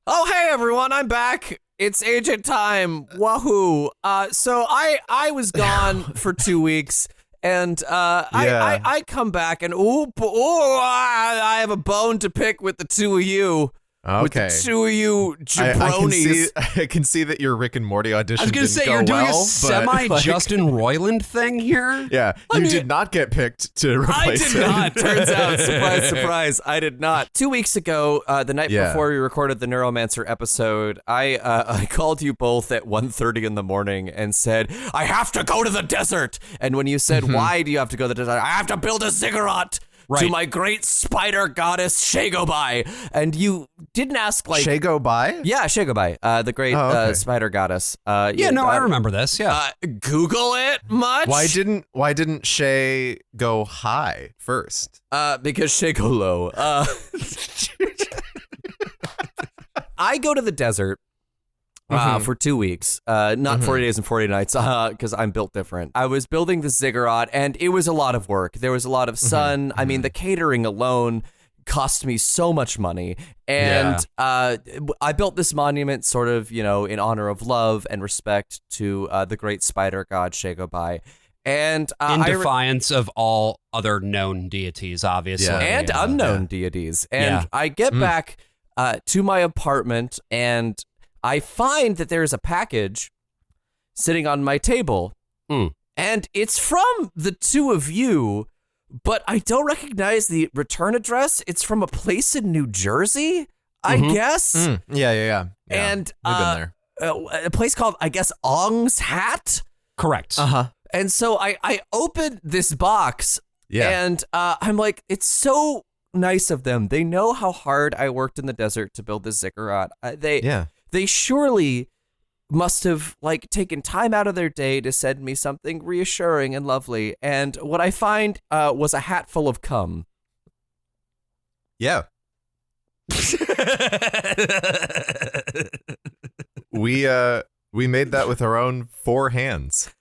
Oh, hey, everyone, I'm back. It's agent time. Wahoo. So I was gone for 2 weeks, and I come back, and I have a bone to pick with the two of you. Okay. With the two of you jabronis. I can see that your Rick and Morty audition I was going to say, go you're doing well, a semi-Justin Roiland thing here? Yeah, you did not get picked to replace I did him. not. Turns out, surprise, surprise, I did not. 2 weeks ago, the night before we recorded the Neuromancer episode, I called you both at 1:30 in the morning and said, I have to go to the desert. And when you said, why do you have to go to the desert? I have to build a ziggurat. Right. To my great spider goddess Shagobai. And you didn't ask like Shagobai? Yeah, Shagobai, the great spider goddess. I remember this. Yeah. Google it much? Why didn't Shay go high first? Because Shay go low. I go to the desert for 2 weeks, not 40 days and 40 nights, because I'm built different. I was building the ziggurat, and it was a lot of work. There was a lot of sun. I mean, the catering alone cost me so much money. And I built this monument sort of, in honor of love and respect to the great spider god Shagobai. And in defiance of all other known deities, obviously. Yeah. And unknown deities. And I get back to my apartment, and I find that there's a package sitting on my table, and it's from the two of you, but I don't recognize the return address. It's from a place in New Jersey, I guess. Yeah. And we've been there. A place called, I guess, Ong's Hat. Correct. And so I opened this box, and I'm like, it's so nice of them. They know how hard I worked in the desert to build this ziggurat. They surely must have taken time out of their day to send me something reassuring and lovely. And what I find was a hat full of cum. Yeah. We made that with our own 4 hands.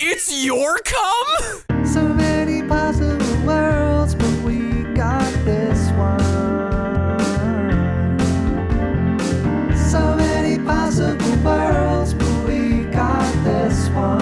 It's your cum? So many possible worlds, but we got this one. So many possible worlds, but we got this one.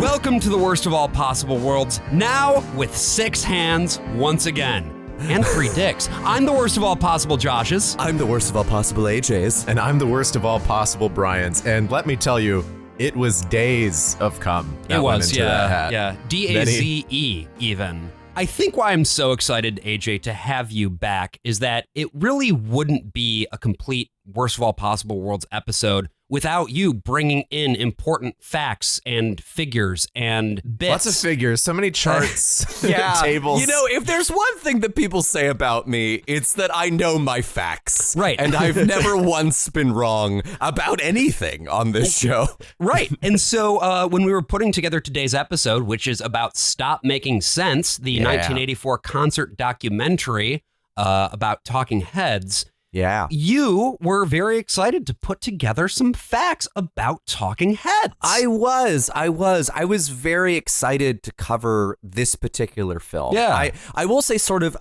Welcome to the worst of all possible worlds, now with 6 hands once again. And 3 dicks. I'm the worst of all possible Joshes. I'm the worst of all possible AJs. And I'm the worst of all possible Brians. And let me tell you, it was days of cum that went into that hat. Yeah, DAZE even. I think why I'm so excited, AJ, to have you back is that it really wouldn't be a complete worst of all possible worlds episode without you bringing in important facts and figures and bits. Lots of figures, so many charts, tables. If there's one thing that people say about me, it's that I know my facts. Right. And I've never once been wrong about anything on this show. Right. And so when we were putting together today's episode, which is about Stop Making Sense, the 1984 concert documentary about talking heads, you were very excited to put together some facts about talking heads. I was very excited to cover this particular film. Yeah. I will say sort of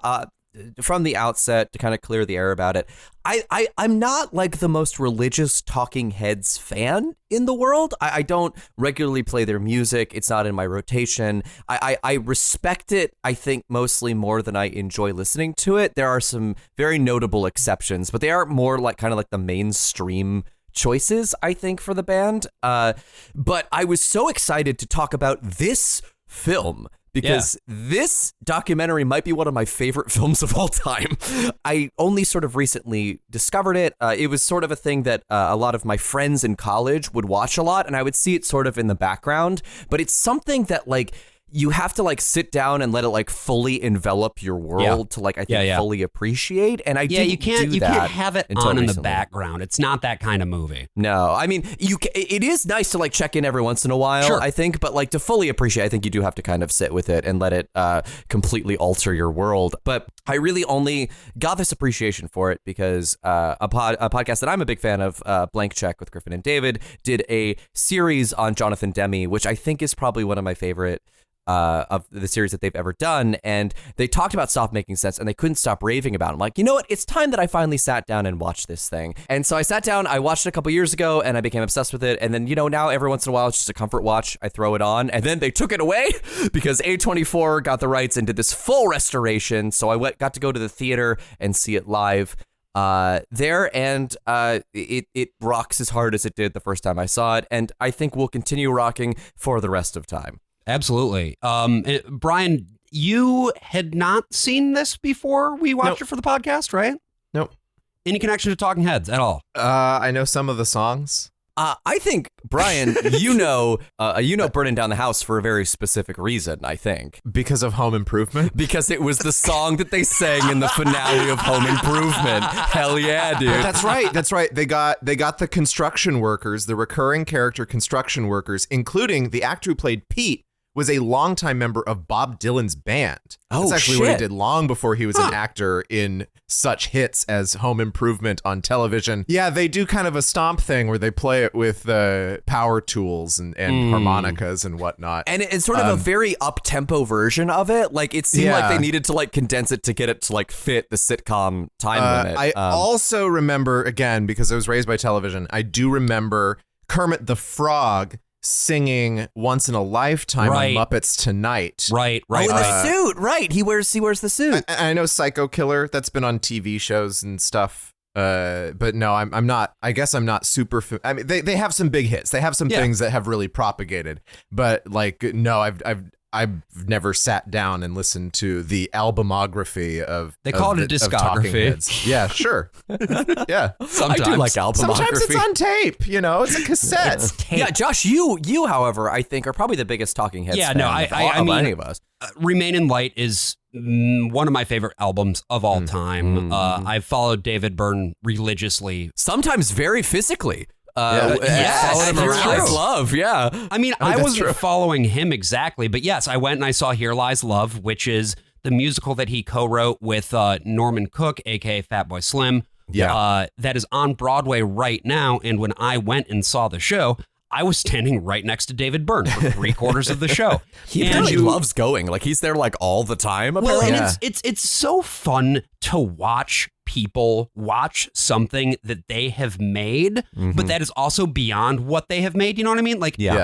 from the outset to kind of clear the air about it. I'm not like the most religious Talking Heads fan in the world. I don't regularly play their music. It's not in my rotation. I respect it, I think, mostly more than I enjoy listening to it. There are some very notable exceptions, but they are more like kind of like the mainstream choices, I think, for the band. But I was so excited to talk about this film because this documentary might be one of my favorite films of all time. I only sort of recently discovered it. It was sort of a thing that a lot of my friends in college would watch a lot, and I would see it sort of in the background. But it's something that you have to sit down and let it fully envelop your world to I think fully appreciate. And I didn't you can't have it on in the background. It's not that kind of movie. No, I mean it is nice to check in every once in a while. Sure. I think, but to fully appreciate, I think you do have to kind of sit with it and let it completely alter your world. But I really only got this appreciation for it because a podcast that I'm a big fan of, Blank Check with Griffin and David, did a series on Jonathan Demme, which I think is probably one of my favorite of the series that they've ever done, and they talked about Stop Making Sense, and they couldn't stop raving about it. I'm like, you know what? It's time that I finally sat down and watched this thing. And so I sat down, I watched it a couple years ago, and I became obsessed with it. And then, now every once in a while, it's just a comfort watch. I throw it on, and then they took it away because A24 got the rights and did this full restoration. So I got to go to the theater and see it live there, and it rocks as hard as it did the first time I saw it, and I think will continue rocking for the rest of time. Absolutely. Brian, you had not seen this before we watched it for the podcast, right? Nope. Any connection to Talking Heads at all? I know some of the songs. I think, Brian, Burning Down the House for a very specific reason, I think. Because of Home Improvement? Because it was the song that they sang in the finale of Home Improvement. Hell yeah, dude. That's right. They got the construction workers, the recurring character construction workers, including the actor who played Pete, was a longtime member of Bob Dylan's band. That's actually what he did long before he was an actor in such hits as Home Improvement on television. Yeah, they do kind of a stomp thing where they play it with power tools and harmonicas and whatnot. And it's sort of a very up-tempo version of it. Like, it seemed like they needed to condense it to get it to fit the sitcom time limit. I also remember, again, because I was raised by television, I do remember Kermit the Frog singing Once in a Lifetime on Muppets Tonight. Right. The suit. Right. He wears the suit. I know Psycho Killer. That's been on TV shows and stuff. But no, I'm not. I guess I'm not super. I mean, they have some big hits. They have some things that have really propagated. But no, I've never sat down and listened to the albumography of. They call it a discography. Yeah, sure. Yeah, sometimes I do like albumography. Sometimes it's on tape. It's a cassette. It's tape. Yeah, Josh, you, however, I think are probably the biggest Talking Heads fan of any of us. Remain in Light is one of my favorite albums of all time. I've followed David Byrne religiously, sometimes very physically. Yes, Lies Love, yeah. I mean, I wasn't following him exactly, but yes, I went and I saw Here Lies Love, which is the musical that he co-wrote with Norman Cook, aka Fatboy Slim. Yeah. That is on Broadway right now, and when I went and saw the show, I was standing right next to David Byrne for 3/4 of the show. He really loves going. He's there all the time. Apparently. Well, and it's so fun to watch people watch something that they have made, but that is also beyond what they have made. You know what I mean?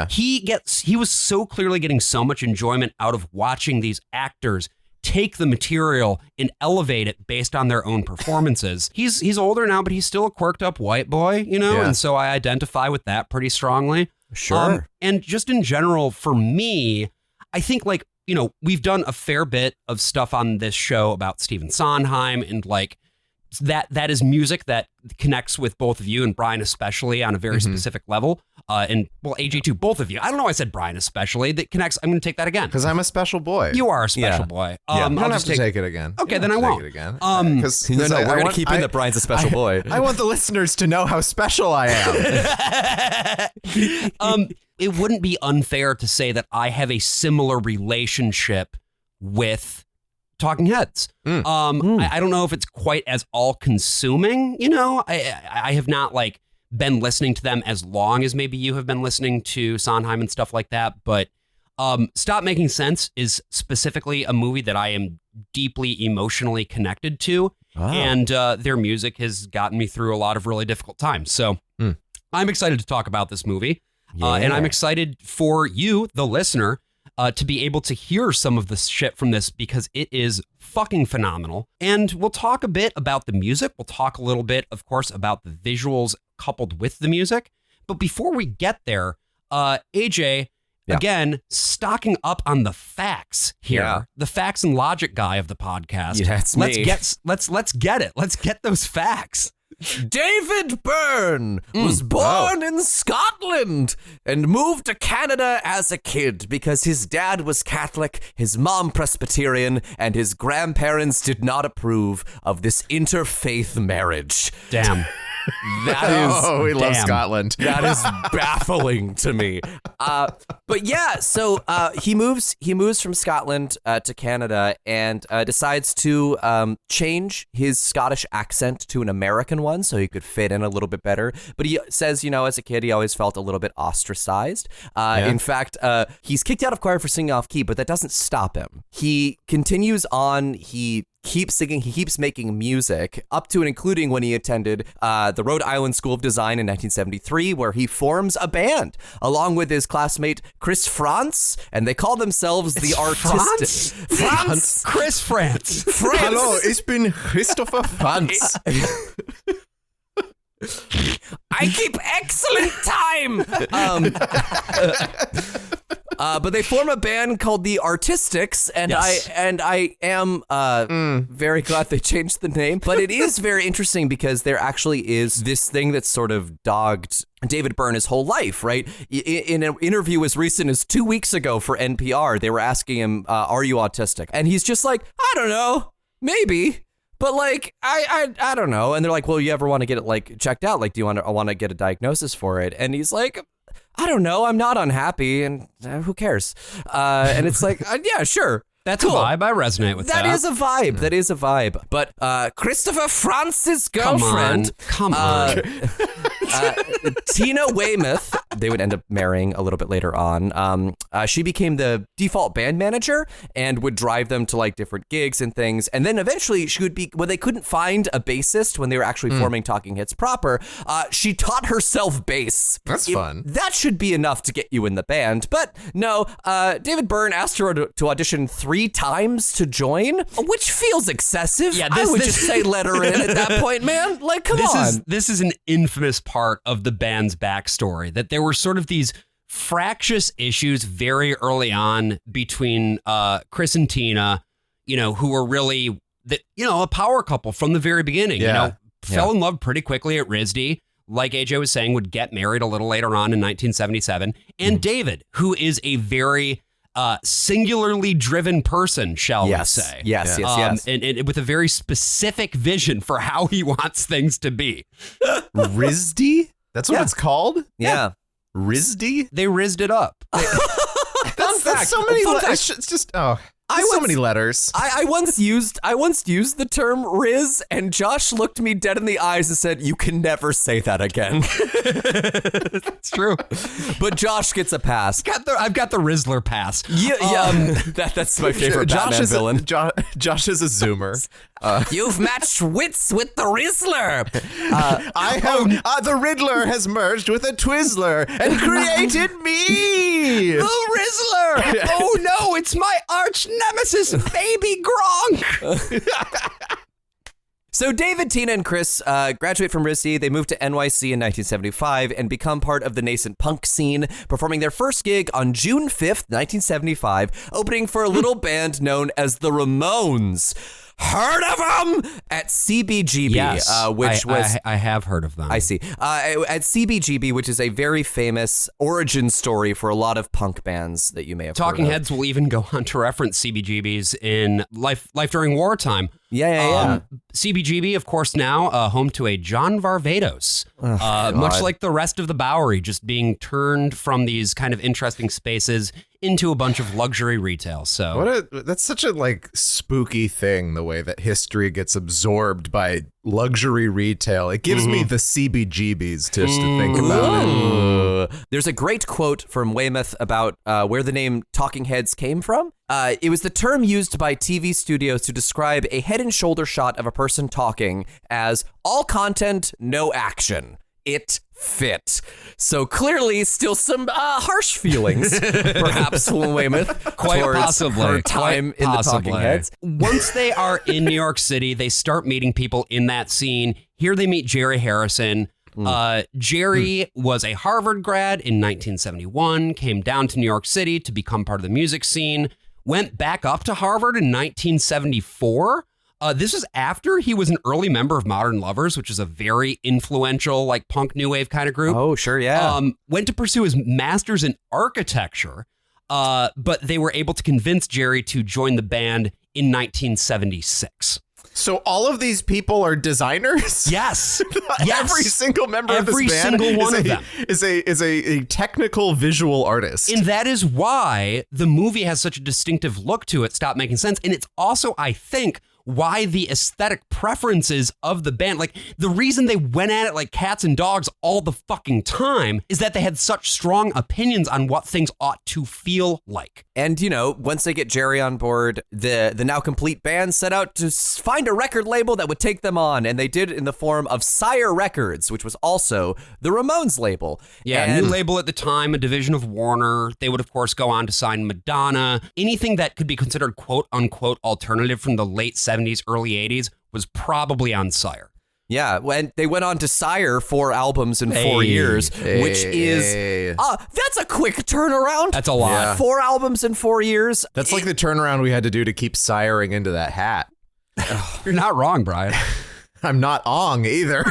He was so clearly getting so much enjoyment out of watching these actors take the material and elevate it based on their own performances. He's older now, but he's still a quirked up white boy, and so I identify with that pretty strongly. Sure. And just in general, for me, I think we've done a fair bit of stuff on this show about Stephen Sondheim, and that is music that connects with both of you, and Brian especially, on a very specific level. And AJ too, both of you. I don't know why I said Brian especially. That connects. I'm going to take that again. Because I'm a special boy. You are a special boy. You don't have to take it again. Okay, then I won't. Take it again. Because we're going to keep in that Brian's a special boy. I want the listeners to know how special I am. It wouldn't be unfair to say that I have a similar relationship with Talking Heads. I don't know if it's quite as all-consuming. I have not been listening to them as long as maybe you have been listening to Sondheim and stuff like that. But Stop Making Sense is specifically a movie that I am deeply emotionally connected to, and their music has gotten me through a lot of really difficult times. So I'm excited to talk about this movie, and I'm excited for you, the listener, to be able to hear some of the shit from this, because it is fucking phenomenal. And we'll talk a bit about the music. We'll talk a little bit, of course, about the visuals coupled with the music. But before we get there, AJ, again, stocking up on the facts here, the facts and logic guy of the podcast. Yeah, that's let's me. Let's get it. Let's get those facts. David Byrne was born in Scotland and moved to Canada as a kid because his dad was Catholic, his mom Presbyterian, and his grandparents did not approve of this interfaith marriage. Damn. we love Scotland. That is baffling to me. But yeah, so he moves from Scotland to Canada and decides to change his Scottish accent to an American one so he could fit in a little bit better. But he says, as a kid, he always felt a little bit ostracized. In fact, he's kicked out of choir for singing off key, but that doesn't stop him. He continues on. He keeps singing. He keeps making music up to and including when he attended the Rhode Island School of Design in 1973, where he forms a band along with his classmate Chris Frantz, and they call themselves the Artistic. Frantz? Chris Frantz. Hallo, ich bin Christopher Frantz. I keep excellent time. But they form a band called the Artistics, and yes. I am very glad they changed the name. But it is very interesting because there actually is this thing that's sort of dogged David Byrne his whole life, right? In an interview as recent as 2 weeks ago for NPR, they were asking him, "Are you autistic?" And he's just like, "I don't know, maybe." But like, I don't know. And they're like, well, you ever want to get it like checked out? Like, do you want to get a diagnosis for it? And he's like, I don't know. I'm not unhappy. And who cares? And it's like, yeah, sure. That's cool. A vibe. I resonate with that. That is a vibe. That is a vibe. But Christopher Frantz's girlfriend. Come on. Tina Weymouth, they would end up marrying a little bit later on. She became the default band manager and would drive them to like different gigs and things. And then eventually she would be, when they couldn't find a bassist when they were actually forming Talking Heads proper, she taught herself bass. That's fun. That should be enough to get you in the band. But no, David Byrne asked her to audition 3 times to join, which feels excessive. Yeah, I would just say let her in at that point, man. Like, come on. This is an infamous part of the band's backstory, that there were sort of these fractious issues very early on between Chris and Tina, who were really, a power couple from the very beginning. Fell in love pretty quickly at RISD. Like AJ was saying, would get married a little later on in 1977. And David, who is a very singularly driven person, shall we say. Yes. And with a very specific vision for how he wants things to be. RISD? That's what it's called? Yeah. RISD? They rizzed it up. That's so many letters. It's just, so many letters. I once used the term Riz, and Josh looked me dead in the eyes and said, "You can never say that again." It's true. But Josh gets a pass. I've got the Rizzler pass. Yeah. That's my favorite Batman villain. Josh is a Zoomer. You've matched wits with the Rizzler. The Riddler has merged with a Twizzler and created me. The Rizzler. Oh no, it's my arch nemesis, Baby Gronk. So David, Tina, and Chris graduate from RISD. They move to NYC in 1975 and become part of the nascent punk scene, performing their first gig on June 5th, 1975, opening for a little band known as the Ramones. Heard of them at CBGB, yes, which was... I have heard of them. I see. At CBGB, which is a very famous origin story for a lot of punk bands that you may have Talking heard of. Heads will even go on to reference CBGBs in Life During Wartime. Yeah. CBGB, of course, now home to a John Varvatos, much like the rest of the Bowery, just being turned from these kind of interesting spaces into a bunch of luxury retail. So that's such a spooky thing, the way that history gets absorbed by luxury retail. It gives me the CBGBs just to think about it. There's a great quote from Weymouth about where the name Talking Heads came from. It was the term used by TV studios to describe a head and shoulder shot of a person talking as all content, no action. It fit. So clearly still some harsh feelings, perhaps, from Weymouth quite possibly her time in the Talking Heads. Once they are in New York City, they start meeting people in that scene. Here they meet Jerry Harrison. Jerry was a Harvard grad in 1971, came down to New York City to become part of the music scene, went back up to Harvard in 1974. This was after he was an early member of Modern Lovers, which is a very influential, punk new wave kind of group. Oh, sure, yeah. Went to pursue his master's in architecture, but they were able to convince Jerry to join the band in 1976. So all of these people are designers? Yes. Every single member of this band single one of them is a technical visual artist. And that is why the movie has such a distinctive look to it, Stop Making Sense. And it's also, I think, why the aesthetic preferences of the band, like the reason they went at it like cats and dogs all the fucking time is that they had such strong opinions on what things ought to feel like. And, you know, once they get Jerry on board, the now complete band set out to find a record label that would take them on. And they did in the form of Sire Records, which was also the Ramones label. Yeah, and new label at the time, a division of Warner. They would, of course, go on to sign Madonna. Anything that could be considered quote unquote alternative from the late 70s, early 80s was probably on Sire. Yeah, when they went on to Sire 4 albums in 4 years, which is that's a quick turnaround. That's a lot. Yeah. 4 albums in 4 years. That's like the turnaround we had to do to keep siring into that hat. You're not wrong, Brian. I'm not ong either.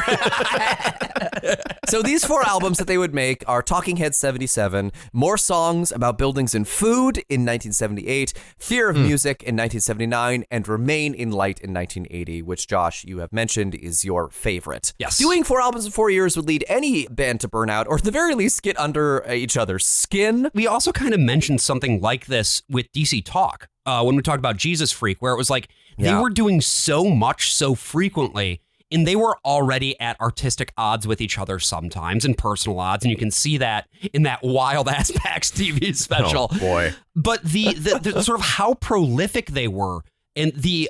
So these 4 albums that they would make are Talking Heads 77, More Songs About Buildings and Food in 1978, Fear of Music in 1979, and Remain in Light in 1980, which, Josh, you have mentioned is your favorite. Yes. Doing 4 albums in 4 years would lead any band to burn out, or at the very least get under each other's skin. We also kind of mentioned something like this with DC Talk when we talked about Jesus Freak, where it was like they were doing so much so frequently, and they were already at artistic odds with each other sometimes, and personal odds, and you can see that in that Wild Ass Packs TV special. Oh, boy. But the sort of how prolific they were and the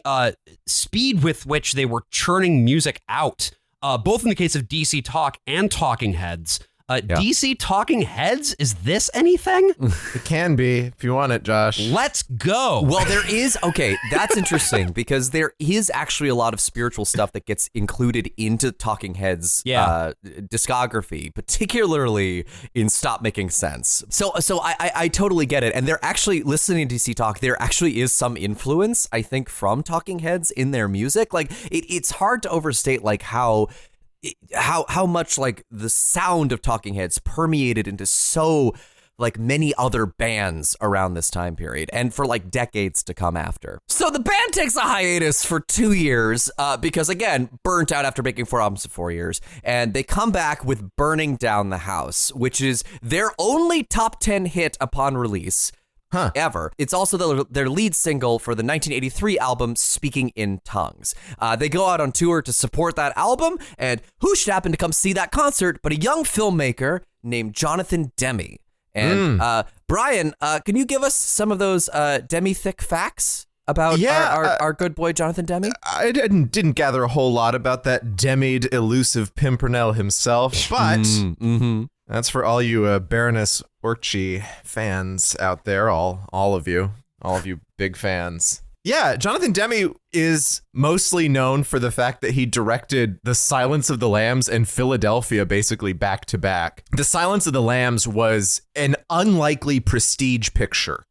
speed with which they were churning music out, both in the case of DC Talk and Talking Heads. DC Talking Heads, is this anything? It can be if you want it, Josh. Let's go. Well, there is, okay, that's interesting because there is actually a lot of spiritual stuff that gets included into Talking Heads discography, particularly in Stop Making Sense. So I totally get it. And they're actually, listening to DC Talk, there actually is some influence, I think, from Talking Heads in their music. Like, it's hard to overstate, like, how much like the sound of Talking Heads permeated into so like many other bands around this time period and for like decades to come after. So the band takes a hiatus for 2 years because, again, burnt out after making 4 albums in 4 years. And they come back with Burning Down the House, which is their only top 10 hit upon release. Ever. It's also their lead single for the 1983 album Speaking in Tongues. They go out on tour to support that album, and who should happen to come see that concert but a young filmmaker named Jonathan Demme. And Brian, can you give us some of those Demme-thick facts about our good boy Jonathan Demme? I didn't gather a whole lot about that Demme-ed elusive pimpernel himself, but that's for all you Baroness Orchi fans out there, all of you big fans. Yeah, Jonathan Demme is mostly known for the fact that he directed The Silence of the Lambs and Philadelphia basically back to back. The Silence of the Lambs was an unlikely prestige picture.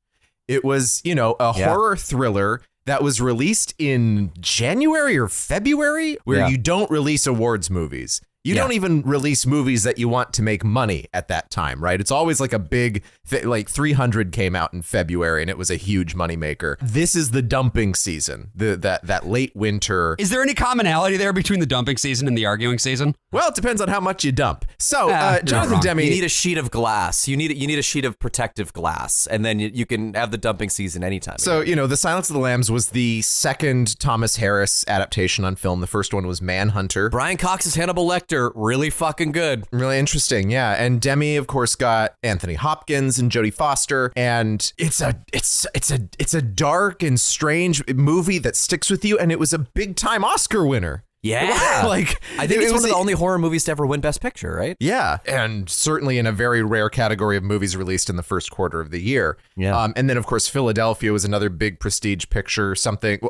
It was, a horror thriller that was released in January or February, where you don't release awards movies. You don't even release movies that you want to make money at that time, right? It's always like a big, like 300 came out in February and it was a huge moneymaker. This is the dumping season, that late winter. Is there any commonality there between the dumping season and the arguing season? Well, it depends on how much you dump. So, Jonathan Demme, you need a sheet of glass. You need a sheet of protective glass, and then you can have the dumping season anytime. So, The Silence of the Lambs was the second Thomas Harris adaptation on film. The first one was Manhunter. Brian Cox's Hannibal Lecter. Really fucking good. Really interesting, yeah. And Demme, of course, got Anthony Hopkins and Jodie Foster, and it's a dark and strange movie that sticks with you, and it was a big time Oscar winner. Yeah. Like, I think it's one of the only horror movies to ever win Best Picture, right? Yeah. And certainly in a very rare category of movies released in the first quarter of the year. Yeah. And then, of course, Philadelphia was another big prestige picture,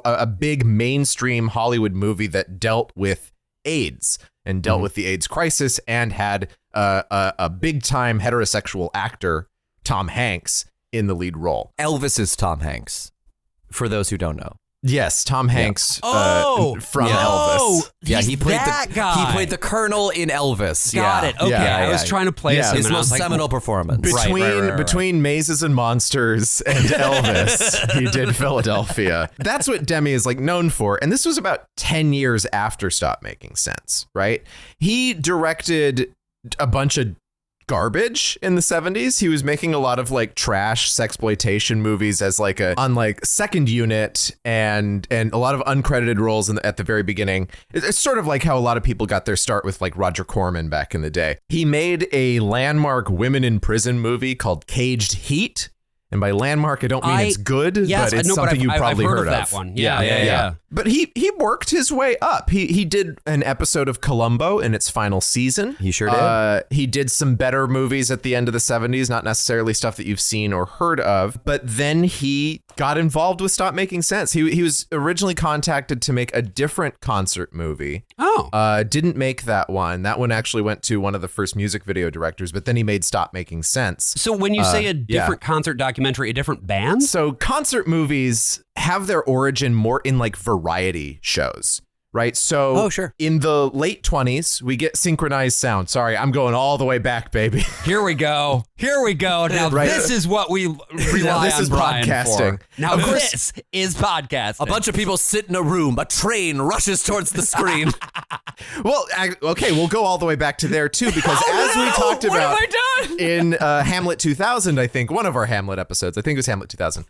a big mainstream Hollywood movie that dealt with AIDS and dealt with the AIDS crisis and had a big time heterosexual actor, Tom Hanks, in the lead role. Elvis is Tom Hanks, for those who don't know. Yes, Tom Hanks from Elvis. Yeah, he played that guy. He played the Colonel in Elvis. Got it. Okay, I was trying to place him. His and I most was like, seminal performance. Between Mazes and Monsters and Elvis, he did Philadelphia. That's what Demme is like known for. And this was about 10 years after Stop Making Sense, right? He directed a bunch of garbage in the 70s. He was making a lot of like trash sexploitation movies as like on like second unit and a lot of uncredited roles at the very beginning. It's sort of like how a lot of people got their start with like Roger Corman back in the day. He made a landmark women in prison movie called Caged Heat. And by landmark, I don't mean it's good, but it's something you probably I've heard of that one. Yeah. But he worked his way up. He did an episode of Columbo in its final season. He sure did. He did some better movies at the end of the 70s, not necessarily stuff that you've seen or heard of. But then he got involved with Stop Making Sense. He was originally contacted to make a different concert movie. Oh. Didn't make that one. That one actually went to one of the first music video directors, but then he made Stop Making Sense. So when you say a different concert documentary, a different band? So concert movies have their origin more in like variety shows, right? So in the late 20s, we get synchronized sound. Sorry, I'm going all the way back, baby. Here we go. Now this is what we rely on Brian podcasting. For. Now this is podcasting. A bunch of people sit in a room. A train rushes towards the screen. Well, okay, we'll go all the way back to there too, because we talked about what have I done? In Hamlet 2000, I think, one of our Hamlet episodes, I think it was Hamlet 2000,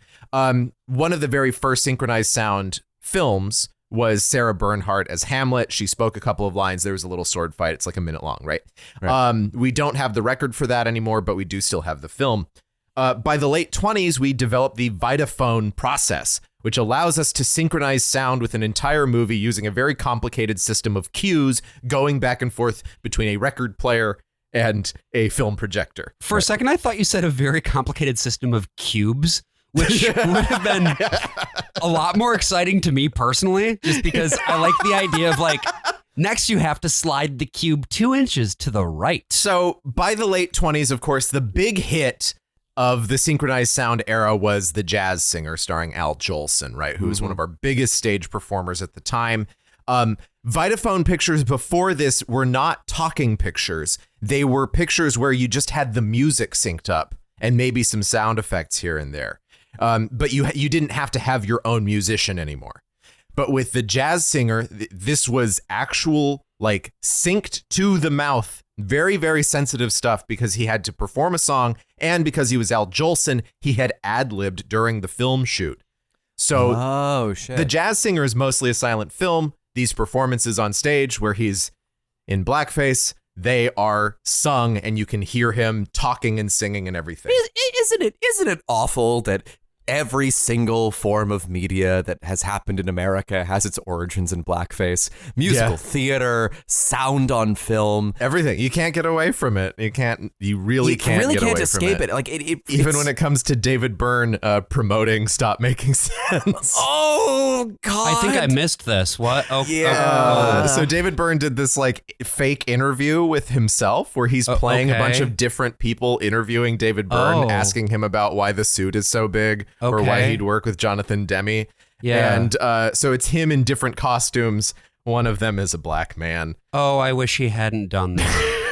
one of the very first synchronized sound films was Sarah Bernhardt as Hamlet. She spoke a couple of lines. There was a little sword fight. It's like a minute long, right? We don't have the record for that anymore, but we do still have the film. By the late 20s, we developed the Vitaphone process, which allows us to synchronize sound with an entire movie using a very complicated system of cues going back and forth between a record player and a film projector. For a second, I thought you said a very complicated system of cubes, which would have been a lot more exciting to me personally, just because I like the idea of like, next you have to slide the cube 2 inches to the right. So by the late 20s, of course, the big hit of the synchronized sound era was The Jazz Singer, starring Al Jolson, right? Who was one of our biggest stage performers at the time. Vitaphone pictures before this were not talking pictures. They were pictures where you just had the music synced up and maybe some sound effects here and there. But you didn't have to have your own musician anymore. But with The Jazz Singer, this was actual, like, synced to the mouth, very, very sensitive stuff, because he had to perform a song, and because he was Al Jolson, he had ad-libbed during the film shoot. So The Jazz Singer is mostly a silent film. These performances on stage where he's in blackface, they are sung, and you can hear him talking and singing and everything. Isn't it awful that every single form of media that has happened in America has its origins in blackface? Musical theater, sound on film, everything. You can't get away from it. You really can't escape it. Like even when it comes to David Byrne promoting Stop Making Sense. Oh God! I think I missed this. What? Oh yeah. So David Byrne did this like fake interview with himself where he's playing a bunch of different people interviewing David Byrne, asking him about why the suit is so big. Or why he'd work with Jonathan Demme. Yeah. And so it's him in different costumes. One of them is a black man. Oh, I wish he hadn't done that.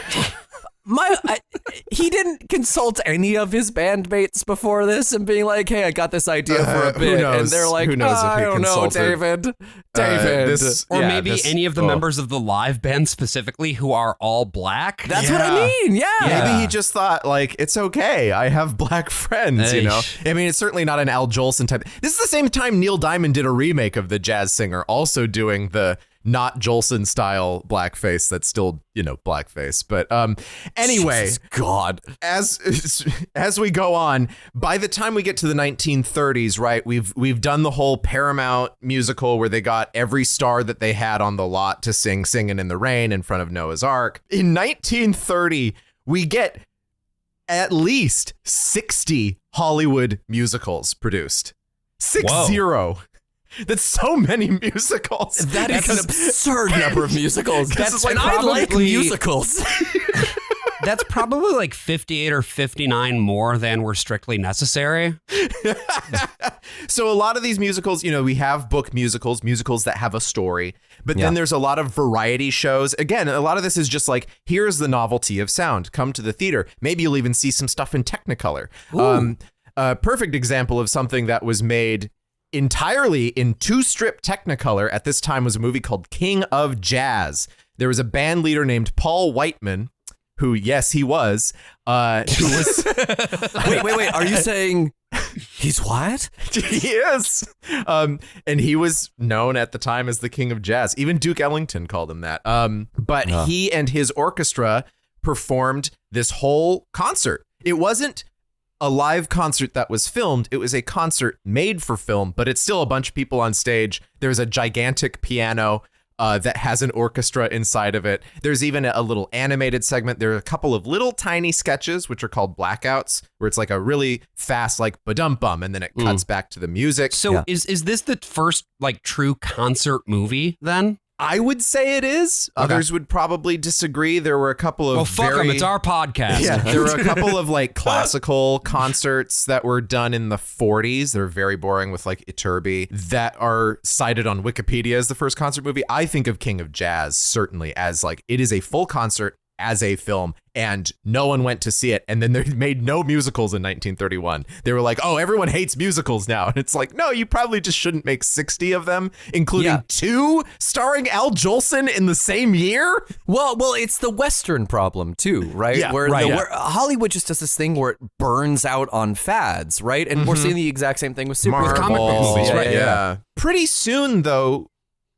He didn't consult any of his bandmates before this and being like, hey, I got this idea for a bit. And they're like, who knows if he I don't know, David. Or maybe any of the members of the live band specifically who are all black. That's what I mean. Yeah. Maybe he just thought, like, it's okay. I have black friends, you know? I mean, it's certainly not an Al Jolson type. This is the same time Neil Diamond did a remake of The Jazz Singer, also doing the not Jolson style blackface that's still, blackface. But anyway, Jesus God, as we go on, by the time we get to the 1930s, right, we've done the whole Paramount musical where they got every star that they had on the lot to sing Singin' in the Rain in front of Noah's Ark. In 1930, we get at least 60 Hollywood musicals produced. 60. That's so many musicals. That is an absurd number of musicals. I like musicals. That's probably like 58 or 59 more than were strictly necessary. So a lot of these musicals, we have book musicals that have a story, but then there's a lot of variety shows. Again, a lot of this is just like, here's the novelty of sound. Come to the theater. Maybe you'll even see some stuff in Technicolor. A perfect example of something that was made entirely in 2-strip Technicolor at this time was a movie called King of Jazz. There was a band leader named Paul Whiteman, who, yes, he was, who was... Wait. Are you saying he's what? He is. And he was known at the time as the King of Jazz. Even Duke Ellington called him that. But he and his orchestra performed this whole concert. It wasn't a live concert that was filmed. It was a concert made for film, but it's still a bunch of people on stage. There's a gigantic piano that has an orchestra inside of it. There's even a little animated segment. There are a couple of little tiny sketches, which are called blackouts, where it's like a really fast, like ba-dum-bum, and then it cuts back to the music. So is this the first like true concert movie then? I would say it is. Okay. Others would probably disagree. There were a couple of fuck them. It's our podcast. Yeah, there were a couple of like classical concerts that were done in the 40s. They're very boring with like Iturbi that are cited on Wikipedia as the first concert movie. I think of King of Jazz certainly as like it is a full concert as a film, and no one went to see it. And then they made no musicals in 1931. They were like, oh, everyone hates musicals now. And it's like, no, you probably just shouldn't make 60 of them, including 2 starring Al Jolson in the same year. Well, it's the Western problem too, right? Yeah, where Hollywood just does this thing where it burns out on fads, right? And we're seeing the exact same thing with comic book movies, right? Yeah. Pretty soon, though,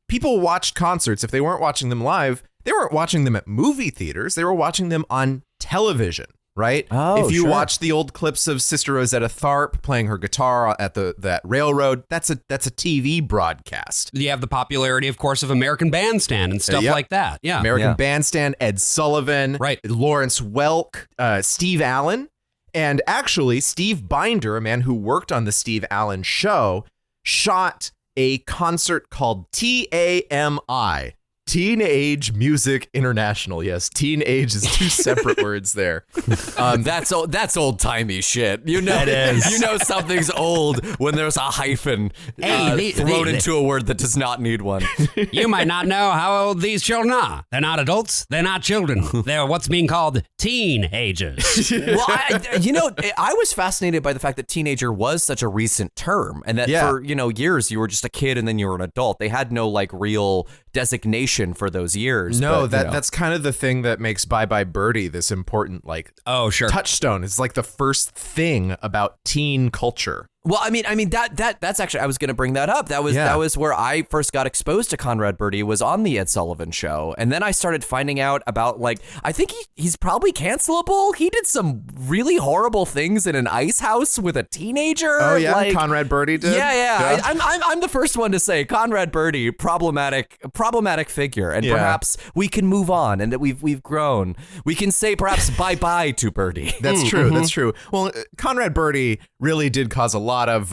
people watched concerts. If they weren't watching them live, they weren't watching them at movie theaters. They were watching them on television, right? Oh, if you watch the old clips of Sister Rosetta Tharpe playing her guitar at that railroad, that's a TV broadcast. You have the popularity, of course, of American Bandstand and stuff like that. Yeah, American Bandstand, Ed Sullivan, right? Lawrence Welk, Steve Allen, and actually Steve Binder, a man who worked on the Steve Allen Show, shot a concert called TAMI. Teenage Music International. Yes, teenage is 2 separate words there. That's old timey shit. You know, it is. You know something's old when there's a hyphen thrown into a word that does not need one. You might not know how old these children are. They're not adults. They're not children. They're what's being called teenagers. Well, I was fascinated by the fact that teenager was such a recent term, and that for years you were just a kid and then you were an adult. They had no like real designation for those years. No, that's kind of the thing that makes Bye Bye Birdie this important touchstone. It's like the first thing about teen culture. Well, I mean that's actually, I was going to bring that up. That was where I first got exposed to Conrad Birdie, was on the Ed Sullivan Show, and then I started finding out about I think he's probably cancelable. He did some really horrible things in an ice house with a teenager. Oh yeah, Conrad Birdie did. Yeah. I'm the first one to say Conrad Birdie, problematic figure, and perhaps we can move on, and that we've grown. We can say perhaps bye bye to Birdie. That's true. That's true. Well, Conrad Birdie really did cause a lot of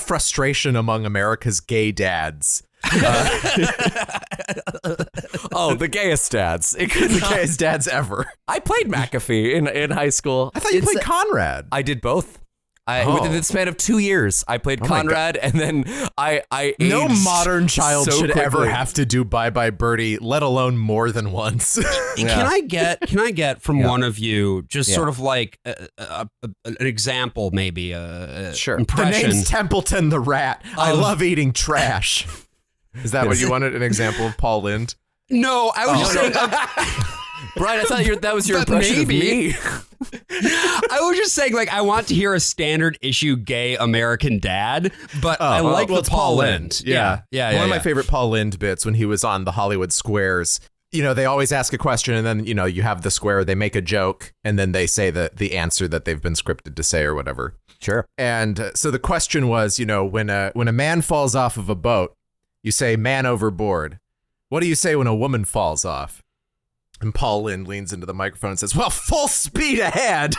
frustration among America's gay dads. The gayest dads. The gayest dads ever. I played McAfee in high school. I thought you played Conrad. I did both. Within the span of 2 years, I played Conrad, and then I aged no modern child should quickly. ever have to do Bye Bye Birdie, let alone more than once. Can I get from one of you just sort of like an example, maybe sure. Impression? The name's Templeton the Rat. I love eating trash. Is that what you wanted? An example of Paul Lynde? No, I was just saying. Brian, I thought that was your impression of me. I was just saying, I want to hear a standard issue gay American dad, but I like the Paul Lynde. Yeah. One of my favorite Paul Lynde bits when he was on the Hollywood Squares. They always ask a question, and then, you have the square, they make a joke, and then they say the answer that they've been scripted to say or whatever. Sure. And so the question was, when a man falls off of a boat, you say man overboard. What do you say when a woman falls off? And Paul Lynde leans into the microphone and says, well, full speed ahead.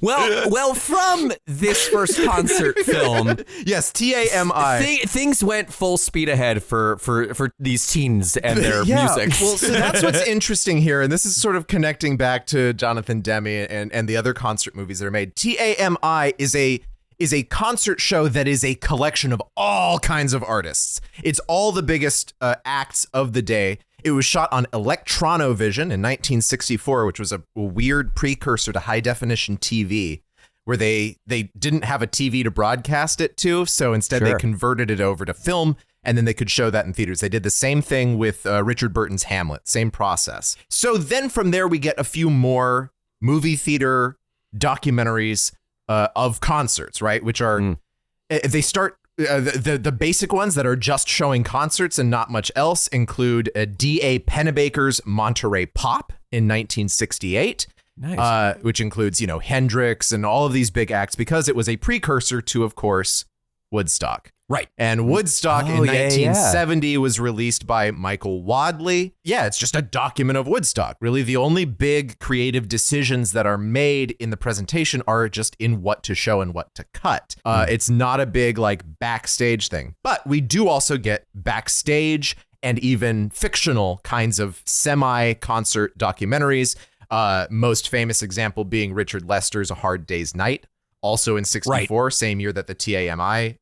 Well, from this first concert film, yes, TAMI. Things went full speed ahead for these teens and their music. Well, so that's what's interesting here, and this is sort of connecting back to Jonathan Demme and the other concert movies that are made. TAMI is a concert show that is a collection of all kinds of artists. It's all the biggest acts of the day. It was shot on Electronovision in 1964, which was a weird precursor to high definition TV, where they didn't have a TV to broadcast it to. So instead they converted it over to film, and then they could show that in theaters. They did the same thing with Richard Burton's Hamlet, same process. So then from there, we get a few more movie theater documentaries of concerts, right? Which are, they start, the basic ones that are just showing concerts and not much else include D.A. Pennebaker's Monterey Pop in 1968. Nice. Which includes, Hendrix and all of these big acts, because it was a precursor to, of course, Woodstock. Right. And Woodstock in 1970 was released by Michael Wadley. Yeah, it's just a document of Woodstock. Really, the only big creative decisions that are made in the presentation are just in what to show and what to cut. It's not a big backstage thing. But we do also get backstage and even fictional kinds of semi-concert documentaries. Most famous example being Richard Lester's A Hard Day's Night. Also in 64, same year that the TAMI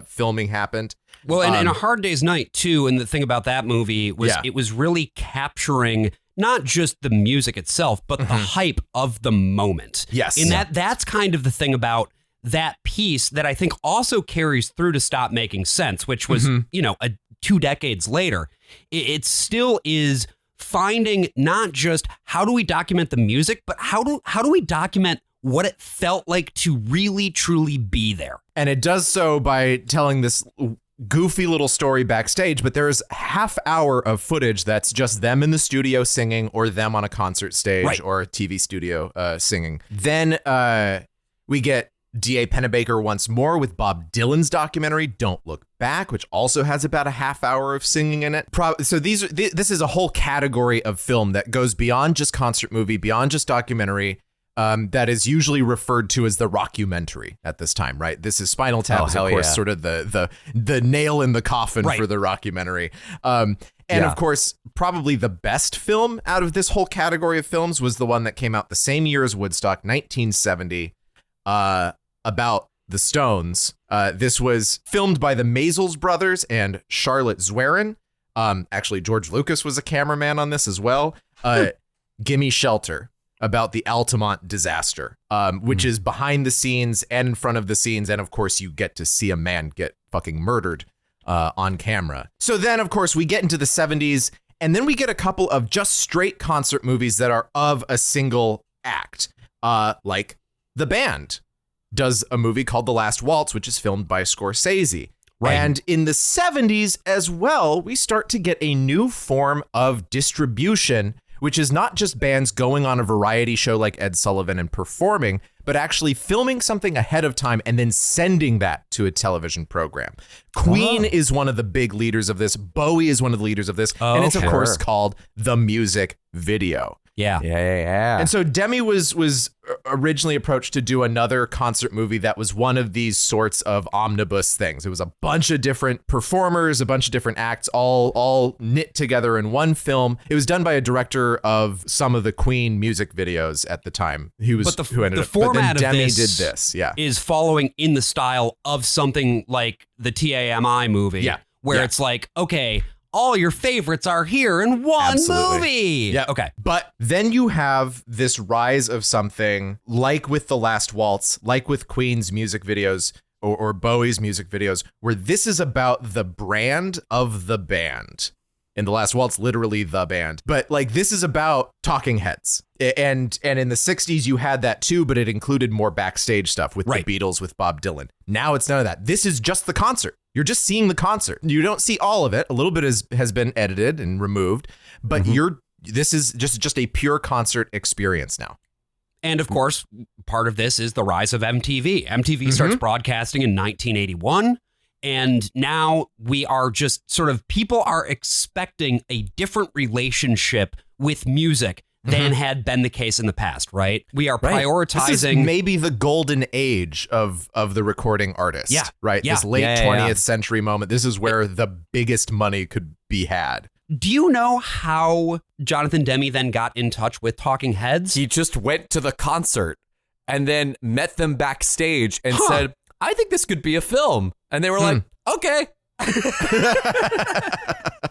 filming happened. Well, and in A Hard Day's Night, too, and the thing about that movie was it was really capturing not just the music itself, but the hype of the moment. Yes. And that's kind of the thing about that piece that I think also carries through to Stop Making Sense, which was, 2 decades later. It still is finding not just how do we document the music, but how do we document what it felt like to really, truly be there. And it does so by telling this goofy little story backstage, but there's half hour of footage that's just them in the studio singing, or them on a concert stage or a TV studio singing. Then we get D.A. Pennebaker once more with Bob Dylan's documentary, Don't Look Back, which also has about a half hour of singing in it. So this is a whole category of film that goes beyond just concert movie, beyond just documentary, that is usually referred to as the rockumentary at this time, right? This is Spinal Tap, of course, sort of the nail in the coffin for the rockumentary. Of course, probably the best film out of this whole category of films was the one that came out the same year as Woodstock, 1970, about the Stones. This was filmed by the Maysles brothers and Charlotte Zwerin. Actually, George Lucas was a cameraman on this as well. Gimme Shelter, about the Altamont disaster, which is behind the scenes and in front of the scenes. And of course, you get to see a man get fucking murdered on camera. So then, of course, we get into the 70s, and then we get a couple of just straight concert movies that are of a single act. Like The Band does a movie called The Last Waltz, which is filmed by Scorsese. Right. And in the 70s as well, we start to get a new form of distribution, which is not just bands going on a variety show like Ed Sullivan and performing, but actually filming something ahead of time and then sending that to a television program. Queen is one of the big leaders of this. Bowie is one of the leaders of this. And it's, of course, called the music video. Yeah. And so Demme was originally approached to do another concert movie that was one of these sorts of omnibus things. It was a bunch of different performers, a bunch of different acts, all knit together in one film. It was done by a director of some of the Queen music videos at the time. The format of Demme this did this, is following in the style of something like the TAMI movie, where it's like, okay, all your favorites are here in one movie. Yeah. Okay. But then you have this rise of something like with The Last Waltz, like with Queen's music videos or Bowie's music videos, where this is about the brand of the band. In The Last Waltz, literally the band. But this is about talking heads. And in the 60s, you had that too, but it included more backstage stuff with the Beatles, with Bob Dylan. Now it's none of that. This is just the concert. You're just seeing the concert. You don't see all of it. A little bit has been edited and removed, but this is just a pure concert experience now. And of course, part of this is the rise of MTV. MTV starts broadcasting in 1981. And now we are just sort of, people are expecting a different relationship with music than had been the case in the past, right? We are prioritizing... This is maybe the golden age of the recording artist, right? This late 20th century moment. This is where the biggest money could be had. Do you know how Jonathan Demme then got in touch with Talking Heads? He just went to the concert and then met them backstage and said, I think this could be a film. And they were like, okay.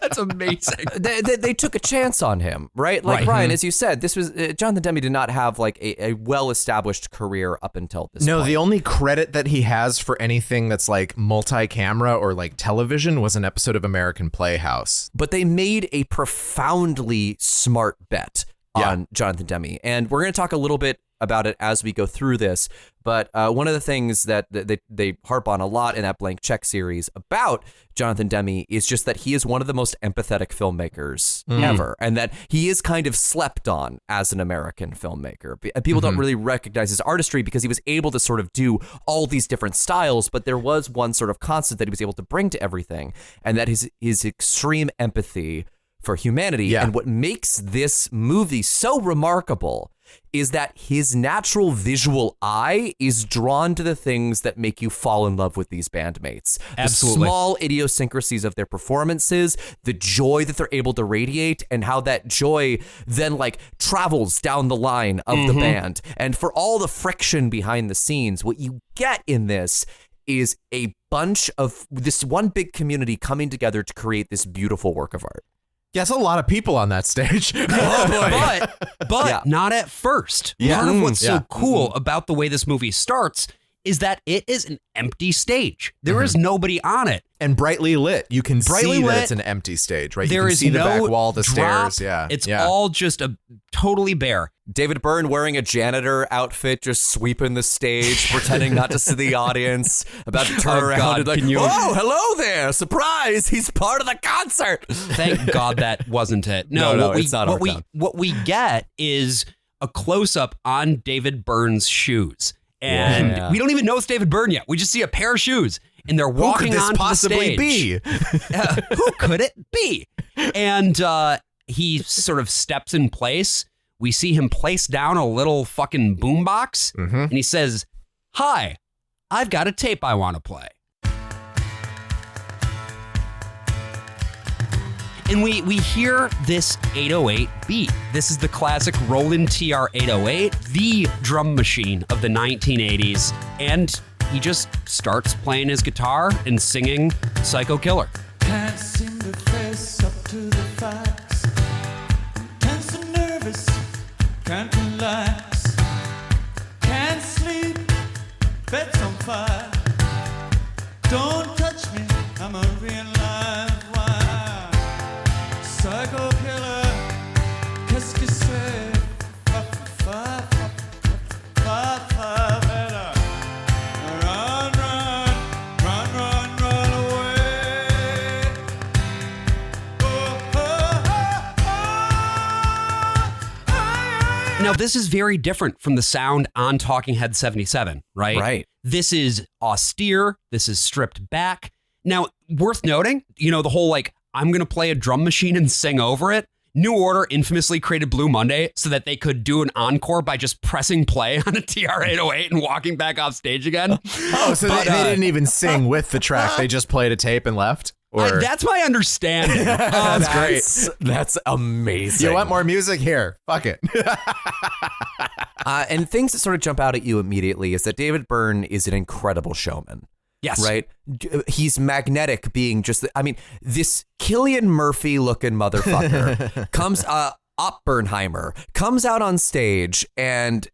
That's amazing. They took a chance on him, right? Like Ryan, as you said, this was Jonathan Demme did not have like a well-established career up until this point. The only credit that he has for anything that's like multi-camera or like television was an episode of American Playhouse. But they made a profoundly smart bet on Jonathan Demme, and we're going to talk a little bit about it as we go through this. But one of the things that they harp on a lot in that Blank Check series about Jonathan Demme is just that he is one of the most empathetic filmmakers ever, and that he is kind of slept on as an American filmmaker. People don't really recognize his artistry because he was able to sort of do all these different styles, but there was one sort of constant that he was able to bring to everything, and that is his extreme empathy for humanity. Yeah. And what makes this movie so remarkable is that his natural visual eye is drawn to the things that make you fall in love with these bandmates. Absolutely. The small idiosyncrasies of their performances, the joy that they're able to radiate, and how that joy then like travels down the line of the band. And for all the friction behind the scenes, what you get in this is a bunch of this one big community coming together to create this beautiful work of art. Yeah, it's a lot of people on that stage. But not at first. Part of what's so cool about the way this movie starts is that it is an empty stage. There is nobody on it. And brightly lit. You can see that it's an empty stage, right? You can see the back wall, the stairs. Yeah. It's all just a totally bare. David Byrne wearing a janitor outfit, just sweeping the stage, pretending not to see the audience, about to turn around and like, oh, hello there, surprise, he's part of the concert. Thank God that wasn't it. No, it's not what we get is a close-up on David Byrne's shoes. And we don't even know it's David Byrne yet. We just see a pair of shoes, and they're walking onto the stage. Who could this possibly be? Who could it be? And he sort of steps in place. We see him place down a little fucking boombox, and he says, "Hi, I've got a tape I want to play." And we hear this 808 beat. This is the classic Roland TR 808, the drum machine of the 1980s. And he just starts playing his guitar and singing Psycho Killer. Can't seem to face up to the facts. Tense and nervous, can't relax. Can't sleep, bed's on fire. Don't touch me, I'm a real live wire. Psycho killer, qu'est-ce que c'est? Run away. Now, this is very different from the sound on Talking Head 77, right? Right. This is austere. This is stripped back. Now, worth noting, the whole I'm going to play a drum machine and sing over it. New Order infamously created Blue Monday so that they could do an encore by just pressing play on a TR-808 and walking back off stage again. Oh, so they didn't even sing with the track. They just played a tape and left? Or... that's my understanding. That's great. That's amazing. You want more music? Here. Fuck it. And things that sort of jump out at you immediately is that David Byrne is an incredible showman. Yes. Right? He's magnetic, being just, this Cillian Murphy looking motherfucker comes, Oppenheimer, comes out on stage and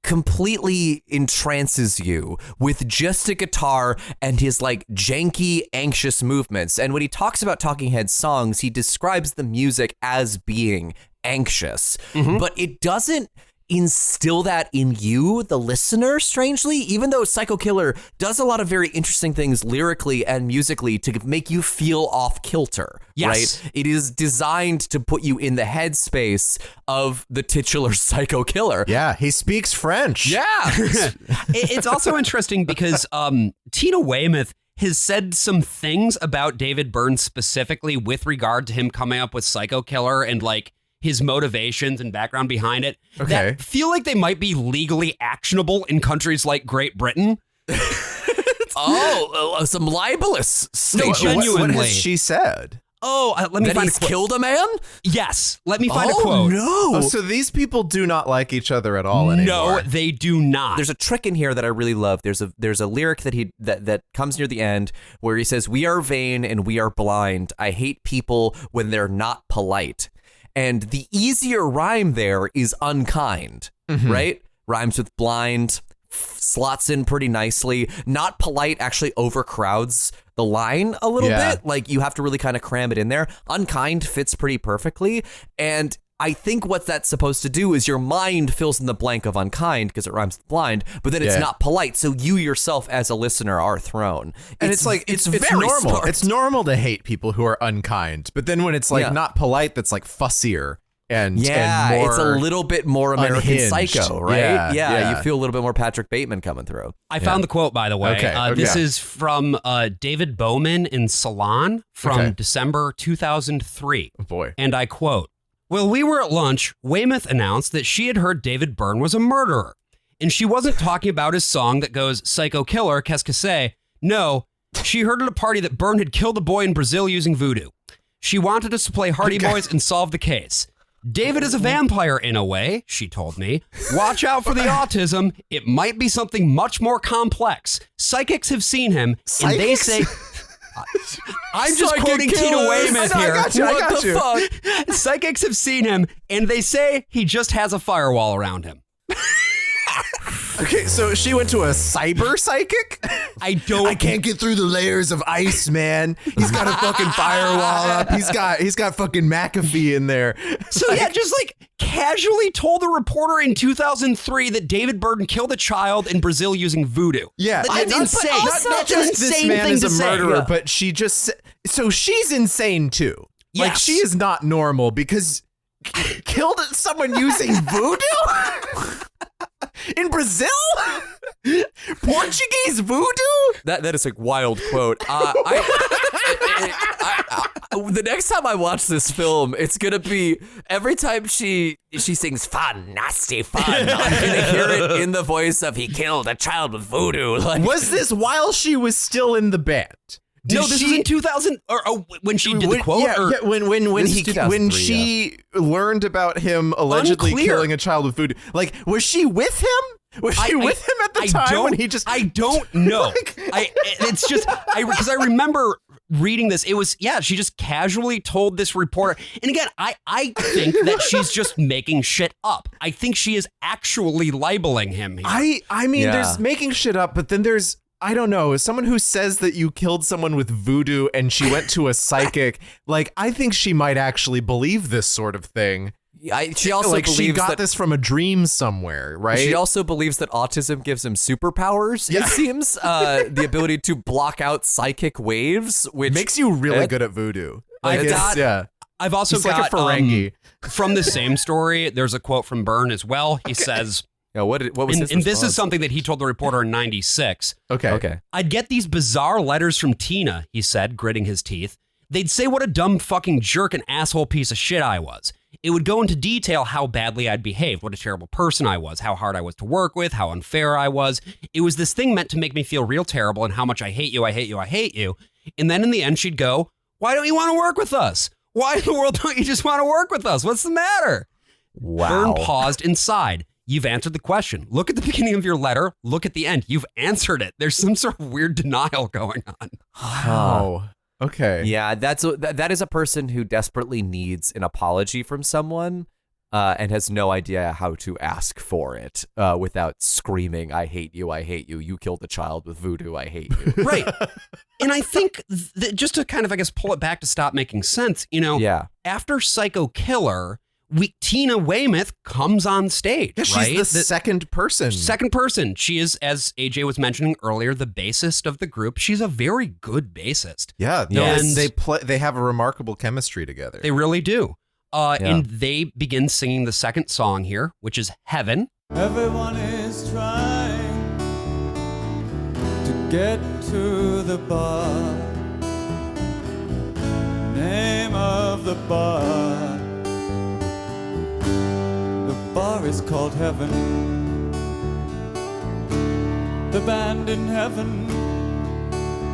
completely entrances you with just a guitar and his janky, anxious movements. And when he talks about Talking Heads songs, he describes the music as being anxious, but it doesn't instill that in you, the listener, strangely, even though Psycho Killer does a lot of very interesting things lyrically and musically to make you feel off kilter, right? It is designed to put you in the headspace of the titular Psycho Killer. Yeah, he speaks French. Yeah. It's also interesting because Tina Weymouth has said some things about David Byrne specifically with regard to him coming up with Psycho Killer and his motivations and background behind it Okay. that feel like they might be legally actionable in countries like Great Britain. Some libelous No, statements. genuinely. What has she said? Let me That find he's a quote. killed a man? Yes, let me find a quote. No. Oh, so these people do not like each other at all anymore. No, they do not. There's a trick in here that I really love. There's a lyric that comes near the end where he says, "We are vain and we are blind. I hate people when they're not polite." And the easier rhyme there is unkind, right? Rhymes with blind, slots in pretty nicely. Not polite actually overcrowds the line a little bit. Like you have to really kind of cram it in there. Unkind fits pretty perfectly. And I think what that's supposed to do is your mind fills in the blank of unkind because it rhymes with blind, but then it's not polite. So you yourself as a listener are thrown. And it's very normal. smart. It's normal to hate people who are unkind. But then when it's like not polite, that's like fussier. And more it's a little bit more American unhinged. Psycho, right? Yeah. You feel a little bit more Patrick Bateman coming through. I found the quote, by the way. Okay. This is from David Bowman in Salon from December 2003. Oh boy. And I quote, "While we were at lunch, Weymouth announced that she had heard David Byrne was a murderer. And she wasn't talking about his song that goes, Psycho Killer, qu'est-ce que c'est? No, she heard at a party that Byrne had killed a boy in Brazil using voodoo. She wanted us to play Hardy Boys and solve the case. David is a vampire in a way, she told me. Watch out for the autism. It might be something much more complex. Psychics have seen him, and they say..." I'm just quoting Tina Weymouth here. I got you. Fuck? Psychics have seen him, and they say he just has a firewall around him. Okay, so she went to a cyber psychic? I can't get through the layers of ice, man. He's got a fucking firewall up. He's got fucking McAfee in there. So yeah, just like casually told the reporter in 2003 that David Byrne killed a child in Brazil using voodoo. Yeah, That's insane. Not just this man is a murderer, but she just so she's insane too. Like Yes. she is not normal because killed someone using voodoo in Brazil. Portuguese voodoo. That is a wild quote. The next time I watch this film, it's gonna be every time she sings "fun, nasty fun," I'm gonna hear it in the voice of "he killed a child with voodoo." Like, Was this while she was still in the band? No, this was in 2000 or when she did the quote. When she learned about him allegedly Unclear. killing a child with voodoo. Like, was she with him? Was she with him at the time when he just? I don't know. It's just because I remember reading this. It was she just casually told this reporter. And again, I think that she's just making shit up. I think she is actually libeling him here. I mean, there's making shit up, but then there's. I don't know, as someone who says that you killed someone with voodoo and she went to a psychic, like, I think she might actually believe this sort of thing. she also like believes she got that this from a dream somewhere, right? She also believes that autism gives him superpowers. It seems the ability to block out psychic waves, which makes you really good at voodoo. Like, I've also He's got like a Ferengi. From the same story. There's a quote from Byrne as well. He says. What was his and this is response? something that he told the reporter in 96. Okay. I'd get these bizarre letters from Tina, he said, gritting his teeth. They'd say what a dumb fucking jerk and asshole piece of shit I was. It would go into detail how badly I'd behaved, what a terrible person I was, how hard I was to work with, how unfair I was. It was this thing meant to make me feel real terrible and how much I hate you, I hate you, I hate you. And then in the end, she'd go, why don't you want to work with us? Why in the world don't you just want to work with us? What's the matter? Wow. Byrne paused and sighed. You've answered the question. Look at the beginning of your letter. Look at the end. You've answered it. There's some sort of weird denial going on. Wow. Okay. Yeah, that is a person who desperately needs an apology from someone and has no idea how to ask for it without screaming, I hate you, you killed a child with voodoo, I hate you. Right. And I think that just to kind of, I guess, pull it back to stop making sense, after Psycho Killer, Tina Weymouth comes on stage, Yeah, she's right? the second person. Second person. She is, as AJ was mentioning earlier, the bassist of the group. She's a very good bassist. Yeah, And they have a remarkable chemistry together. They really do. And they begin singing the second song here, which is Heaven. Everyone is trying to get to the bar. Name of the bar, is called heaven. The band in heaven,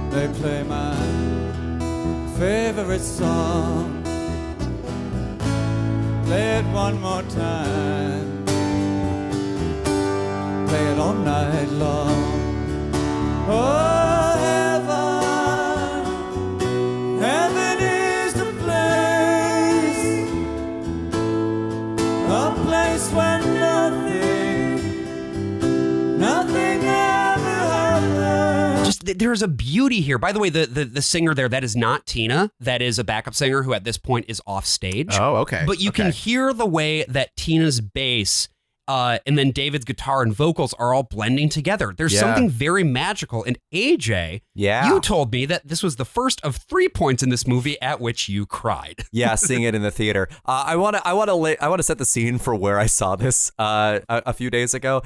they play my favorite song. Play it one more time. Play it all night long. Oh, heaven, heaven is the place, a place where nothing ever happens. Just there's a beauty here. By the way, the singer there, that is not Tina. That is a backup singer who at this point is off stage. Oh, okay. But you can hear the way that Tina's bass and then David's guitar and vocals are all blending together. There's something very magical. And AJ, you told me that this was the first of 3 points in this movie at which you cried. Yeah, seeing it in the theater. I want to set the scene for where I saw this a few days ago.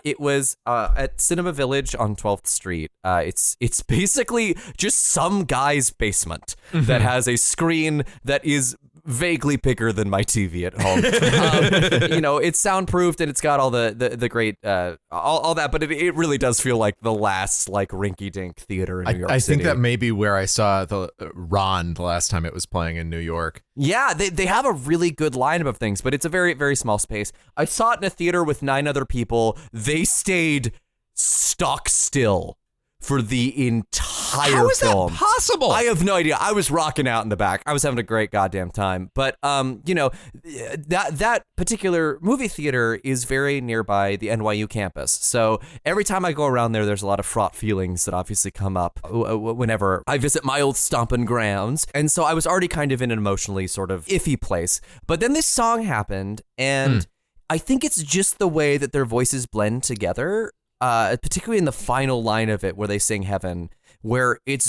It was at Cinema Village on 12th Street. It's basically just some guy's basement that has a screen that is vaguely bigger than my TV at home. It's soundproofed and it's got all the great all that, but it really does feel like the last like rinky-dink theater in New York City. I think that may be where I saw the Ron the last time it was playing in New York. Yeah, they have a really good lineup of things, but it's a very, very small space. I saw it in a theater with 9 other people. They stayed stock still for the entire How is film. that possible? I have no idea. I was rocking out in the back. I was having a great goddamn time. But that particular movie theater is very nearby the NYU campus. So every time I go around there, there's a lot of fraught feelings that obviously come up whenever I visit my old stomping grounds. And so I was already kind of in an emotionally sort of iffy place. But then this song happened, and I think it's just the way that their voices blend together. Particularly in the final line of it where they sing heaven, where it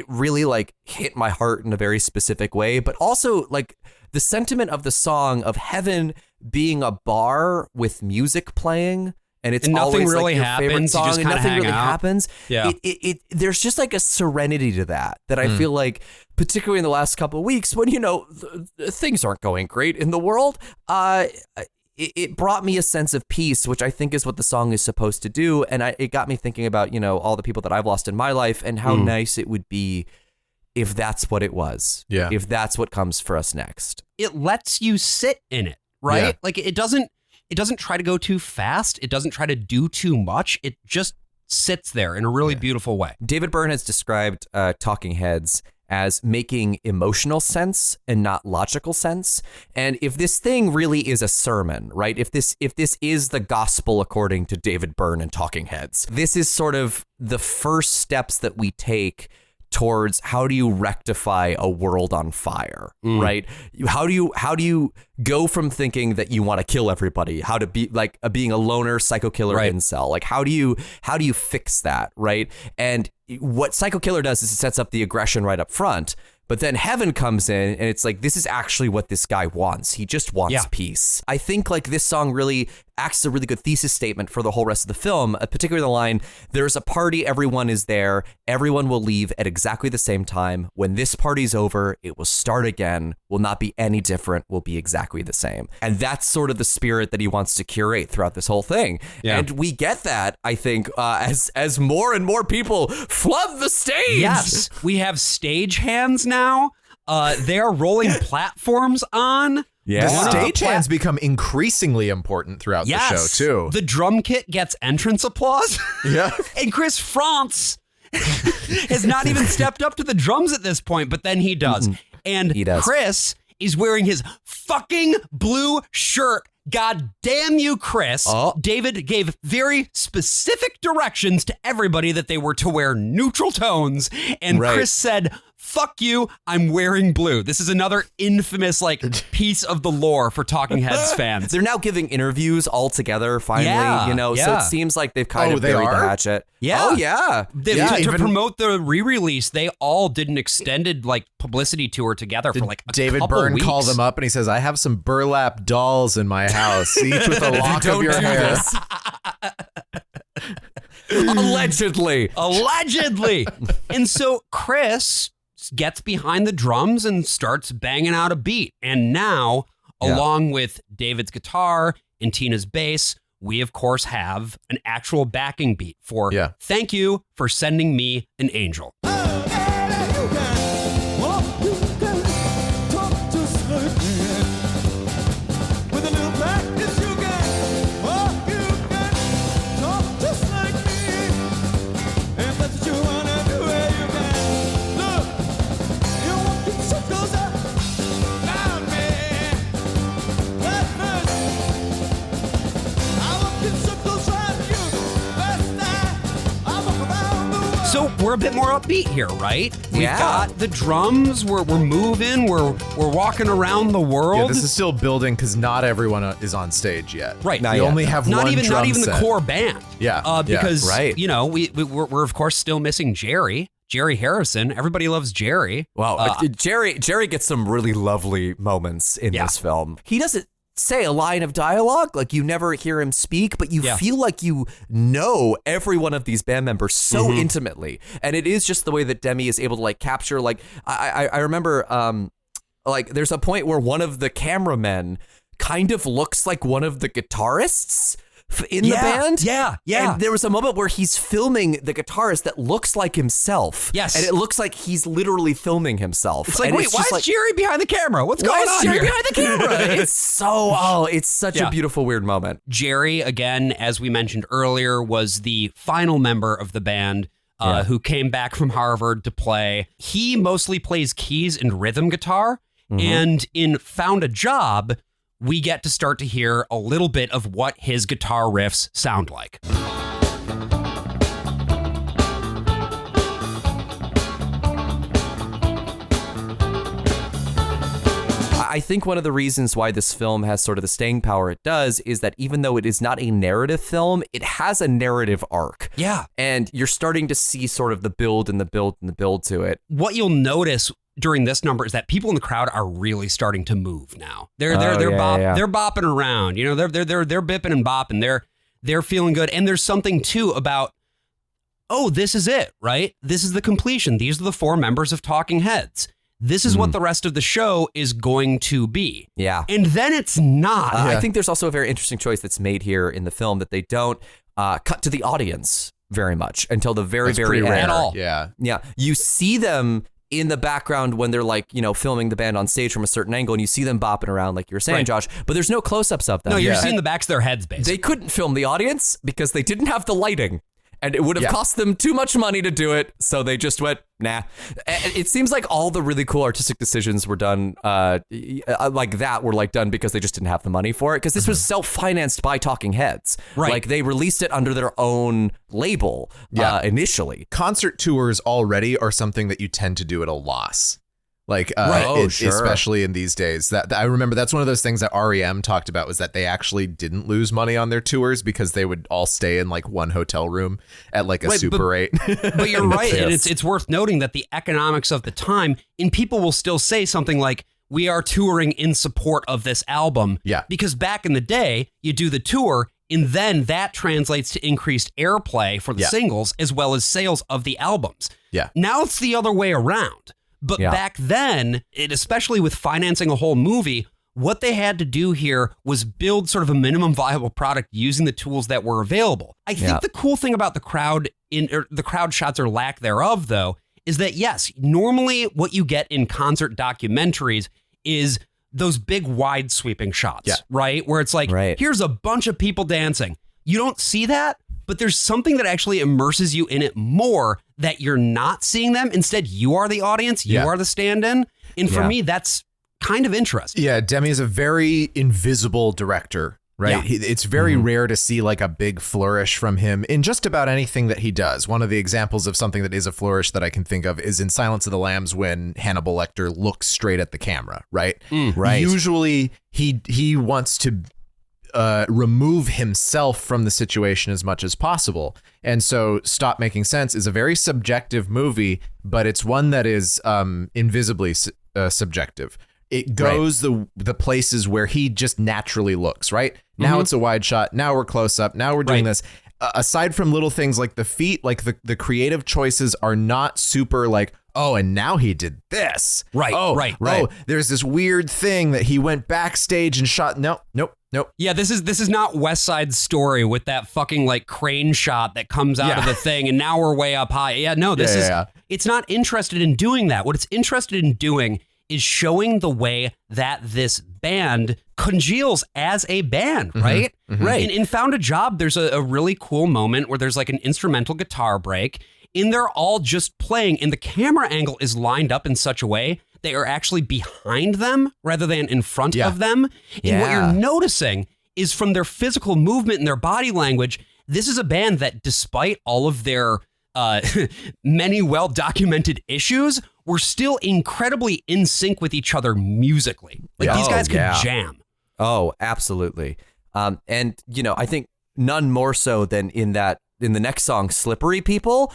really like hit my heart in a very specific way, but also like the sentiment of the song of heaven being a bar with music playing. And it's nothing always really like your happens. favorite song, You just and nothing really out. happens. Yeah. There's just like a serenity to that I feel like, particularly in the last couple of weeks when, things aren't going great in the world. It brought me a sense of peace, which I think is what the song is supposed to do. And it got me thinking about, all the people that I've lost in my life and how nice it would be if that's what it was. Yeah. If that's what comes for us next. It lets you sit in it, right? Yeah. Like it doesn't try to go too fast. It doesn't try to do too much. It just sits there in a really beautiful way. David Byrne has described Talking Heads as making emotional sense and not logical sense. And if this thing really is a sermon, right? If this is the gospel according to David Byrne and Talking Heads, this is sort of the first steps that we take towards how do you rectify a world on fire, right? How do you go from thinking that you want to kill everybody, how to be like being a loner psycho killer incel? Like how do you fix that, right? And what Psycho Killer does is it sets up the aggression right up front, but then heaven comes in and it's like, this is actually what this guy wants. He just wants peace. I think like this song really acts as a really good thesis statement for the whole rest of the film, particularly the line, there's a party, everyone is there, everyone will leave at exactly the same time. When this party's over, it will start again, will not be any different, will be exactly the same. And that's sort of the spirit that he wants to curate throughout this whole thing. Yeah. And we get that, I think, as more and more people flood the stage. Yes, we have stage hands now. They're rolling platforms on. Yeah. The stagehands become increasingly important throughout the show, too. The drum kit gets entrance applause. Yeah. And Chris France has not even stepped up to the drums at this point, but then he does. And he does. Chris is wearing his fucking blue shirt. God damn you, Chris. David gave very specific directions to everybody that they were to wear neutral tones. And Chris said, fuck you, I'm wearing blue. This is another infamous piece of the lore for Talking Heads fans. They're now giving interviews all together finally, so it seems like they've kind of buried the hatchet. Yeah. Oh, yeah. To promote the re-release, they all did an extended publicity tour together for a David couple Byrne weeks. called them up and he says, I have some burlap dolls in my house, each with a lock of your hair. Allegedly. And so Chris gets behind the drums and starts banging out a beat. And now, along with David's guitar in Tina's bass, we, of course, have an actual backing beat for thank you for sending me an angel. So we're a bit more upbeat here, right? We've got the drums. We're moving. We're walking around the world. Yeah, this is still building because not everyone is on stage yet. Right. We only have not one even drum not even set. the core band. Because right. We're of course still missing Jerry Harrison. Everybody loves Jerry. Wow, Jerry gets some really lovely moments in this film. He doesn't say a line of dialogue, like you never hear him speak, but you feel like you know every one of these band members so intimately, and it is just the way that Demme is able to like capture. Like I remember, like there's a point where one of the cameramen kind of looks like one of the guitarists in the band. Yeah. And there was a moment where he's filming the guitarist that looks like himself. Yes. And it looks like he's literally filming himself. It's like, and wait, why is Jerry behind the camera? What's going on Jerry here? behind the camera? It's such a beautiful, weird moment. Jerry, again, as we mentioned earlier, was the final member of the band who came back from Harvard to play. He mostly plays keys and rhythm guitar. And in Found a Job, we get to start to hear a little bit of what his guitar riffs sound like. I think one of the reasons why this film has sort of the staying power it does is that even though it is not a narrative film, it has a narrative arc. Yeah. And you're starting to see sort of the build and the build and the build to it. What you'll notice during this number is that people in the crowd are really starting to move now. They're bopping around. You know, they're bipping and bopping. They're feeling good. And there's something too about, oh, this is it, right? This is the completion. These are the 4 members of Talking Heads. This is what the rest of the show is going to be. Yeah. And then it's not. I think there's also a very interesting choice that's made here in the film that they don't cut to the audience very much until the very end. At all. Yeah. Yeah. You see them in the background when they're like, filming the band on stage from a certain angle, and you see them bopping around like you were saying, Josh, but there's no close-ups of them. No, you're seeing the backs of their heads, basically. They couldn't film the audience because they didn't have the lighting. And it would have cost them too much money to do it, so they just went, nah. It seems like all the really cool artistic decisions were done like that were like done because they just didn't have the money for it. Because this was self-financed by Talking Heads. Right. Like they released it under their own label initially. Concert tours already are something that you tend to do at a loss. Like, especially in these days. That I remember that's one of those things that REM talked about was that they actually didn't lose money on their tours because they would all stay in like one hotel room at like a Super 8. But you're right. And it's worth noting that the economics of the time, and people will still say something like, we are touring in support of this album. Yeah. Because back in the day, you do the tour, and then that translates to increased airplay for the singles as well as sales of the albums. Yeah. Now it's the other way around. But back then, especially with financing a whole movie, what they had to do here was build sort of a minimum viable product using the tools that were available. I think the cool thing about the crowd shots or lack thereof, though, is that, yes, normally what you get in concert documentaries is those big wide sweeping shots, right? Where it's like, here's a bunch of people dancing. You don't see that, but there's something that actually immerses you in it more that you're not seeing them. Instead, you are the audience. You are the stand-in. And for me, that's kind of interesting. Yeah, Demme is a very invisible director, right? Yeah. It's very rare to see like a big flourish from him in just about anything that he does. One of the examples of something that is a flourish that I can think of is in Silence of the Lambs when Hannibal Lecter looks straight at the camera, right? Right. Usually he wants to remove himself from the situation as much as possible. And so Stop Making Sense is a very subjective movie, but it's one that is invisibly subjective. It goes the places where he just naturally looks, right? Now it's a wide shot. Now we're close up. Now we're doing this. Aside from little things like the feet, like the creative choices are not super like, oh, and now he did this. Right, right. Oh, there's this weird thing that he went backstage and shot. Nope. Yeah, this is not West Side Story with that fucking like crane shot that comes out of the thing, and now we're way up high. Yeah, no, this is. It's not interested in doing that. What it's interested in doing is showing the way that this band congeals as a band, right? Right. In Found a Job, there's a really cool moment where there's like an instrumental guitar break, and they're all just playing, and the camera angle is lined up in such a way they are actually behind them rather than in front of them. And what you're noticing is from their physical movement and their body language, this is a band that despite all of their many well-documented issues, were still incredibly in sync with each other musically. Like these guys could jam. Oh, absolutely. And, you know, I think none more so than in the next song, Slippery People.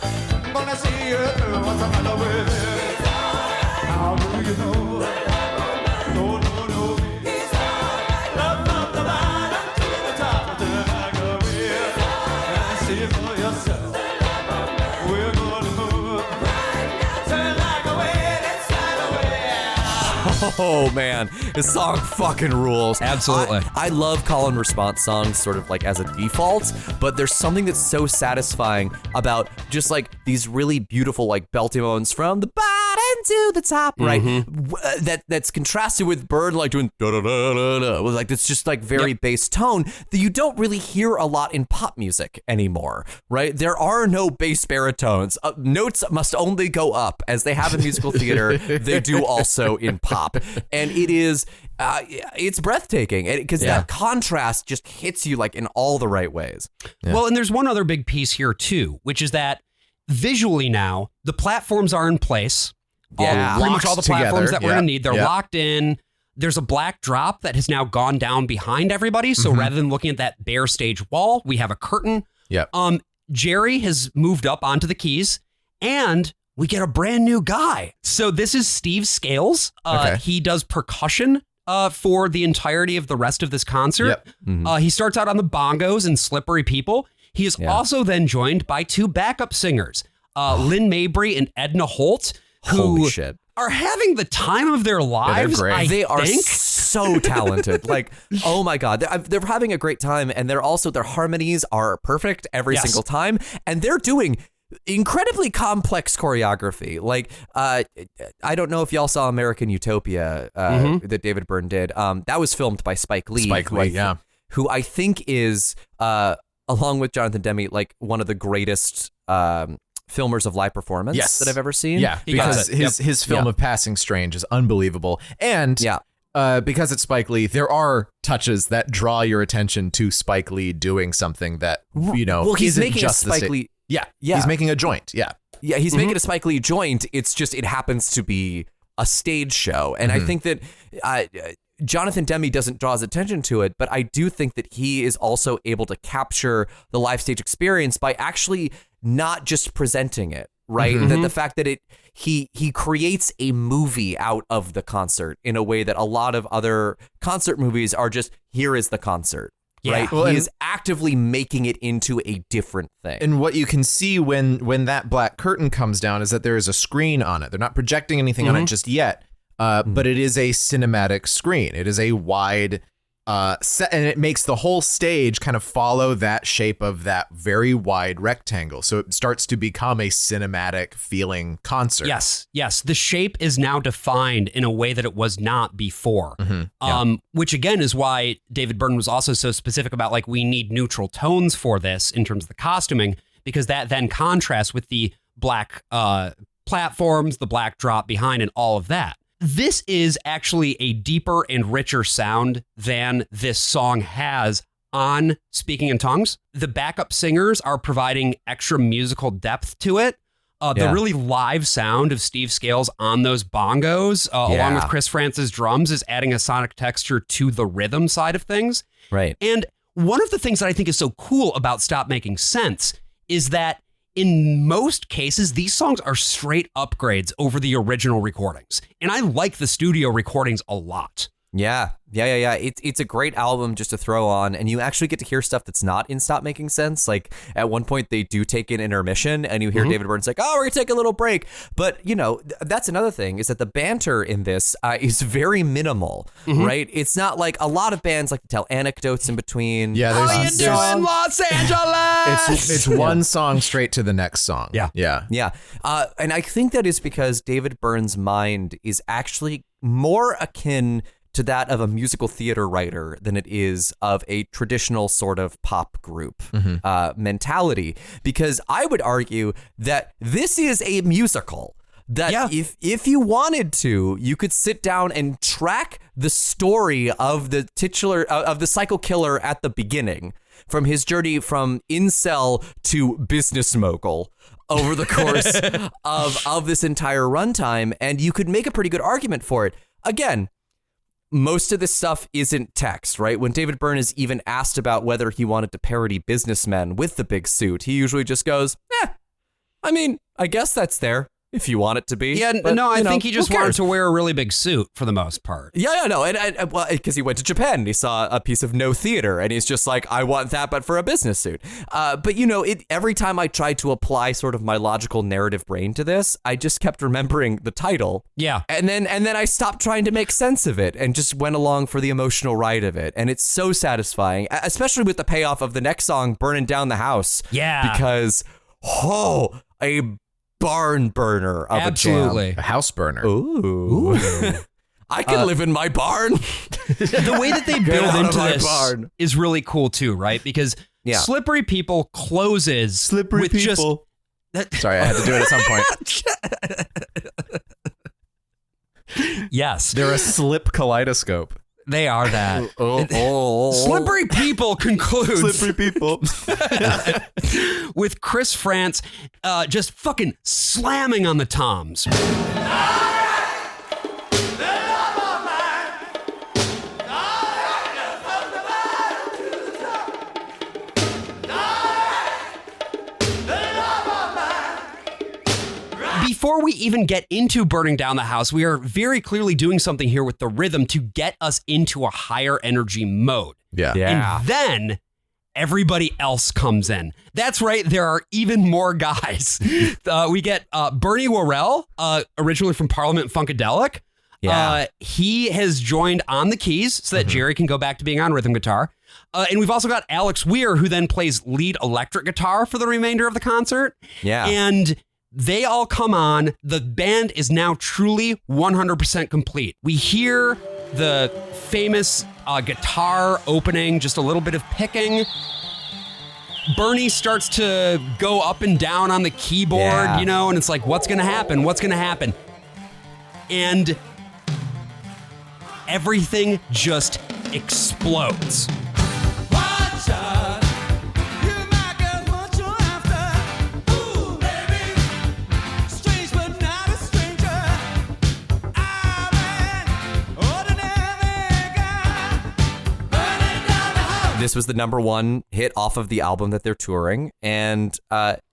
Oh man, this song fucking rules. Absolutely. I love call and response songs sort of like as a default, but there's something that's so satisfying about just like these really beautiful like belty moans from the bottom to the top, right? That's contrasted with Bird like doing da da da da da, like it's just like very bass tone that you don't really hear a lot in pop music anymore, right? There are no bass baritones. Notes must only go up, as they have in musical theater. They do also in pop, and it is it's breathtaking because that contrast just hits you like in all the right ways. Well, and there's one other big piece here too, which is that visually now the platforms are in place. Pretty much all the platforms that we're going to need. They're locked in. There's a black drop that has now gone down behind everybody. So rather than looking at that bare stage wall, we have a curtain. Jerry has moved up onto the keys, and we get a brand new guy. So this is Steve Scales. He does percussion for the entirety of the rest of this concert. He starts out on the bongos and Slippery People. He is also then joined by two backup singers, Lynn Mabry and Edna Holt, who are having the time of their lives. They are so talented. Like, oh my God, they're having a great time, and their harmonies are perfect every single time, and they're doing incredibly complex choreography. Like, I don't know if y'all saw American Utopia that David Byrne did. That was filmed by Spike Lee. Who I think is, along with Jonathan Demme, like one of the greatest filmers of live performance that I've ever seen. Yeah, because his film of Passing Strange is unbelievable. And because it's Spike Lee, there are touches that draw your attention to Spike Lee doing something that, you know, well, he's isn't making just a Spike Lee. He's making a joint. He's making a Spike Lee joint. It's just, it happens to be a stage show. And I think that Jonathan Demme doesn't draw his attention to it, but I do think that he is also able to capture the live stage experience by actually not just presenting it, right? That the fact that he creates a movie out of the concert in a way that a lot of other concert movies are just, here is the concert. Right, well, he is actively making it into a different thing. And what you can see when that black curtain comes down is that there is a screen on it. They're not projecting anything on it just yet, but it is a cinematic screen. It is a wide set, and it makes the whole stage kind of follow that shape of that very wide rectangle. So it starts to become a cinematic feeling concert. Yes. The shape is now defined in a way that it was not before. Which again is why David Byrne was also so specific about, like, we need neutral tones for this in terms of the costuming, because that then contrasts with the black platforms, the black drop behind, and all of that. This is actually a deeper and richer sound than this song has on Speaking in Tongues. The backup singers are providing extra musical depth to it. The really live sound of Steve Scales on those bongos, along with Chris France's drums, is adding a sonic texture to the rhythm side of things. Right. And one of the things that I think is so cool about Stop Making Sense is that in most cases, these songs are straight upgrades over the original recordings. And I like the studio recordings a lot. Yeah. It's a great album just to throw on, and you actually get to hear stuff that's not in Stop Making Sense. Like at one point they do take an intermission, and you hear David Byrne's like, "Oh, we're gonna take a little break." But that's another thing is that the banter in this is very minimal, right? It's not like a lot of bands like to tell anecdotes in between. Yeah, how you doing, Los Angeles? It's one song straight to the next song. Yeah. And I think that is because David Byrne's mind is actually more akin to that of a musical theater writer than it is of a traditional sort of pop group mentality. Because I would argue that this is a musical that if you wanted to, you could sit down and track the story of the titular of the psycho killer at the beginning, from his journey from incel to business mogul over the course of this entire runtime, and you could make a pretty good argument for it. Again, most of this stuff isn't text, right? When David Byrne is even asked about whether he wanted to parody businessmen with the big suit, he usually just goes, I mean, I guess that's there if you want it to be. Yeah, but, no, I think he just wanted to wear a really big suit for the most part. Yeah, no, and well, because he went to Japan and he saw a piece of no theater, and he's just like, I want that, but for a business suit. But every time I tried to apply sort of my logical narrative brain to this, I just kept remembering the title. Yeah, and then I stopped trying to make sense of it and just went along for the emotional ride of it, and it's so satisfying, especially with the payoff of the next song, "Burning Down the House." Yeah, because a barn burner of absolutely a jam. A house burner. Ooh. I can live in my barn. The way that they build into this is really cool too, right? Because Slippery People closes with People. Sorry, I had to do it at some point. Yes. They're a slip kaleidoscope. They are that. Slippery People concludes. Slippery People. With Chris France just fucking slamming on the toms. Before we even get into Burning Down the House, we are very clearly doing something here with the rhythm to get us into a higher energy mode. Yeah. And then everybody else comes in. That's right. There are even more guys. We get Bernie Worrell, originally from Parliament Funkadelic. Yeah. He has joined on the keys so that Jerry can go back to being on rhythm guitar. And we've also got Alex Weir, who then plays lead electric guitar for the remainder of the concert. Yeah. And they all come on. The band is now truly 100% complete. We hear the famous guitar opening, just a little bit of picking. Bernie starts to go up and down on the keyboard, and it's like, what's going to happen? What's going to happen? And everything just explodes. Watch out. This was the #1 hit off of the album that they're touring, and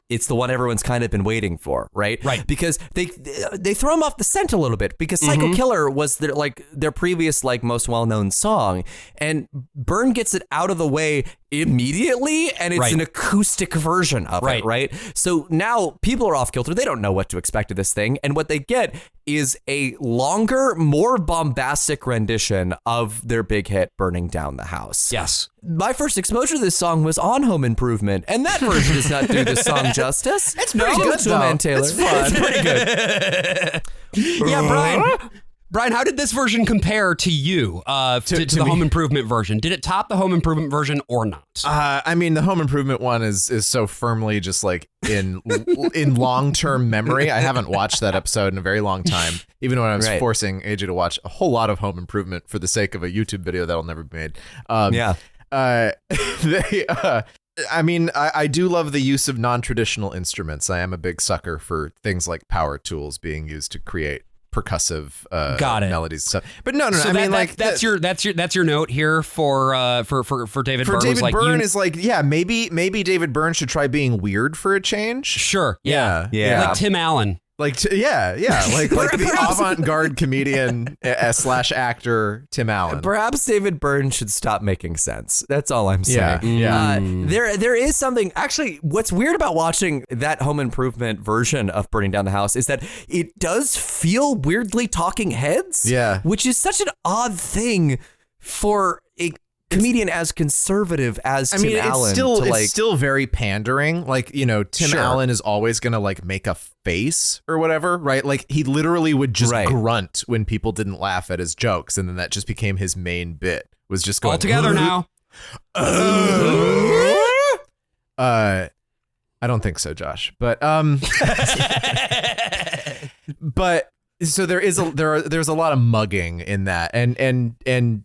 it's the one everyone's kind of been waiting for, right? Right. Because they throw them off the scent a little bit, because Psycho Killer was their previous most well-known song, and Byrne gets it out of the way immediately, and it's an acoustic version of it, right? So now people are off kilter. They don't know what to expect of this thing, and what they get is a longer, more bombastic rendition of their big hit, Burning Down the House. Yes. My first exposure to this song was on Home Improvement, and that version does not do the song justice. It's pretty good, though. Taylor. It's fun. It's pretty good. Yeah, Brian, how did this version compare to you, to the Home Improvement version? Did it top the Home Improvement version or not? I mean, the Home Improvement one is so firmly just like in long-term memory. I haven't watched that episode in a very long time, even when I was forcing AJ to watch a whole lot of Home Improvement for the sake of a YouTube video that'll never be made. I mean, I do love the use of non-traditional instruments. I am a big sucker for things like power tools being used to create percussive melodies. So, but no. So that's your note here for David Byrne. For David Byrne is maybe David Byrne should try being weird for a change. Sure. Yeah. Like Tim Allen. Like, like the avant-garde comedian / actor Tim Allen. Perhaps David Byrne should stop making sense. That's all I'm saying. Yeah. There is something, actually, what's weird about watching that Home Improvement version of Burning Down the House is that it does feel weirdly Talking Heads. Yeah. Which is such an odd thing for a comedian as conservative as Tim Allen. It's still very pandering. Like, Tim Allen is always going to like make a face or whatever, right? Like he literally would just grunt when people didn't laugh at his jokes. And then that just became his main bit, was just going all together now. I don't think so, Josh. But but so there's a lot of mugging in that, and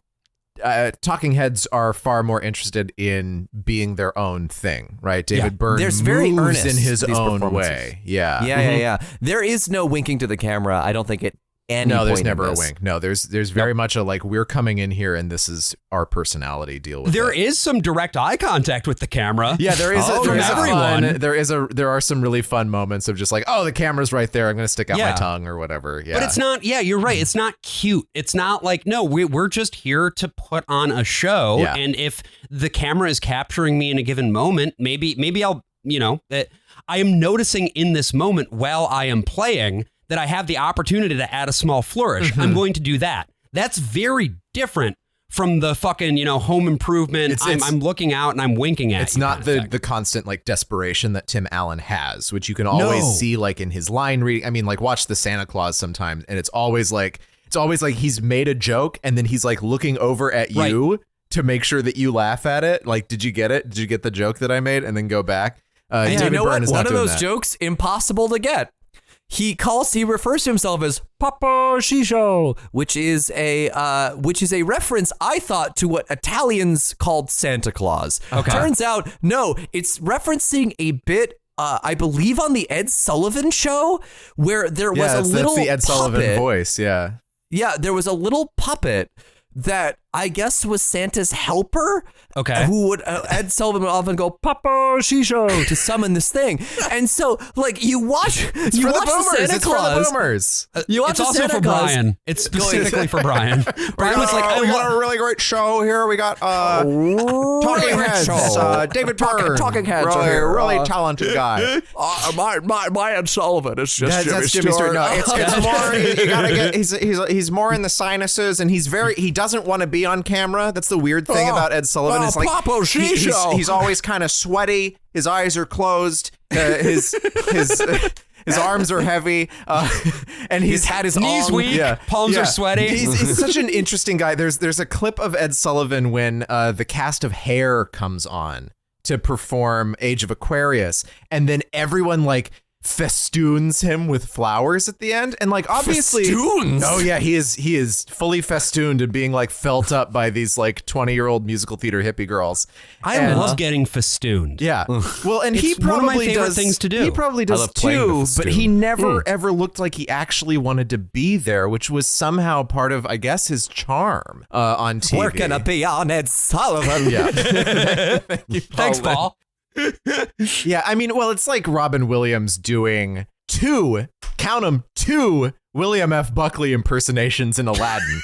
Talking Heads are far more interested in being their own thing, right? David Byrne There's very moves earnest in his own performances. way. Yeah. Yeah. There is no winking to the camera. I don't think at any No, there's point never in a this. wink. No, there's very much a like, we're coming in here and this is our personality, deal with There it. is some direct eye contact with the camera. Yeah, there is. everyone. There are some really fun moments of just like, oh, the camera's right there. I'm going to stick out my tongue or whatever. Yeah, But it's not. Yeah, you're right. It's not cute. It's not like, no, we're just here to put on a show. Yeah. And if the camera is capturing me in a given moment, maybe I'll, I am noticing in this moment while I am playing that I have the opportunity to add a small flourish. I'm going to do that. That's very different from the fucking, Home Improvement. I'm looking out and I'm winking at. It's not the constant like desperation that Tim Allen has, which you can always see like in his line reading. I mean, like watch the Santa Claus sometimes, and it's always like he's made a joke and then he's like looking over at you to make sure that you laugh at it. Like, did you get it? Did you get the joke that I made? And then go back. David Byrne is not doing that. One of those jokes impossible to get. He refers to himself as Papa Shisho, which is a reference, I thought, to what Italians called Santa Claus. Okay. Turns out, no, it's referencing a bit, I believe, on the Ed Sullivan Show, where there was a little that's the Ed Sullivan voice. Yeah. Yeah, there was a little puppet that I guess was Santa's helper. Okay. Who would Ed Sullivan would often go Papa Shisho to summon this thing, and so like you watch the Santa Claus. For the boomers. You watch It's also Santa for Claus. Brian. It's specifically for Brian. Brian was like, we got a really great show here. We got Talking Heads. David Byrne. Talking Heads really, are here. really talented guy. My Ed Sullivan is just That's Jimmy Stewart. No, it's more. You gotta get. He's more in the sinuses, and he doesn't want to be on camera. That's the weird thing about Ed Sullivan. It's like Papa Shisho. he's always kind of sweaty. His eyes are closed. His arms are heavy, and he's had his knees weak, palms are sweaty. He's such an interesting guy. There's a clip of Ed Sullivan when the cast of Hair comes on to perform Age of Aquarius, and then everyone like festoons him with flowers at the end, and like obviously festoons? Oh yeah, he is fully festooned and being like felt up by these like 20-year-old musical theater hippie girls. I love getting festooned. Yeah. Well, and he It's one of my probably favorite does things to do. He probably does love playing the too, but festoon. he never ever looked like he actually wanted to be there, which was somehow part of, I guess, his charm on TV. We're gonna be on Ed Sullivan. Yeah. Thank you, Thanks, Paul. Yeah, I mean, well, it's like Robin Williams doing two William F. Buckley impersonations in Aladdin.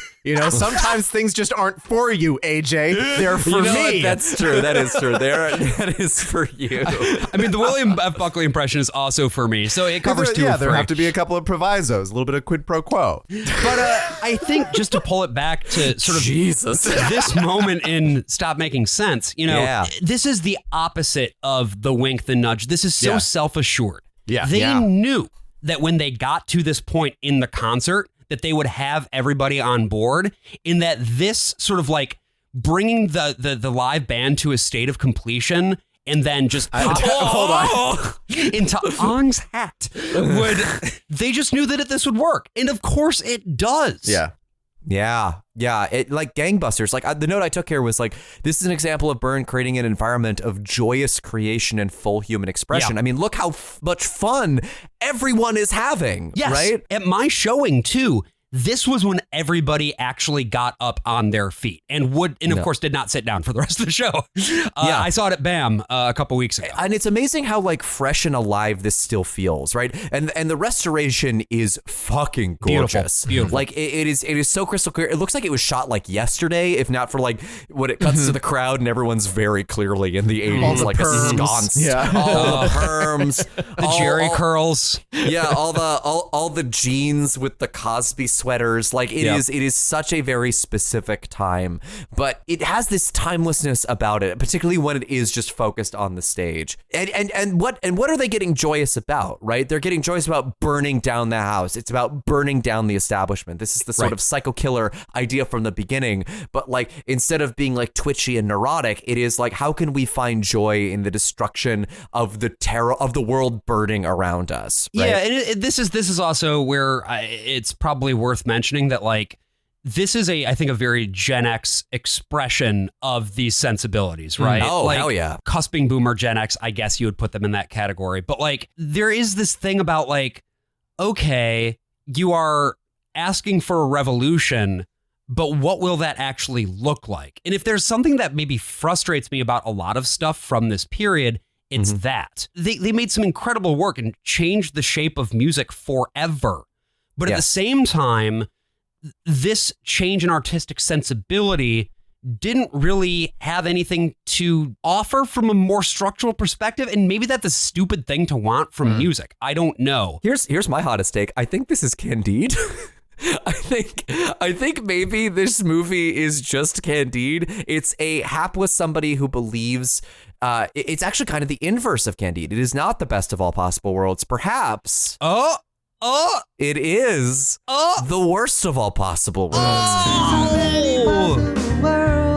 Sometimes things just aren't for you, AJ. They're for me. What? That's true. That is true. That is for you. I mean, the William F. Buckley impression is also for me, so it covers two. Yeah, there have to be a couple of provisos, a little bit of quid pro quo. But I think just to pull it back to sort of Jesus. this moment in Stop Making Sense, this is the opposite of the wink, the nudge. This is so self-assured. Yeah. They knew that when they got to this point in the concert, that they would have everybody on board, in that this sort of like bringing the live band to a state of completion and then just hold on into Ong's hat they just knew that this would work. And of course it does. Yeah. It like gangbusters. Like the note I took here was like, this is an example of Byrne creating an environment of joyous creation and full human expression. Yeah. I mean, look how much fun everyone is having. Yes. Right. At my showing too, this was when everybody actually got up on their feet and of course did not sit down for the rest of the show. I saw it at BAM a couple weeks ago. And it's amazing how like fresh and alive this still feels, right? And the restoration is fucking gorgeous. Beautiful. Like it is so crystal clear. It looks like it was shot like yesterday, if not for like when it cuts to the crowd and everyone's very clearly in the 80s, like ensconced. Yeah. All the perms, the Jerry curls. Yeah, all the jeans with the Cosby sweaters. Like it is such a very specific time, but it has this timelessness about it, particularly when it is just focused on the stage. And what are they getting joyous about, right? They're getting joyous about burning down the house. It's about burning down the establishment. This is the sort of psycho killer idea from the beginning, but like instead of being like twitchy and neurotic, it is like, how can we find joy in the destruction of the terror of the world burning around us? Right? Yeah, and this is also where it's probably worth mentioning that like this is I think a very Gen X expression of these sensibilities, right? Oh, like, hell yeah. Cusping boomer Gen X, I guess you would put them in that category. But like there is this thing about like, okay, you are asking for a revolution, but what will that actually look like? And if there's something that maybe frustrates me about a lot of stuff from this period, it's that. They made some incredible work and changed the shape of music forever. But at the same time, this change in artistic sensibility didn't really have anything to offer from a more structural perspective. And maybe that's a stupid thing to want from music. I don't know. Here's my hottest take. I think this is Candide. I think maybe this movie is just Candide. It's a hapless somebody who believes it's actually kind of the inverse of Candide. It is not the best of all possible worlds. Perhaps it is the worst of all possible worlds.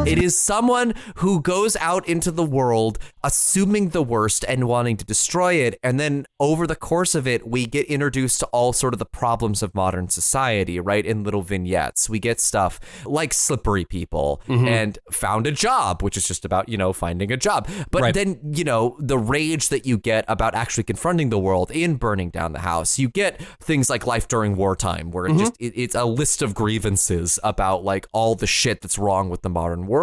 It is someone who goes out into the world assuming the worst and wanting to destroy it. And then over the course of it, we get introduced to all sort of the problems of modern society, right? In little vignettes. We get stuff like Slippery People and Found a Job, which is just about, finding a job. But then, the rage that you get about actually confronting the world in burning down the house. You get things like Life During Wartime, where it's a list of grievances about like all the shit that's wrong with the modern world.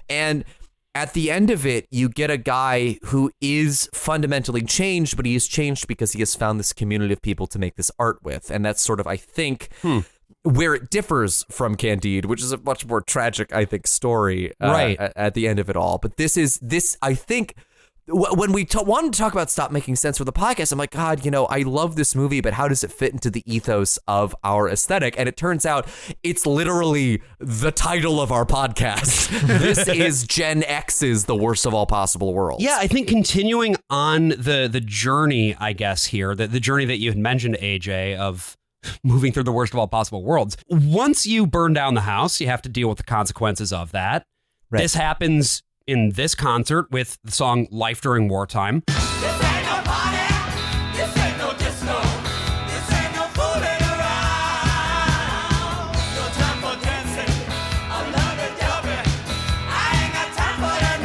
And at the end of it, you get a guy who is fundamentally changed, but he is changed because he has found this community of people to make this art with. And that's sort of, I think, where it differs from Candide, which is a much more tragic, I think, story at the end of it all. But this, I think, when we wanted to talk about Stop Making Sense for the podcast, I'm like, God, I love this movie, but how does it fit into the ethos of our aesthetic? And it turns out it's literally the title of our podcast. This is Gen X's The Worst of All Possible Worlds. Yeah, I think continuing on the journey, I guess, here, the journey that you had mentioned, AJ, of moving through the worst of all possible worlds. Once you burn down the house, you have to deal with the consequences of that. Right. This happens in this concert with the song Life During Wartime. This ain't no party, this ain't no disco, this ain't no fooling around. No time for dancing, I love it, Dobby. I ain't got time for that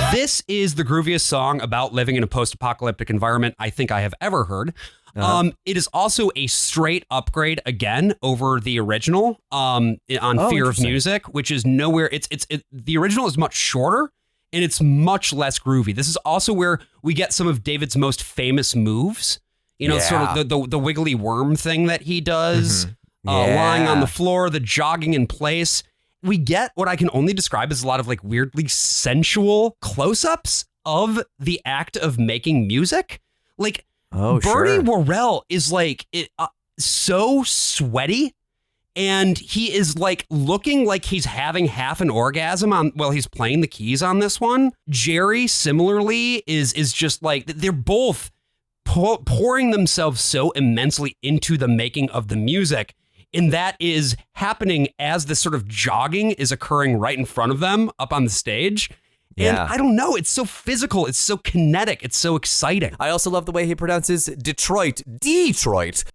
now. This is the grooviest song about living in a post-apocalyptic environment I think I have ever heard. It is also a straight upgrade again over the original on Fear of Music, which is nowhere. The original is much shorter and it's much less groovy. This is also where we get some of David's most famous moves. Sort of the wiggly worm thing that he does, lying on the floor, the jogging in place. We get what I can only describe as a lot of like weirdly sensual close-ups of the act of making music. Like, Bernie Worrell is like so sweaty, and he is like looking like he's having half an orgasm while he's playing the keys on this one. Jerry similarly is just like they're both pouring themselves so immensely into the making of the music, and that is happening as this sort of jogging is occurring right in front of them up on the stage. And I don't know, it's so physical, it's so kinetic, it's so exciting. I also love the way he pronounces Detroit.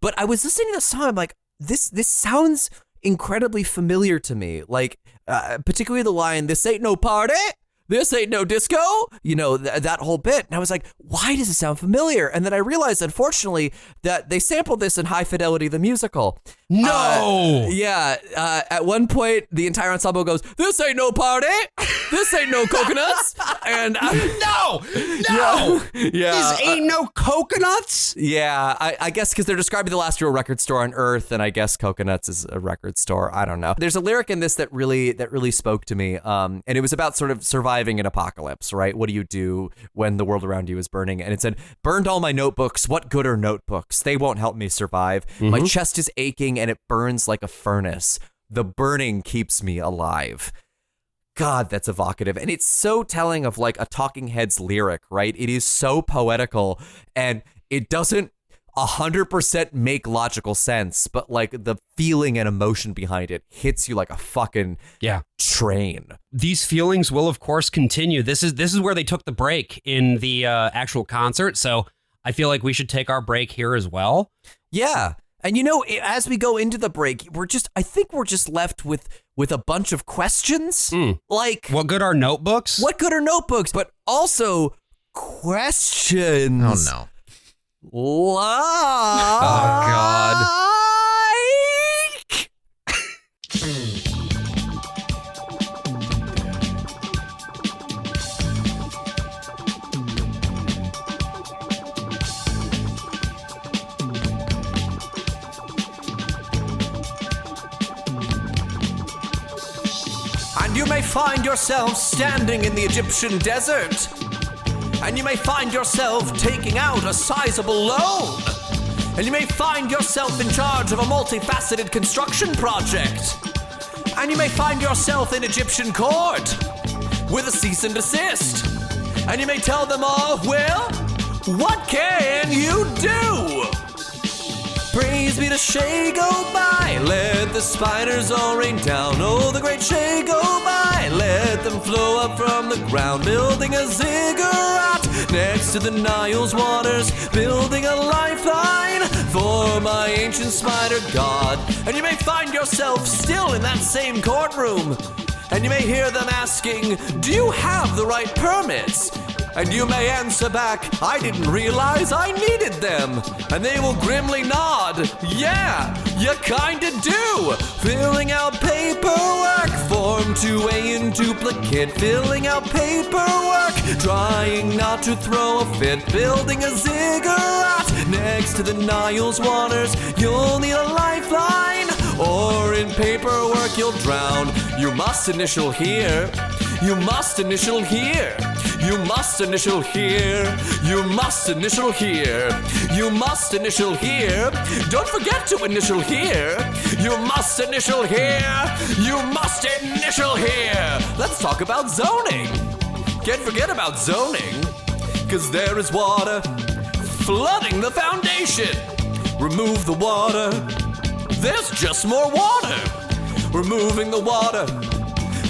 But I was listening to the song, I'm like, this sounds incredibly familiar to me. Like, particularly the line, "This ain't no party, this ain't no disco, that whole bit. And I was like, why does it sound familiar? And then I realized, unfortunately, that they sampled this in High Fidelity, the musical. No! At one point, the entire ensemble goes, this ain't no party. This ain't no coconuts. And No! This ain't no coconuts? Yeah, I guess because they're describing the last real record store on Earth, and I guess coconuts is a record store. I don't know. There's a lyric in this that really spoke to me, and it was about sort of surviving an apocalypse, right? What do you do when the world around you is burning? And it said, burned all my notebooks. What good are notebooks? They won't help me survive. Mm-hmm. My chest is aching, and it burns like a furnace. The burning keeps me alive. God, that's evocative. And it's so telling of like a Talking Heads lyric, right? It is so poetical, and it doesn't 100% make logical sense, but like the feeling and emotion behind it hits you like a fucking train. These feelings will, of course, continue. This is where they took the break in the actual concert. So I feel like we should take our break here as well. Yeah. And as we go into the break, I think we're just left with a bunch of questions. Like, what good are notebooks? But also questions. Oh, no. Oh, God. And you may find yourself standing in the Egyptian desert. And you may find yourself taking out a sizable loan. And you may find yourself in charge of a multifaceted construction project. And you may find yourself in Egyptian court with a cease and desist. And you may tell them all, well, what can you do? Praise be to Shay, go by. Let the spiders all rain down. Oh, the great Shay, go by. Let them flow up from the ground. Building a ziggurat next to the Nile's waters. Building a lifeline for my ancient spider god. And you may find yourself still in that same courtroom. And you may hear them asking, do you have the right permits? And you may answer back, I didn't realize I needed them. And they will grimly nod, yeah, you kinda do. Filling out paperwork, Form 2A in duplicate. Filling out paperwork, trying not to throw a fit. Building a ziggurat next to the Nile's waters. You'll need a lifeline, or in paperwork you'll drown. You must initial here. You must initial here. You must initial here. You must initial here. You must initial here. Don't forget to initial here. You must initial here. You must initial here. Let's talk about zoning. Can't forget about zoning, 'cause there is water flooding the foundation. Remove the water. There's just more water. Removing the water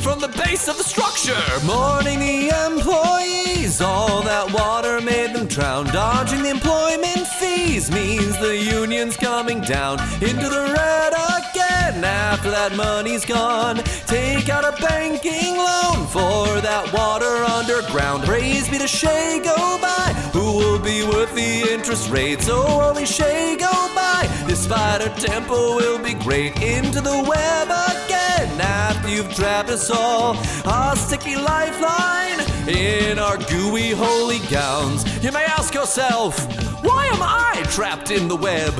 from the base of the structure. Mourning the employees, all that water made them drown. Dodging the employment fees means the union's coming down into the red again. After that money's gone, take out a banking loan for that water underground. Praise be to Shay, go by, who will be worth the interest rate. So only Shay, go by, this spider temple will be great. Into the web again, after you've trapped us all, a sticky lifeline in our gooey holy gowns. You may ask yourself, why am I trapped in the web?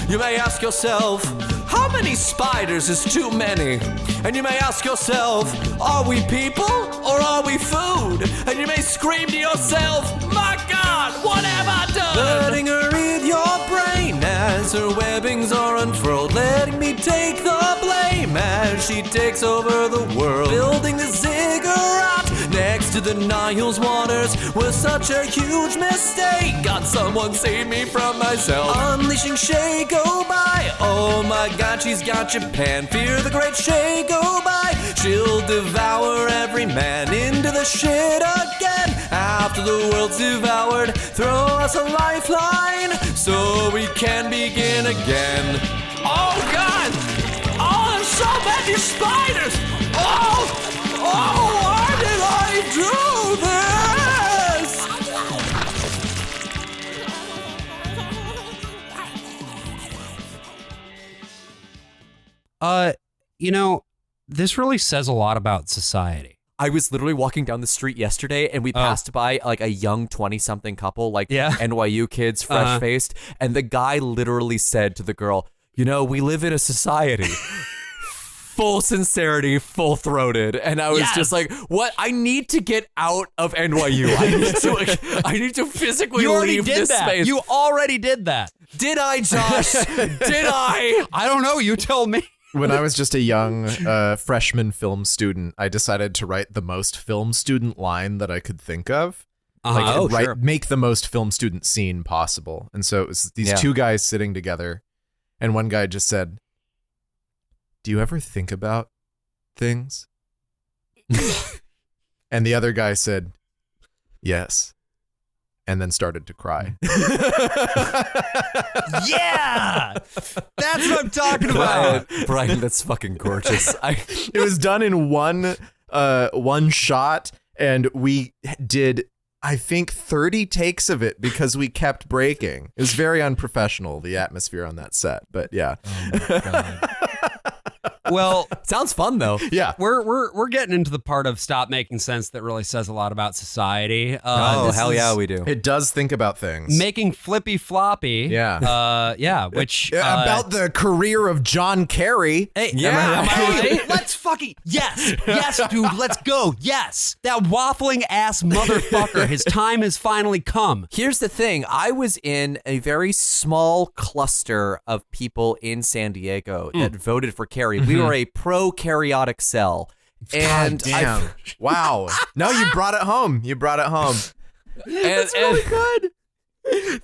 You may ask yourself, how many spiders is too many? And you may ask yourself, are we people or are we food? And you may scream to yourself, my God, what have I done? Letting her read your brain as her webbings are unfurled. Letting me take the blame as she takes over the world. Building the ziggurat next to the Nile's waters was such a huge mistake. God, someone save me from myself. Unleashing Shay, go by. Oh my God, she's got Japan. Fear the great Shay, go by. She'll devour every man into the shit again. After the world's devoured, throw us a lifeline so we can begin again. Oh God! Oh, there's so many spiders! Oh, what did I do? This really says a lot about society. I was literally walking down the street yesterday and we passed by like a young 20-something couple, like NYU kids, fresh-faced. And the guy literally said to the girl, we live in a society. Full sincerity, full-throated. And I was just like, what? I need to get out of NYU. I need to physically leave this space. You already did that. Did I, Josh? Did I? I don't know. You tell me. When I was just a young freshman film student, I decided to write the most film student line that I could think of. Make the most film student scene possible. And so it was these two guys sitting together, and one guy just said, "Do you ever think about things?" And the other guy said, "Yes." And then started to cry. Yeah! That's what I'm talking about. Brian, that's fucking gorgeous. It was done in one shot, and we did, I think, 30 takes of it because we kept breaking. It was very unprofessional, the atmosphere on that set, but yeah. Oh my God. Well, sounds fun though. Yeah, we're getting into the part of Stop Making Sense that really says a lot about society. Hell yeah, we do. It does think about things. Making flippy-floppy. Yeah. Which about the career of John Kerry. Hey, am I right? Let's fucking yes, dude. Let's go. Yes, that waffling ass motherfucker. His time has finally come. Here's the thing. I was in a very small cluster of people in San Diego that voted for Kerry. We were a pro-karyotic cell. And God damn. Wow. No, you brought it home. That's really good.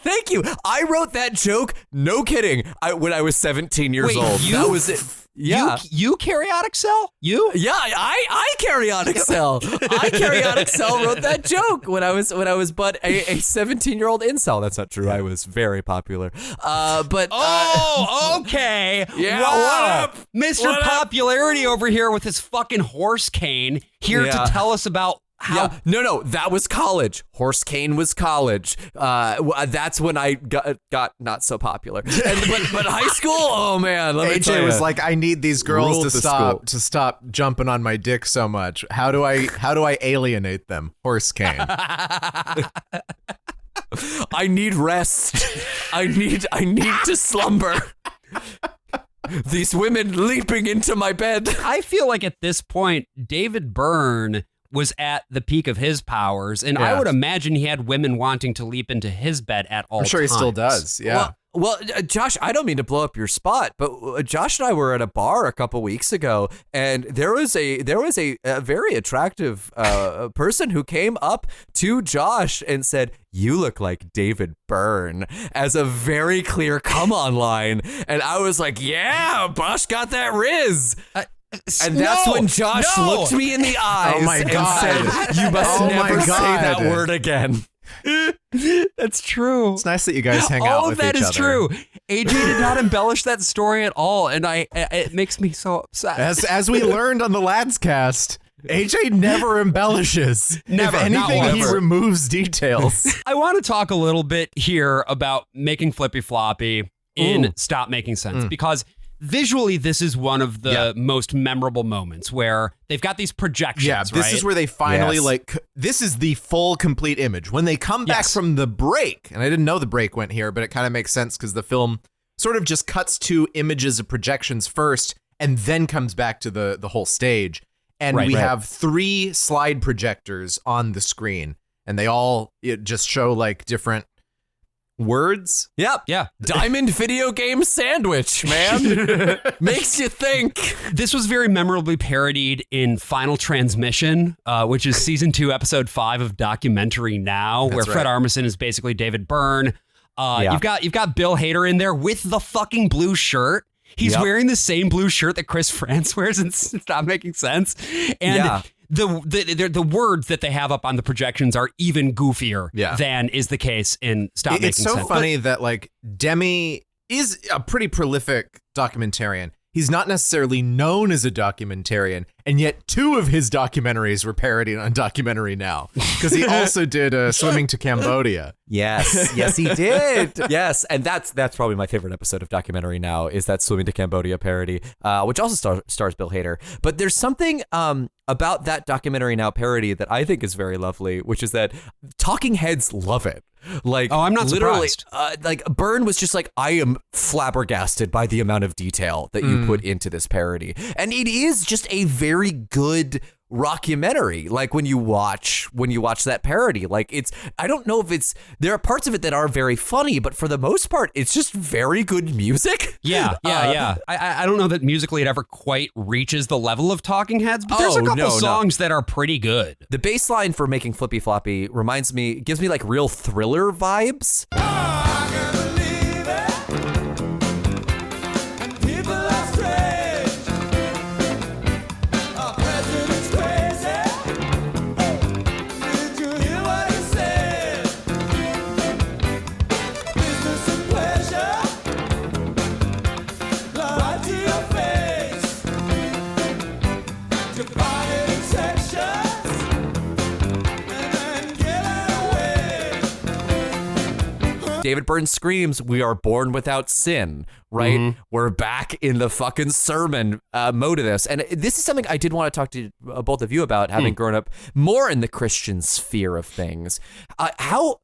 Thank you. I wrote that joke, no kidding, when I was 17 years old. That was it. Yeah. You karyotic cell? You? Yeah, I karyotic cell. I karyotic cell wrote that joke when I was but a 17-year-old incel. That's not true. I was very popular. Okay. Yeah. What up? Mr. Popularity over here with his fucking horse cane here to tell us about how? No, that was college. Horse cane was college. That's when I got not so popular. But high school, oh man. AJ was like, I need these girls to stop jumping on my dick so much. How do I alienate them? Horse cane. I need rest. I need to slumber. These women leaping into my bed. I feel like at this point, David Byrne was at the peak of his powers, and I would imagine he had women wanting to leap into his bed at all times. I'm sure he still does, yeah. Well, Josh, I don't mean to blow up your spot, but Josh and I were at a bar a couple weeks ago, and there was a very attractive person who came up to Josh and said, "You look like David Byrne," as a very clear come on line, and I was like, "Yeah, Bosch got that Riz." And that's when Josh looked me in the eyes and said, "You must never say that word again." That's true. It's nice that you guys hang out with each other. All of that is true. AJ did not embellish that story at all, and it makes me so upset. As we learned on the Lads Cast, AJ never embellishes. Never. If anything, he removes details. I want to talk a little bit here about making flippy-floppy in Stop Making Sense, because visually, this is one of the most memorable moments where they've got these projections. Yeah, this is where they finally this is the full complete image. When they come back from the break, and I didn't know the break went here, but it kind of makes sense because the film sort of just cuts to images of projections first and then comes back to the whole stage. And we have 3 slide projectors on the screen, and they all just show like different words. Yep. Yeah. Diamond video game sandwich, man. Makes you think. This was very memorably parodied in Final Transmission, which is season 2, episode 5 of Documentary Now, where Fred Armisen is basically David Byrne. You've got Bill Hader in there with the fucking blue shirt. He's wearing the same blue shirt that Chris France wears, and it's not making sense. And the words that they have up on the projections are even goofier than is the case in Stop Making Sense. It's so funny that like Demme is a pretty prolific documentarian. he's not necessarily known as a documentarian, and yet 2 of his documentaries were parodied on Documentary Now, because he also did Swimming to Cambodia. Yes, he did. Yes, and that's probably my favorite episode of Documentary Now is that Swimming to Cambodia parody, which also stars Bill Hader. But there's something about that Documentary Now parody that I think is very lovely, which is that talking heads love it. Like, I'm not literally, surprised. like Byrne was just like, I am flabbergasted by the amount of detail that you put into this parody, and it is just a very good rockumentary. Like when you watch that parody, like I don't know if there are parts of it that are very funny, but for the most part, it's just very good music. Yeah. I don't know that musically it ever quite reaches the level of Talking Heads, but there's a couple songs that are pretty good. The bass line for Making Flippy-Floppy gives me like real Thriller vibes. David Byrne screams, "We are born without sin," right? Mm-hmm. We're back in the fucking sermon mode of this. And this is something I did want to talk to both of you about, having grown up more in the Christian sphere of things. How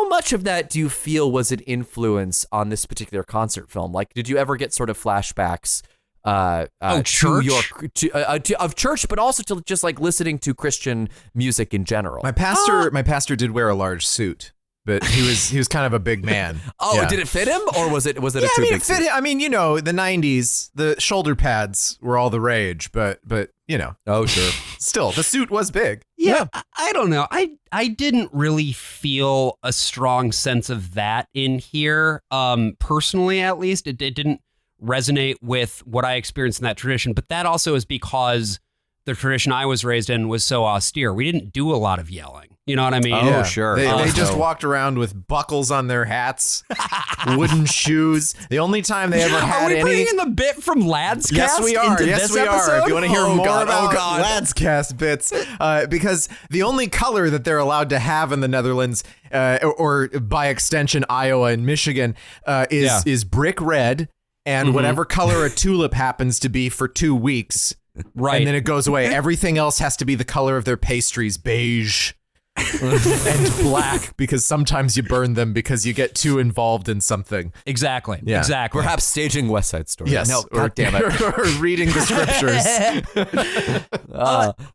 much of that do you feel was an influence on this particular concert film? Like, did you ever get sort of flashbacks of church, but also to just like listening to Christian music in general? My pastor did wear a large suit. But he was kind of a big man. Did it fit him, or was it a too big it fit suit? him. I mean, the 90s, the shoulder pads were all the rage, but Oh, sure. Still, the suit was big. Yeah. I don't know. I didn't really feel a strong sense of that in here. Personally, at least, it didn't resonate with what I experienced in that tradition. But that also is because the tradition I was raised in was so austere. We didn't do a lot of yelling. You know what I mean? Oh, yeah. Sure. They just walked around with buckles on their hats, wooden shoes. The only time they ever had any... Are we bringing the bit from Lads Cast Yes, we are. into this episode? If you want to hear more about Lads Cast bits, because the only color that they're allowed to have in the Netherlands, or by extension Iowa and Michigan, is brick red, and whatever color a tulip happens to be for 2 weeks. Right. And then it goes away. Everything else has to be the color of their pastries, beige. And black, because sometimes you burn them because you get too involved in something. Exactly. Yeah. Exactly. Perhaps staging West Side Story. Yes. No, God damn it. Or reading the scriptures.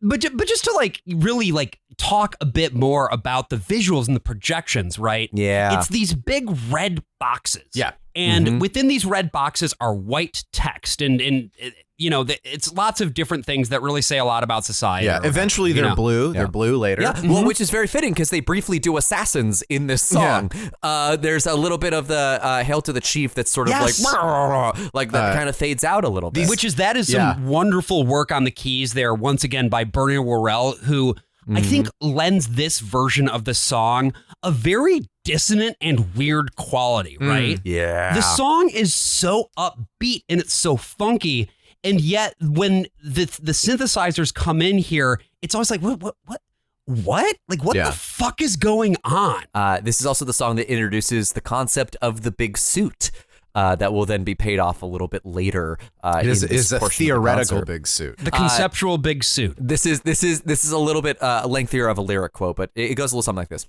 But just to like really like talk a bit more about the visuals and the projections, right? Yeah. It's these big red boxes. Yeah. And within these red boxes are white text, and it's lots of different things that really say a lot about society. Yeah, eventually they're blue. Yeah. They're blue later. Yeah, well, which is very fitting because they briefly do assassins in this song. Yeah. There's a little bit of the Hail to the Chief that's sort of like that kind of fades out a little bit. That is some wonderful work on the keys there, once again, by Bernie Worrell, who I think lends this version of the song a very dissonant and weird quality, right? Yeah. The song is so upbeat and it's so funky, and yet when the synthesizers come in here, it's always like, what? Like, what the fuck is going on? This is also the song that introduces the concept of the big suit. That will then be paid off a little bit later. It is a theoretical big suit. The conceptual big suit. This is a little bit lengthier of a lyric quote, but it goes a little something like this.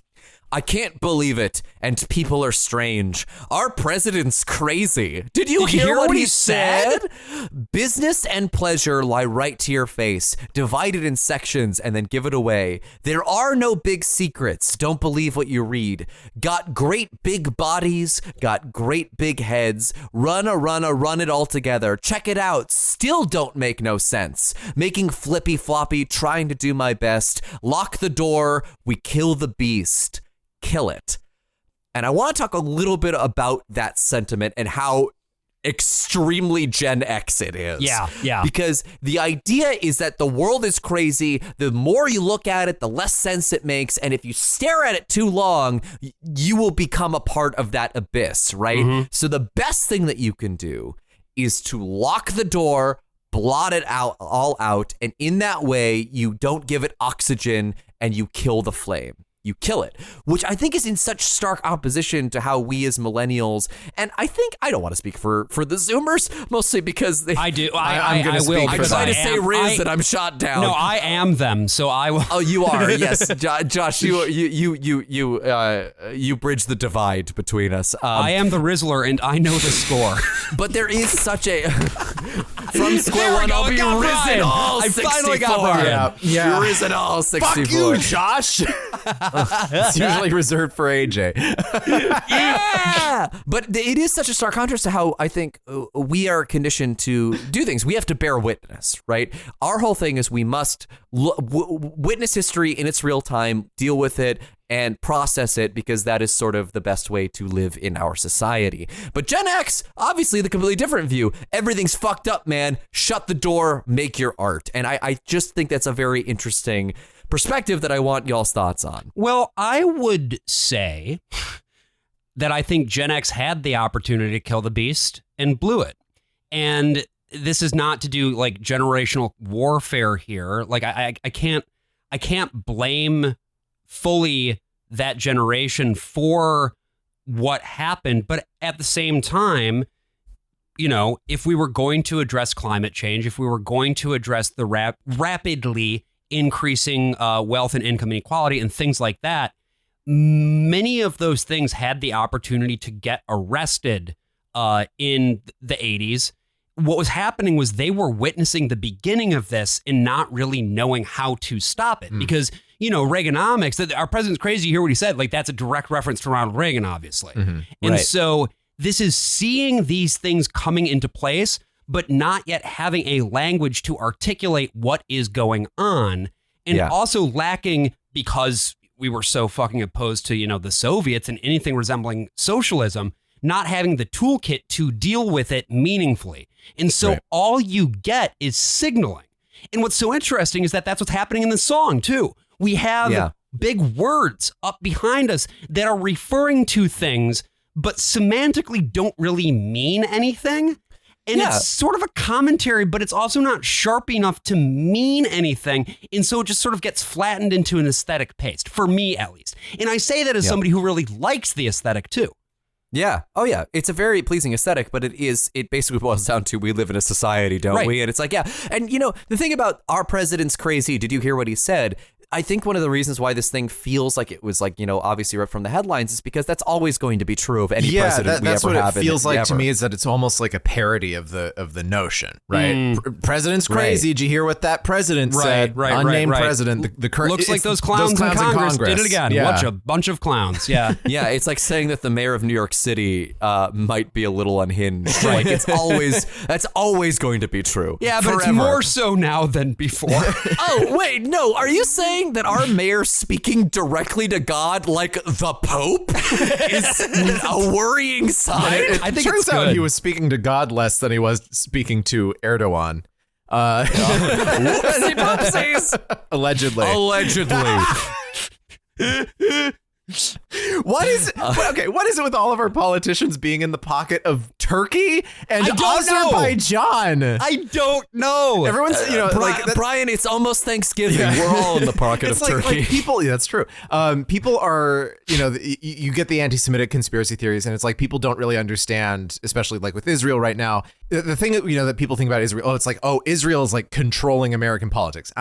I can't believe it, and people are strange. Our president's crazy. Did you hear what he said? Business and pleasure lie right to your face, divided in sections, and then give it away. There are no big secrets. Don't believe what you read. Got great big bodies, got great big heads. Run it all together. Check it out. Still don't make no sense. Making flippy-floppy, trying to do my best. Lock the door. We kill the beast. Kill it. And I want to talk a little bit about that sentiment and how extremely Gen X it is. Yeah. Because the idea is that the world is crazy. The more you look at it, the less sense it makes. And if you stare at it too long, you will become a part of that abyss, right? So the best thing that you can do is to lock the door, blot it all out, and in that way, you don't give it oxygen and you kill the flame. You kill it, which I think is in such stark opposition to how we as millennials, and I don't want to speak for the Zoomers, mostly because I do. I'm going to speak. I try to say Riz and I'm shot down. No, I am them, so I will. Oh, you are. Yes, Josh, you bridge the divide between us. I am the Rizzler, and I know the score. But there is such a from square one. I'll be risen all 64. I finally got Brian. Yeah. You're risen all 64. Fuck you, Josh. It's usually reserved for AJ. Yeah, but it is such a stark contrast to how I think we are conditioned to do things. We have to bear witness, right? Our whole thing is we must witness history in its real time, deal with it, and process it, because that is sort of the best way to live in our society. But Gen X, obviously the completely different view. Everything's fucked up, man. Shut the door, make your art. And I just think that's a very interesting perspective that I want y'all's thoughts on. Well, I would say that I think Gen X had the opportunity to kill the beast and blew it. And this is not to do like generational warfare here. Like I can't blame fully that generation for what happened, but at the same time, you know, if we were going to address climate change, if we were going to address the rapidly increasing wealth and income inequality and things like that, many of those things had the opportunity to get arrested in the 80s. What was happening was they were witnessing the beginning of this and not really knowing how to stop it because, you know, Reaganomics, that our president's crazy. You hear what he said, like that's a direct reference to Ronald Reagan, obviously. And so this is seeing these things coming into place, but not yet having a language to articulate what is going on, and also lacking, because we were so fucking opposed to, you know, the Soviets and anything resembling socialism, not having the toolkit to deal with it meaningfully. And so all you get is signaling. And what's so interesting is that that's what's happening in the song too. We have big words up behind us that are referring to things, but semantically don't really mean anything. And it's sort of a commentary, but it's also not sharp enough to mean anything. And so it just sort of gets flattened into an aesthetic paste, for me at least. And I say that as somebody who really likes the aesthetic too. Yeah. Oh, yeah. It's a very pleasing aesthetic, but it basically boils down to we live in a society, don't we? And it's like, And, you know, the thing about our president's crazy, did you hear what he said? I think one of the reasons why this thing feels like it was like, you know, obviously ripped from the headlines is because that's always going to be true of any president we ever have. That's what it feels like to me, is that it's almost like a parody of the notion, right? President's crazy. Did you hear what that president said? Unnamed president. The looks like those clowns in Congress did it again. A bunch of clowns. Yeah. Yeah. It's like saying that the mayor of New York City might be a little unhinged. Like that's always going to be true. Yeah, but it's more so now than before. Oh, wait, no. Are you saying that our mayor speaking directly to God like the Pope is a worrying sign? I think it turns out he was speaking to God less than he was speaking to Erdogan. Allegedly. What is it with all of our politicians being in the pocket of Turkey and Azerbaijan? I don't know. Everyone's, you know, Brian, it's almost Thanksgiving. Yeah. We're all in the pocket of Turkey. Like people, that's true. People are, you know, you get the anti-Semitic conspiracy theories, and it's like people don't really understand, especially like with Israel right now. The thing that, you know, that people think about Israel, it's like, Israel is like controlling American politics.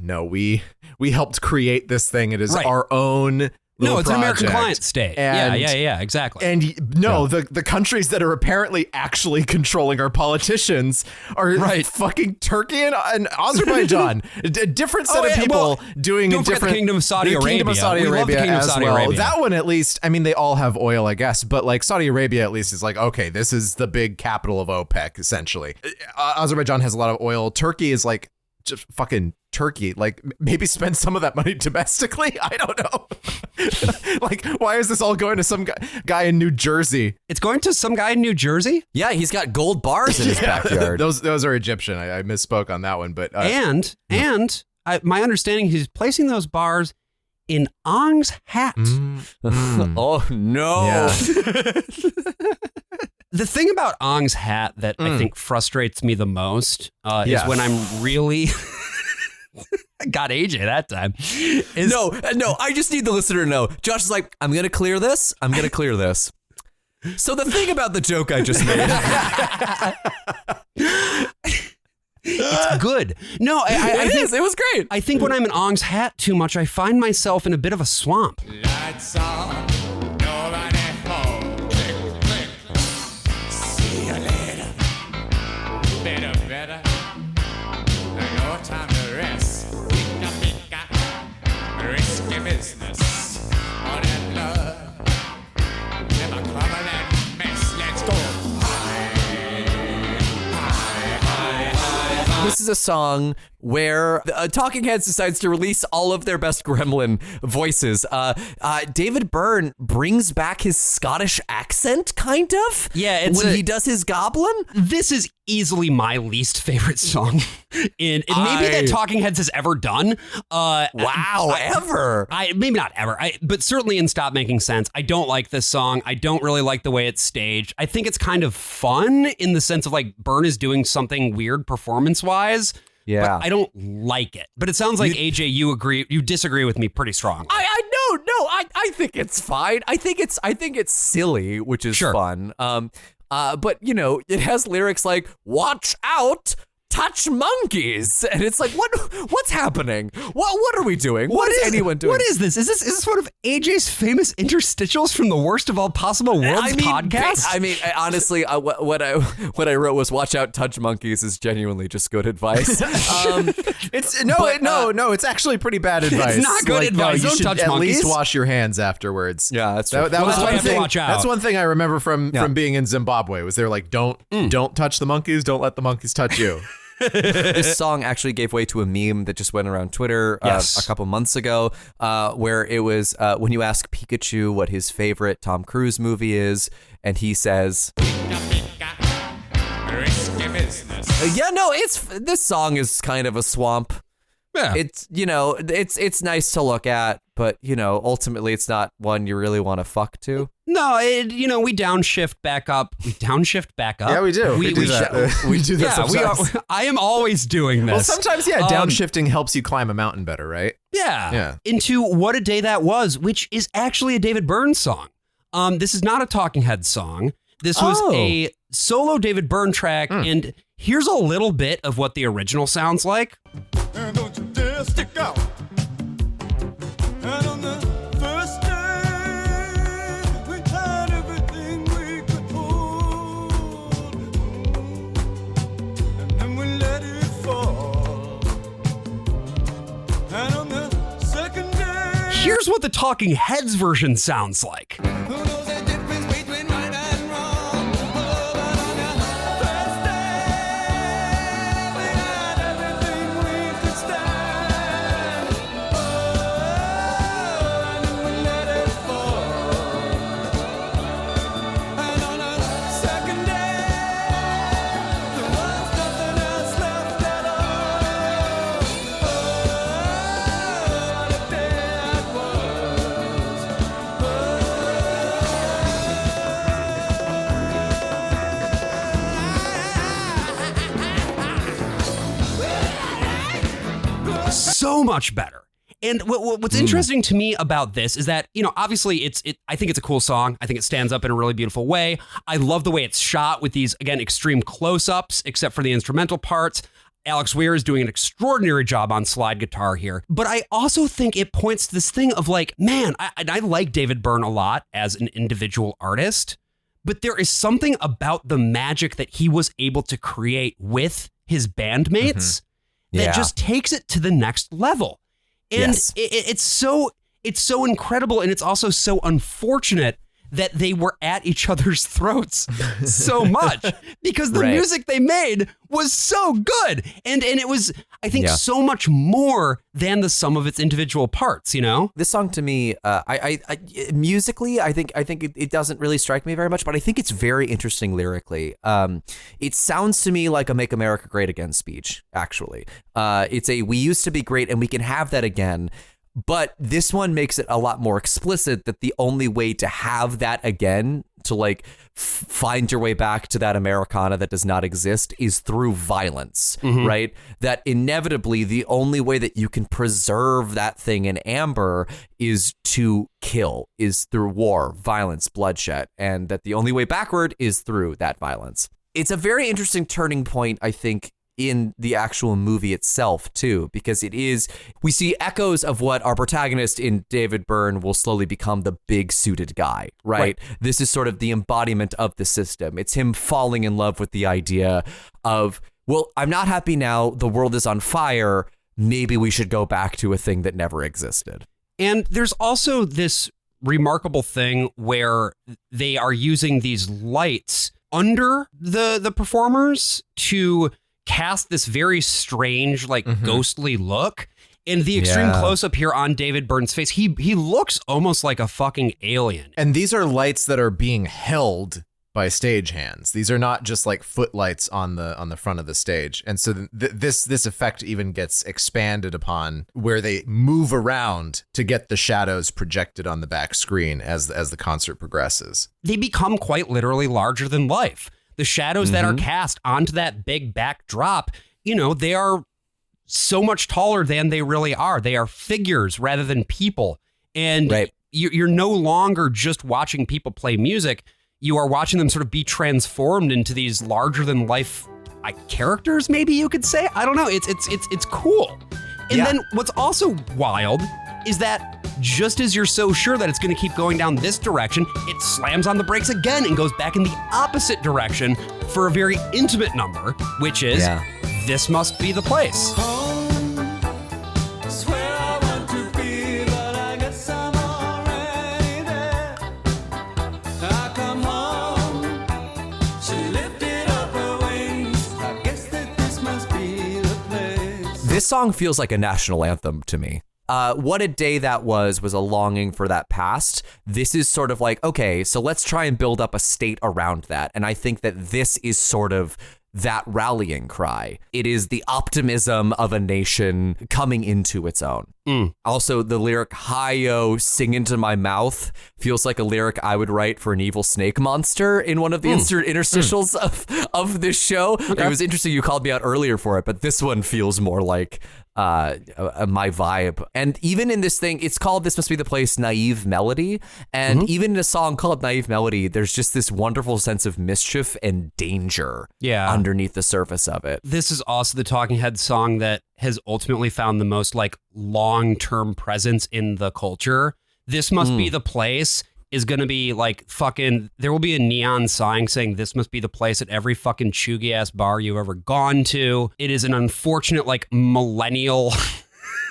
No, we helped create this thing. It is our own. No, it's project. an American client state. And, yeah, exactly. And the countries that are apparently actually controlling our politicians are fucking Turkey and Azerbaijan. A different set of people doing a different. The Kingdom of Saudi Arabia. Kingdom of Saudi Arabia as well. That one, at least, I mean, they all have oil, I guess, but like Saudi Arabia at least is like, okay, this is the big capital of OPEC, essentially. Azerbaijan has a lot of oil. Turkey is like just fucking Turkey. Like, maybe spend some of that money domestically. I don't know. Like, why is this all going to some guy in New Jersey? It's going to some guy in New Jersey? Yeah, he's got gold bars in his backyard. Those are Egyptian. I misspoke on that one, but my understanding, he's placing those bars in Ong's hat. Oh no! Yeah. The thing about Ong's hat that I think frustrates me the most is when I'm really... I got AJ that time. No, I just need the listener to know. Josh is like, I'm going to clear this. So the thing about the joke I just made... It's good. No, I think it was great. I think when I'm in Ong's hat too much, I find myself in a bit of a swamp. Lights on, nobody home. Click, click. See you later. Better. No time to rest. Pika. Risky business. All that love. Never cover that mess. Let's go. This is a song where Talking Heads decides to release all of their best gremlin voices. David Byrne brings back his Scottish accent, kind of. Yeah, when he does his goblin. This is easily my least favorite song maybe that Talking Heads has ever done. Ever? Maybe not ever. But certainly in Stop Making Sense. I don't like this song. I don't really like the way it's staged. I think it's kind of fun in the sense of like Byrne is doing something weird performance-wise. Yeah, but I don't like it. But it sounds like AJ, you disagree with me pretty strong. I think it's fine. I think it's silly, which is fun. But it has lyrics like "Watch out, touch monkeys," and it's like, what's happening? What are we doing? What is anyone doing? What is this? Is this one of AJ's famous interstitials from the Worst of All Possible Worlds podcast? Honestly, what I wrote was "Watch out, touch monkeys" is genuinely just good advice. It's actually pretty bad advice. It's not good advice. You Don't should touch at monkeys. least wash your hands afterwards. Yeah, that's true. That was one thing. Watch out. That's one thing I remember from being in Zimbabwe. Was they're like, don't touch the monkeys. Don't let the monkeys touch you. This song actually gave way to a meme that just went around Twitter a couple months ago, where it was when you ask Pikachu what his favorite Tom Cruise movie is, and he says, Risky business. this song is kind of a swamp. Yeah. It's it's nice to look at, but ultimately it's not one you really want to fuck to. No, we downshift back up. Yeah, we do. We do that. We do that sometimes. I am always doing this. Well, sometimes, downshifting helps you climb a mountain better, right? Yeah. Into What a Day That Was, which is actually a David Byrne song. This is not a Talking Heads song. This was a solo David Byrne track, and here's a little bit of what the original sounds like. And don't you dare stick out. And on the first day, we tried everything we could hold. And then we let it fall. And on the second day, Here's what the Talking Heads version sounds like. who knows the difference between right and wrong? Oh, but on the first day, we had everything we could stand. Oh, and then we let it fall. And on the second day, there was nothing else left at all. Oh, what a day that was. So much better. And what's interesting to me about this is that, obviously I think it's a cool song. I think it stands up in a really beautiful way. I love the way it's shot with these, again, extreme close-ups, except for the instrumental parts. Alex Weir is doing an extraordinary job on slide guitar here. But I also think it points to this thing of like, man, I like David Byrne a lot as an individual artist, but there is something about the magic that he was able to create with his bandmates that just takes it to the next level. And it's so incredible, and it's also so unfortunate that they were at each other's throats so much because the music they made was so good. And it was, I think, so much more than the sum of its individual parts, This song to me, I musically, I think it doesn't really strike me very much, but I think it's very interesting lyrically. It sounds to me like a Make America Great Again speech, actually. It's a, we used to be great and we can have that again. But this one makes it a lot more explicit that the only way to have that again, to like find your way back to that Americana that does not exist, is through violence, right? That inevitably the only way that you can preserve that thing in amber is to kill, is through war, violence, bloodshed, and that the only way backward is through that violence. It's a very interesting turning point, I think, in the actual movie itself too, because we see echoes of what our protagonist in David Byrne will slowly become, the big suited guy, right? This is sort of the embodiment of the system. It's him falling in love with the idea of, well, I'm not happy now, the world is on fire, maybe we should go back to a thing that never existed. And there's also this remarkable thing where they are using these lights under the performers to cast this very strange, like ghostly look. And the extreme close-up here on David Byrne's face, he looks almost like a fucking alien. And these are lights that are being held by stagehands. These are not just like footlights on the front of the stage. And so this effect even gets expanded upon, where they move around to get the shadows projected on the back screen as the concert progresses. They become quite literally larger than life. The shadows that are cast onto that big backdrop, they are so much taller than they really are. They are figures rather than people. And you're no longer just watching people play music. You are watching them sort of be transformed into these larger than life characters, maybe you could say. I don't know. It's cool. And then what's also wild is that just as you're so sure that it's going to keep going down this direction, it slams on the brakes again and goes back in the opposite direction for a very intimate number, which is, This Must Be the Place. This song feels like a national anthem to me. What a Day That Was a longing for that past. This is sort of like, okay, so let's try and build up a state around that. And I think that this is sort of that rallying cry. It is the optimism of a nation coming into its own. Also, the lyric, hi-yo, sing into my mouth, feels like a lyric I would write for an evil snake monster in one of the interstitials of this show. Okay. It was interesting you called me out earlier for it, but this one feels more like my vibe. And even in this thing, it's called This Must Be the Place, Naive Melody. And even in a song called Naive Melody, there's just this wonderful sense of mischief and danger underneath the surface of it. This is also the Talking Heads song that has ultimately found the most like long-term presence in the culture. This Must Be the Place is going to be like fucking, there will be a neon sign saying this must be the place at every fucking chuggy ass bar you've ever gone to. It is an unfortunate like millennial.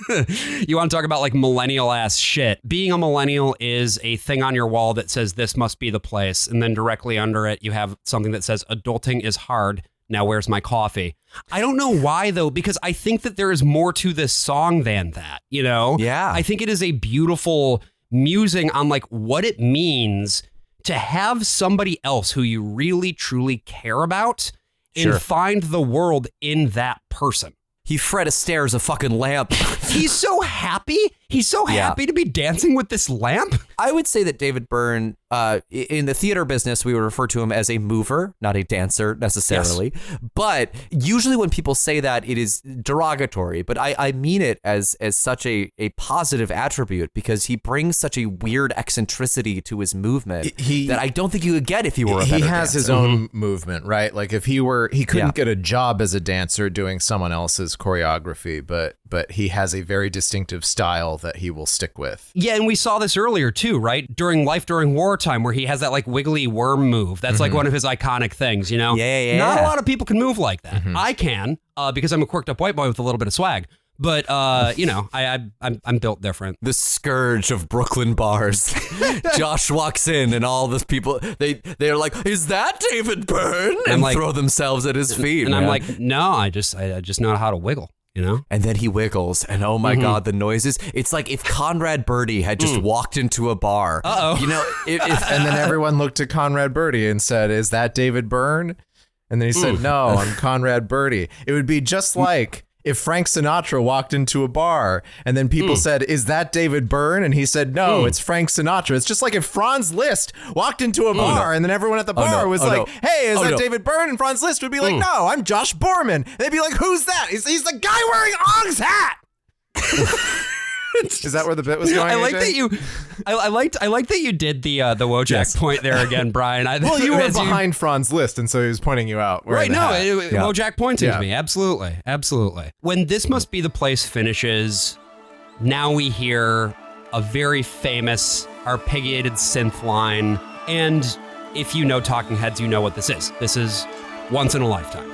You want to talk about like millennial ass shit. Being a millennial is a thing on your wall that says this must be the place. And then directly under it, you have something that says adulting is hard. Now where's my coffee? I don't know why though, because I think that there is more to this song than that, Yeah. I think it is a beautiful musing on like what it means to have somebody else who you really truly care about and find the world in that person. Fred Astaire's a fucking lamp. He's so happy. He's so happy to be dancing with this lamp. I would say that David Byrne, in the theater business, we would refer to him as a mover, not a dancer necessarily. Yes. But usually when people say that, it is derogatory. But I mean it as such a positive attribute, because he brings such a weird eccentricity to his movement that I don't think you would get if you were a better dancer. He has his own movement, right? Like if he couldn't get a job as a dancer doing someone else's choreography, but he has a very distinctive style that he will stick with. Yeah, and we saw this earlier too, right? During Life During Wartime, where he has that like wiggly worm move. That's like one of his iconic things, Yeah. Not a lot of people can move like that. I can, because I'm a quirked up white boy with a little bit of swag. But I'm built different. The scourge of Brooklyn bars. Josh walks in, and all the people they're like, "Is that David Byrne?" And like, throw themselves at his feet. And I'm like, "No, I just know how to wiggle." And then he wiggles, and oh my God, the noises. It's like if Conrad Birdie had just walked into a bar. And then everyone looked at Conrad Birdie and said, "Is that David Byrne?" And then he said, "No, I'm Conrad Birdie." It would be just like if Frank Sinatra walked into a bar and then people said, is that David Byrne? And he said, no, it's Frank Sinatra. It's just like if Franz Liszt walked into a bar and then everyone at the bar was like, hey, is that David Byrne? And Franz Liszt would be like, no, I'm Josh Borman. They'd be like, who's that? He's the guy wearing Ong's hat. Is that where the bit was going? I like that you. I like that you did the Wojak point there again, Brian. Well, you were behind Franz Liszt, and so he was pointing you out. Right? No, Wojak pointed to me. Absolutely. When This Must Be the Place finishes, now we hear a very famous arpeggiated synth line, and if you know Talking Heads, you know what this is. This is Once in a Lifetime.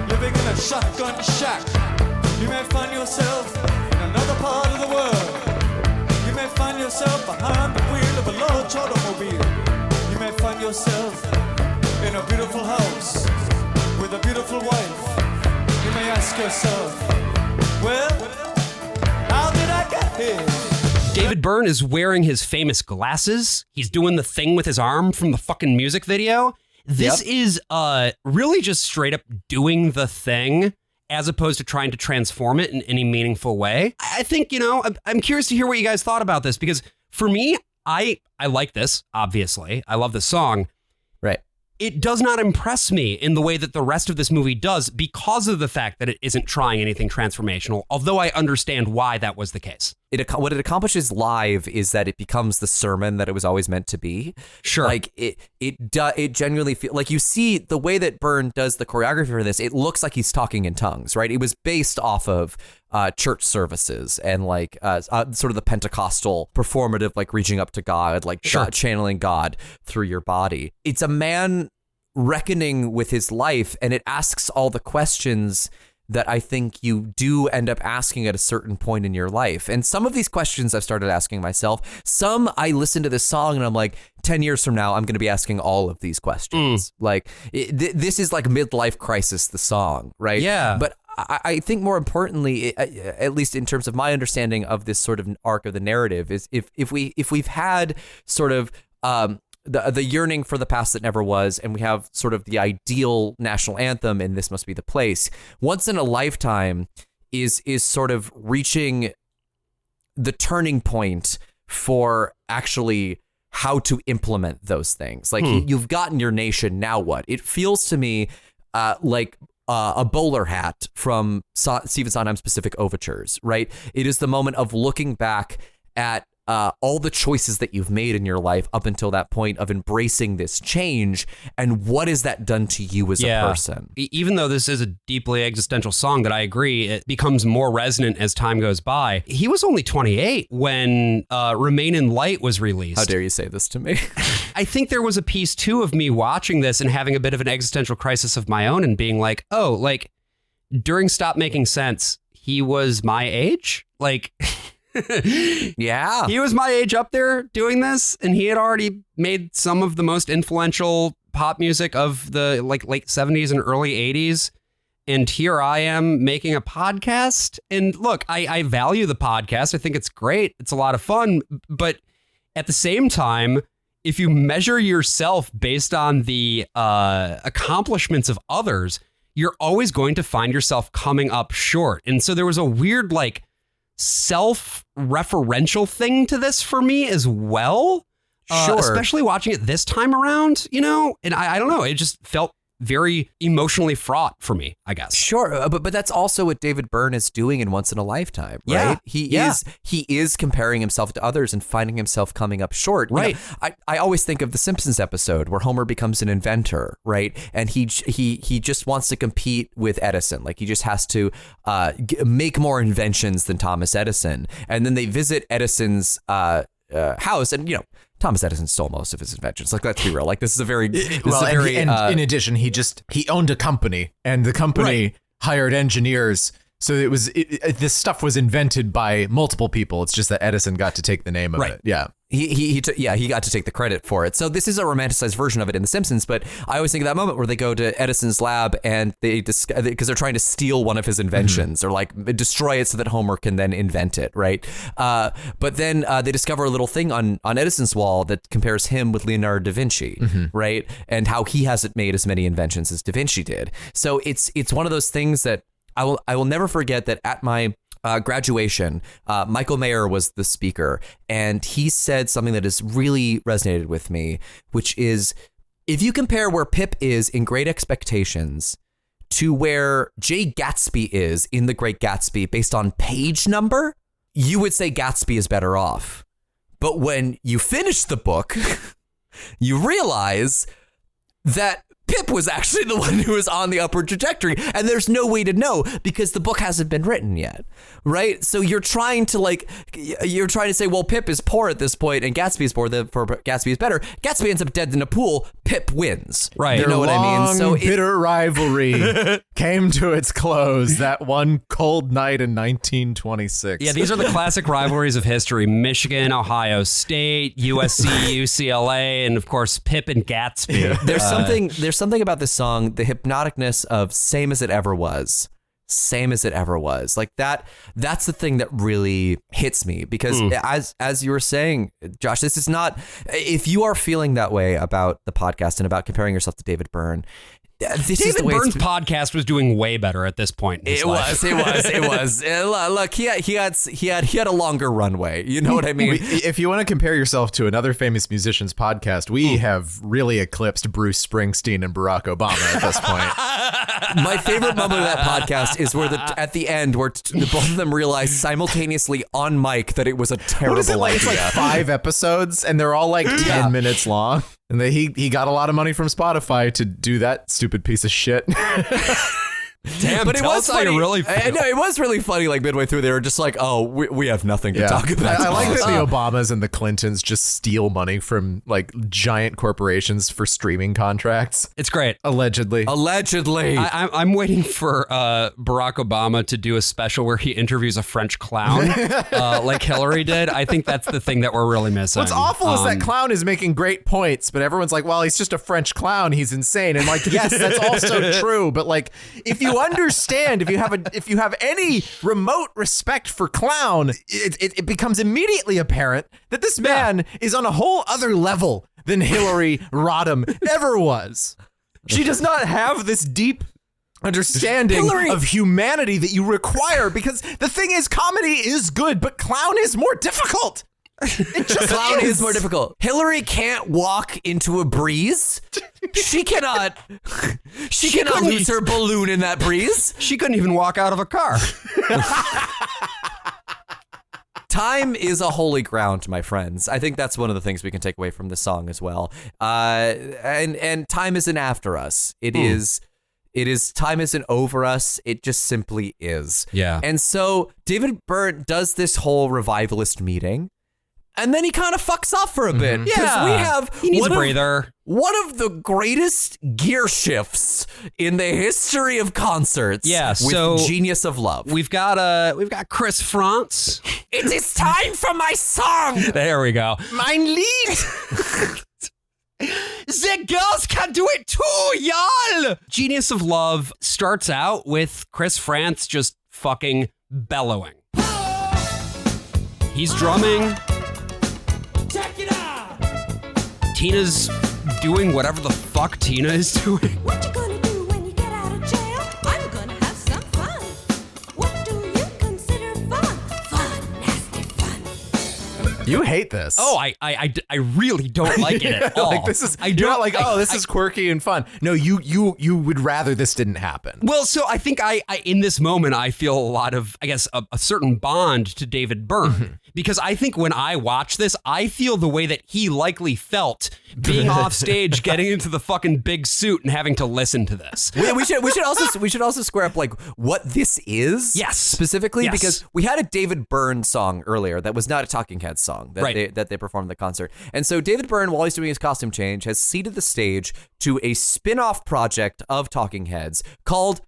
Living in a shotgun shack. You may find yourself in another part of the world. You may find yourself behind the wheel of a large automobile. You may find yourself in a beautiful house with a beautiful wife. You may ask yourself, well, how did I get here? David Byrne is wearing his famous glasses. He's doing the thing with his arm from the fucking music video. This is really just straight up doing the thing as opposed to trying to transform it in any meaningful way. I think, I'm curious to hear what you guys thought about this, because for me, I like this, obviously. I love this song. Right. It does not impress me in the way that the rest of this movie does because of the fact that it isn't trying anything transformational, although I understand why that was the case. What it accomplishes live is that it becomes the sermon that it was always meant to be. Sure. Like it genuinely feels like you see the way that Byrne does the choreography for this. It looks like he's talking in tongues, right? It was based off of church services and like sort of the Pentecostal performative, like reaching up to God, like channeling God through your body. It's a man reckoning with his life, and it asks all the questions that I think you do end up asking at a certain point in your life. And some of these questions I've started asking myself. Some I listen to this song and I'm like, 10 years from now, I'm going to be asking all of these questions. Like this is like midlife crisis, the song, right? Yeah. But I think more importantly, at least in terms of my understanding of this sort of arc of the narrative, is if we've had sort of the yearning for the past that never was, and we have sort of the ideal national anthem, and This Must Be the Place. Once in a Lifetime is sort of reaching the turning point for actually how to implement those things. Like you've gotten your nation, now what? It feels to me like a bowler hat from Stephen Sondheim's Pacific Overtures, right? It is the moment of looking back at all the choices that you've made in your life up until that point of embracing this change, and what has that done to you as a person? Even though this is a deeply existential song that I agree, it becomes more resonant as time goes by. He was only 28 when Remain in Light was released. How dare you say this to me? I think there was a piece too of me watching this and having a bit of an existential crisis of my own and being like, oh, like during Stop Making Sense, he was my age. Like... Yeah, he was my age up there doing this, and he had already made some of the most influential pop music of the like late 70s and early 80s. And here I am making a podcast. And look, I value the podcast. I think it's great. It's a lot of fun. But at the same time, if you measure yourself based on the accomplishments of others, you're always going to find yourself coming up short. And so there was a weird like self-referential thing to this for me as well. Sure. Especially watching it this time around, and I don't know, it just felt very emotionally fraught for me, I guess. Sure, but that's also what David Byrne is doing in Once in a Lifetime, right? Yeah. He is comparing himself to others and finding himself coming up short. Right. I always think of the Simpsons episode where Homer becomes an inventor, right? And he just wants to compete with Edison. Like he just has to make more inventions than Thomas Edison. And then they visit Edison's house, and Thomas Edison stole most of his inventions. Like, let's be real. Like, this is a very, in addition, he owned a company, and the company hired engineers So this stuff was invented by multiple people. It's just that Edison got to take the name of it. Yeah. He got to take the credit for it. So this is a romanticized version of it in The Simpsons, but I always think of that moment where they go to Edison's lab and because they're trying to steal one of his inventions or like destroy it so that Homer can then invent it, right? But then they discover a little thing on Edison's wall that compares him with Leonardo da Vinci, right? And how he hasn't made as many inventions as da Vinci did. So it's one of those things that I will never forget that at my graduation, Michael Mayer was the speaker, and he said something that has really resonated with me, which is, if you compare where Pip is in Great Expectations to where Jay Gatsby is in The Great Gatsby based on page number, you would say Gatsby is better off. But when you finish the book, you realize that Pip was actually the one who was on the upward trajectory, and there's no way to know because the book hasn't been written yet, right? So you're trying to say, well, Pip is poor at this point, and Gatsby is poor. Therefore, Gatsby is better. Gatsby ends up dead in a pool. Pip wins. Right. You know what I mean? So bitter rivalry came to its close that one cold night in 1926. Yeah, these are the classic rivalries of history: Michigan, Ohio State, USC, UCLA, and of course Pip and Gatsby. There's something about this song, the hypnoticness of same as it ever was. Like that's the thing that really hits me, because as you were saying, Josh, this is not, if you are feeling that way about the podcast and about comparing yourself to David Byrne, David Byrne's podcast was doing way better at this point in his life. It was. Look, he had a longer runway. You know what I mean? If you want to compare yourself to another famous musician's podcast, we have really eclipsed Bruce Springsteen and Barack Obama at this point. My favorite moment of that podcast is where at the end where both of them realize simultaneously on mic that it was a terrible idea. It's like 5 episodes, and they're all like 10 minutes long. And he got a lot of money from Spotify to do that stupid piece of shit. Damn, but it was funny. No, it was really funny. Like midway through, they were just like, "Oh, we have nothing to talk about." I like that the Obamas and the Clintons just steal money from like giant corporations for streaming contracts. It's great. Allegedly. I'm waiting for Barack Obama to do a special where he interviews a French clown, like Hillary did. I think that's the thing that we're really missing. What's awful is that clown is making great points, but everyone's like, "Well, he's just a French clown. He's insane." And like, yes, that's also true. But like, if you understand, if you have any remote respect for clown, it becomes immediately apparent that this man is on a whole other level than Hillary Rodham ever was. She does not have this deep understanding of humanity that you require, because the thing is, comedy is good, but clown is more difficult. It just clown is more difficult. Hillary can't walk into a breeze. She cannot lose her balloon in that breeze. She couldn't even walk out of a car. Time is a holy ground, my friends. I think that's one of the things we can take away from this song as well. And time isn't after us. It is. Time isn't over us. It just simply is. Yeah. And so David Byrne does this whole revivalist meeting, and then he kind of fucks off for a bit. Yeah. He needs a breather. One of the greatest gear shifts in the history of concerts. Yeah, with Genius of Love. We've got Chris Frantz. It is time for my song. There we go. Mein Lied. The girls can do it too, y'all. Genius of Love starts out with Chris Frantz just fucking bellowing. He's drumming. Check it out. Tina's doing whatever the fuck Tina is doing. What you gonna do when you get out of jail? I'm gonna have some fun. What do you consider fun? Fun, nasty fun. You hate this. Oh, I really don't like it at all. Like, this is, you're not like, this is quirky and fun. No, you would rather this didn't happen. Well, so I think I in this moment, I feel a lot of, I guess, a certain bond to David Byrne. Because I think when I watch this, I feel the way that he likely felt being off stage, getting into the fucking big suit and having to listen to this. We should also square up like what this is. Yes. Specifically, Yes. because we had a David Byrne song earlier that was not a Talking Heads song that they performed at the concert. And so David Byrne, while he's doing his costume change, has ceded the stage to a spin-off project of Talking Heads called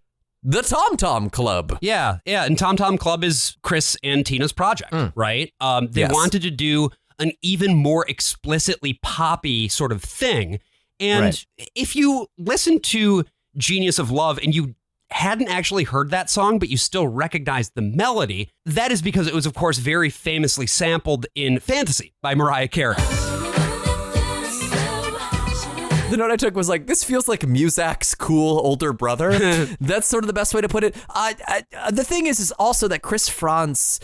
the Tom Tom Club. Yeah. And Tom Tom Club is Chris and Tina's project, right? They wanted to do an even more explicitly poppy sort of thing. And if you listen to Genius of Love and you hadn't actually heard that song, but you still recognized the melody, that is because it was, of course, very famously sampled in Fantasy by Mariah Carey. The note I took was like, this feels like Muzak's cool older brother. That's sort of the best way to put it. The thing is also that Chris Frantz,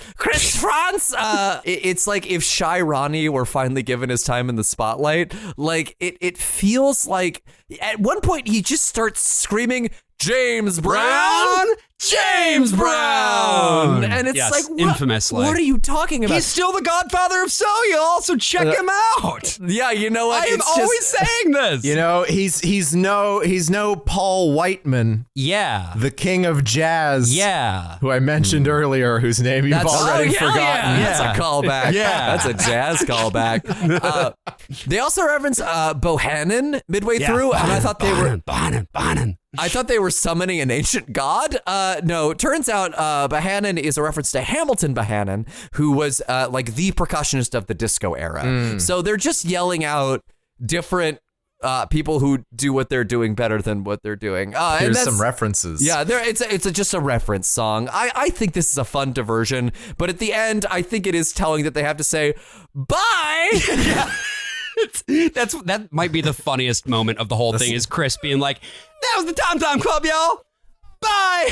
it's like if Shy Ronnie were finally given his time in the spotlight. Like it feels like at one point he just starts screaming, James Brown! James Brown! And it's like, infamously. What are you talking about? He's still the godfather of soul, y'all, so check him out. Yeah, you know what? I am always saying this. You know, he's no Paul Whiteman. Yeah. The king of jazz. Yeah. Who I mentioned earlier, whose name you've already forgotten. Yeah. That's a callback. Yeah. That's a jazz callback. They also reference Bohannon midway through, and I thought they were... Bohannon. I thought they were summoning an ancient god. No, it turns out Bohannon is a reference to Hamilton Bohannon, who was like the percussionist of the disco era. So they're just yelling out different people who do what they're doing better than what they're doing. Here's some references. Yeah, it's just a reference song. I think this is a fun diversion, but at the end, I think it is telling that they have to say, bye! That might be the funniest moment of the whole thing is Chris being like, that was the Tom Tom Club, y'all. Bye.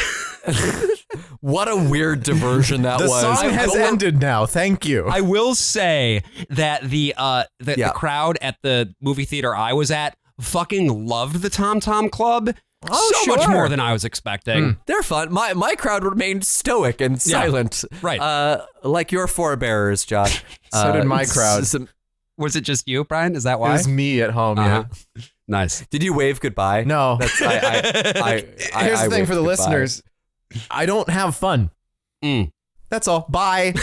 What a weird diversion that was. The song has ended now. Thank you. I will say that the crowd at the movie theater I was at fucking loved the Tom Tom Club. Much more than I was expecting. They're fun. My crowd remained stoic and silent. Right. Like your forebears, Josh. So did my crowd. Was it just you, Brian? Is that why? It was me at home, yeah. Nice. Did you wave goodbye? No. Here's the thing for the listeners. I don't have fun. That's all. Bye.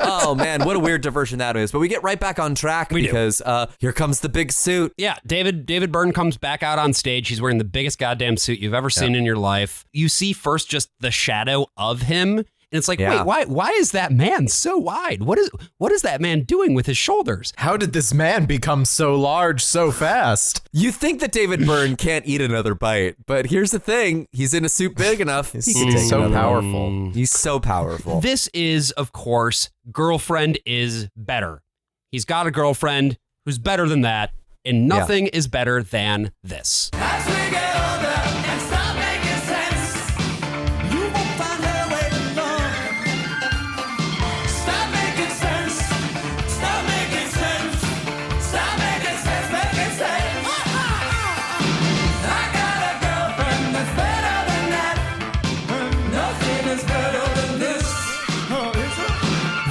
Oh, man, what a weird diversion that is. But we get right back on track because here comes the big suit. Yeah, David Byrne comes back out on stage. He's wearing the biggest goddamn suit you've ever seen in your life. You see first just the shadow of him. And it's like, wait, why is that man so wide? What is that man doing with his shoulders? How did this man become so large so fast? You think that David Byrne can't eat another bite, but here's the thing. He's in a suit big enough. He's so powerful. He's so powerful. This is, of course, Girlfriend is Better. He's got a girlfriend who's better than that, and nothing is better than this. As we get older and stop making sense, you won't find her waiting long. Stop making sense. Stop making sense. Stop making sense. Making sense. I got a girlfriend that's better than that. Nothing is better than this.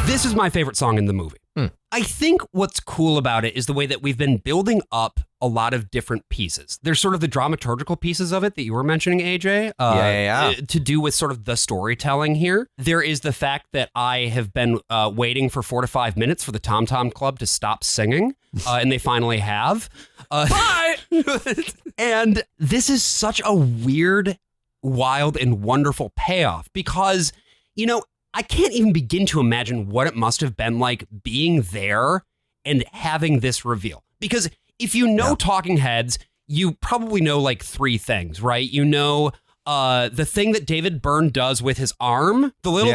This is my favorite song in the movie. I think what's cool about it is the way that we've been building up a lot of different pieces. There's sort of the dramaturgical pieces of it that you were mentioning, AJ. To do with sort of the storytelling here. There is the fact that I have been waiting for 4 to 5 minutes for the Tom Tom Club to stop singing, and they finally have. Bye! And this is such a weird, wild, and wonderful payoff because, you know, I can't even begin to imagine what it must have been like being there and having this reveal. Because if you know Talking Heads, you probably know like 3 things, right? You know the thing that David Byrne does with his arm, the little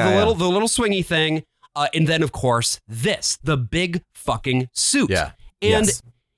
swingy thing, and then of course the big fucking suit. Yeah. And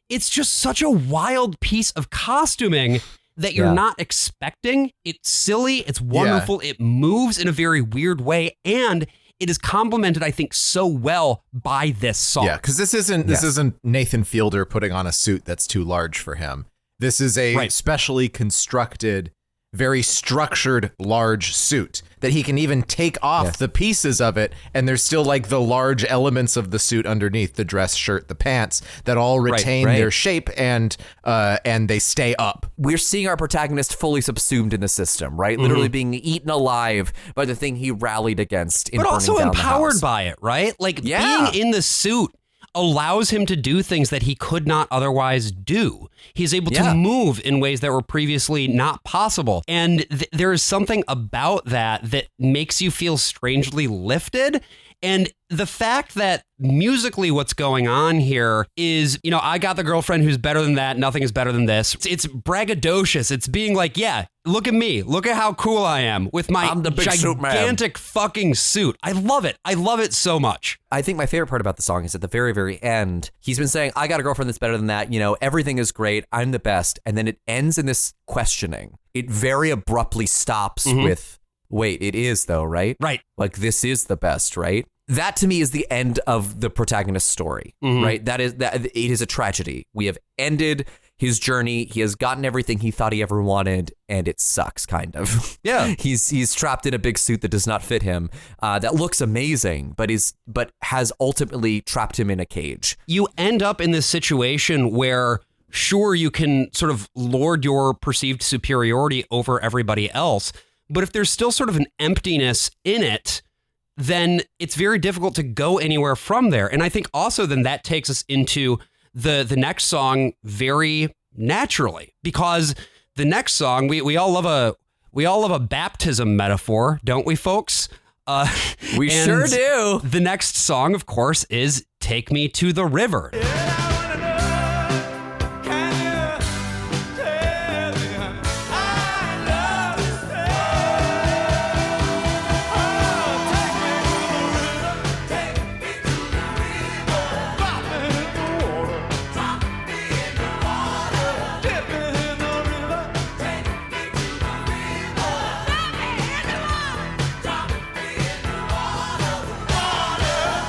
it's just such a wild piece of costuming that you're not expecting. It's silly. It's wonderful. It moves in a very weird way. And it is complemented, I think, so well by this song. Yeah, because this isn't Nathan Fielder putting on a suit that's too large for him. This is a specially constructed, very structured, large suit that he can even take off the pieces of it, and there's still like the large elements of the suit underneath, the dress shirt, the pants, that all retain their shape and they stay up. We're seeing our protagonist fully subsumed in the system, right? Literally being eaten alive by the thing he rallied against in but burning also down empowered the house. by it, right? Like being in the suit allows him to do things that he could not otherwise do. He's able to move in ways that were previously not possible. And there is something about that makes you feel strangely lifted. And the fact that musically what's going on here is, I got the girlfriend who's better than that. Nothing is better than this. It's braggadocious. It's being like, yeah, look at me. Look at how cool I am with my gigantic fucking suit. I love it. I love it so much. I think my favorite part about the song is at the very, very end, he's been saying, I got a girlfriend that's better than that. Everything is great. I'm the best. And then it ends in this questioning. It very abruptly stops with, wait, it is though, right? Right. Like this is the best, right? That to me is the end of the protagonist's story, right? That it is a tragedy. We have ended his journey. He has gotten everything he thought he ever wanted, and it sucks, kind of. Yeah. He's trapped in a big suit that does not fit him, that looks amazing, but has ultimately trapped him in a cage. You end up in this situation where, sure, you can sort of lord your perceived superiority over everybody else, but if there's still sort of an emptiness in it, then it's very difficult to go anywhere from there. And I think also then that takes us into the next song very naturally, because the next song, we all love a baptism metaphor, don't we, folks? We sure do. The next song, of course, is Take Me to the River.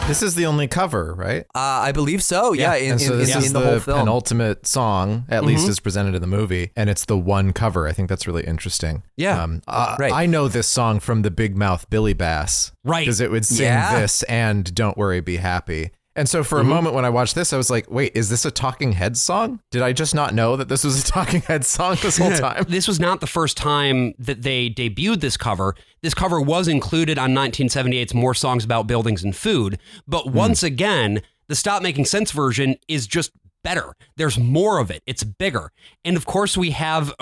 This is the only cover, right? I believe so. Yeah, in so this is the whole film. Penultimate song, at least as presented in the movie, and it's the one cover. I think that's really interesting. Yeah, right. I know this song from the Big Mouth Billy Bass, right? Because it would sing this and "Don't Worry, Be Happy." And so for a moment when I watched this, I was like, wait, is this a Talking Heads song? Did I just not know that this was a Talking Heads song this whole time? This was not the first time that they debuted this cover. This cover was included on 1978's More Songs About Buildings and Food. But once again, the Stop Making Sense version is just better. There's more of it. It's bigger. And of course, we have,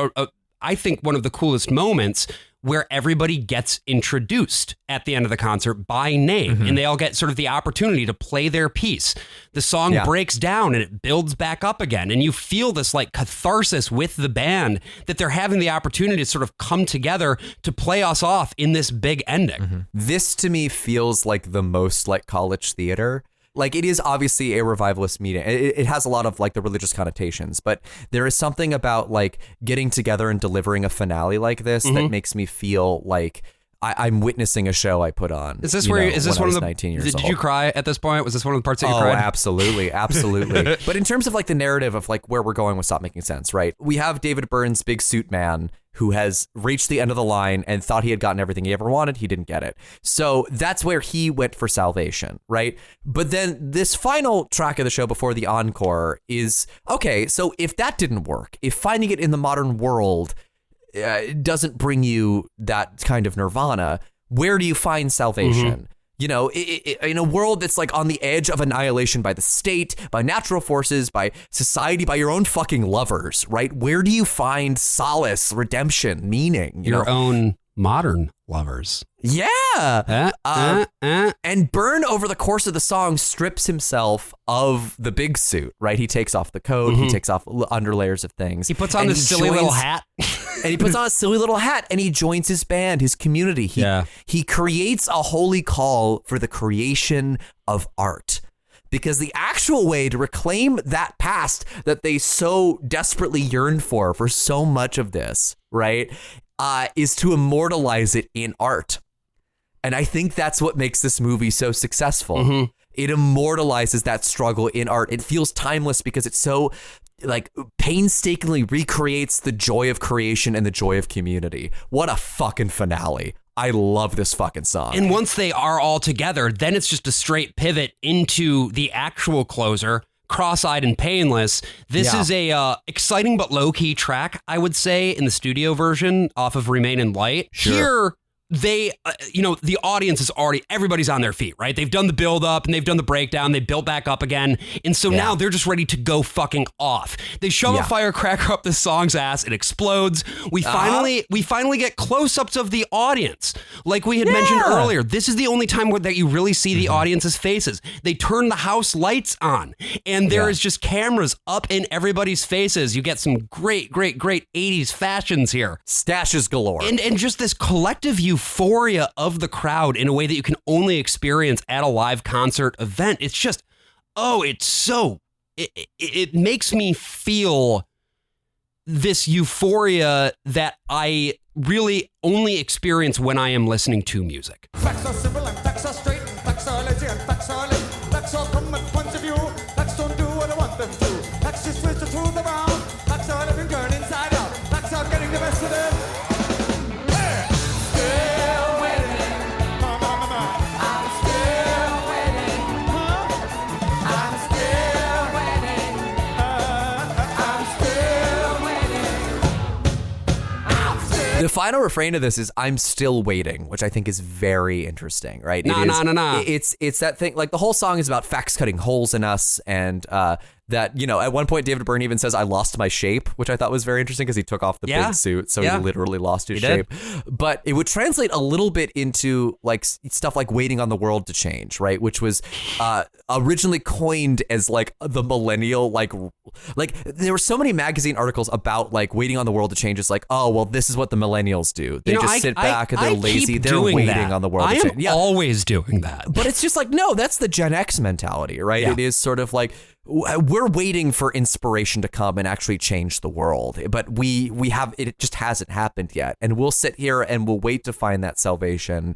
I think, one of the coolest moments where everybody gets introduced at the end of the concert by name, and they all get sort of the opportunity to play their piece. The song breaks down and it builds back up again, and you feel this like catharsis with the band that they're having the opportunity to sort of come together to play us off in this big ending. This to me feels like the most like college theater. Like, it is obviously a revivalist meeting. It has a lot of like the religious connotations, but there is something about like getting together and delivering a finale like this that makes me feel like I'm witnessing a show I put on. Is this where? Is this one of the? 19 years Did you cry at this point? Was this one of the parts that you cried? Oh, absolutely, absolutely. But in terms of like the narrative of like where we're going with Stop Making Sense, right? We have David Byrne's big suit man who has reached the end of the line and thought he had gotten everything he ever wanted. He didn't get it. So that's where he went for salvation, right? But then this final track of the show before the encore is, okay, so if that didn't work, if finding it in the modern world doesn't bring you that kind of nirvana, where do you find salvation? You know, in a world that's like on the edge of annihilation by the state, by natural forces, by society, by your own fucking lovers, right? Where do you find solace, redemption, meaning? Your own modern lovers. Yeah. And Byrne, over the course of the song, strips himself of the big suit, right? He takes off the coat. He takes off underlayers of things. He puts on this silly little hat. And he puts on a silly little hat and he joins his band, his community. He creates a holy call for the creation of art. Because the actual way to reclaim that past that they so desperately yearned for so much of this, right, is to immortalize it in art. And I think that's what makes this movie so successful. It immortalizes that struggle in art. It feels timeless because it's so like painstakingly recreates the joy of creation and the joy of community. What a fucking finale. I love this fucking song. And once they are all together, then it's just a straight pivot into the actual closer, Cross-Eyed and Painless. This is a exciting but low-key track, I would say, in the studio version off of Remain in Light. Here, they, the audience is already, everybody's on their feet, right? They've done the build up and they've done the breakdown. They built back up again. And so now they're just ready to go fucking off. They shove a firecracker up this song's ass. It explodes. We finally get close-ups of the audience. Like we had mentioned earlier, this is the only time that you really see the audience's faces. They turn the house lights on and there is just cameras up in everybody's faces. You get some great 80s fashions here. Stashes galore. And just this collective euphoria of the crowd in a way that you can only experience at a live concert event. It's just, it makes me feel this euphoria that I really only experience when I am listening to music. Facts are simple and facts are straight and facts are legit and facts are lit. Facts all come at points of view. Facts don't do what I want them to. Facts just twist the truth around. Facts are living girl inside out. Facts are getting the best of them. The final refrain of this is "I'm still waiting," which I think is very interesting, right? Nah. It's that thing. Like the whole song is about facts cutting holes in us, and that at one point David Byrne even says "I lost my shape," which I thought was very interesting because he took off the big suit, so he literally lost his shape. But it would translate a little bit into like stuff like "waiting on the world to change," right? Which was originally coined as like the millennial like there were so many magazine articles about like waiting on the world to change. It's like, oh well, this is what the millennials do. They just sit back and they're lazy. They're waiting on the world to change. I am always doing that. But it's just like, no, that's the Gen X mentality, right? Yeah. It is sort of like we're waiting for inspiration to come and actually change the world, but we have it just hasn't happened yet, and we'll sit here and we'll wait to find that salvation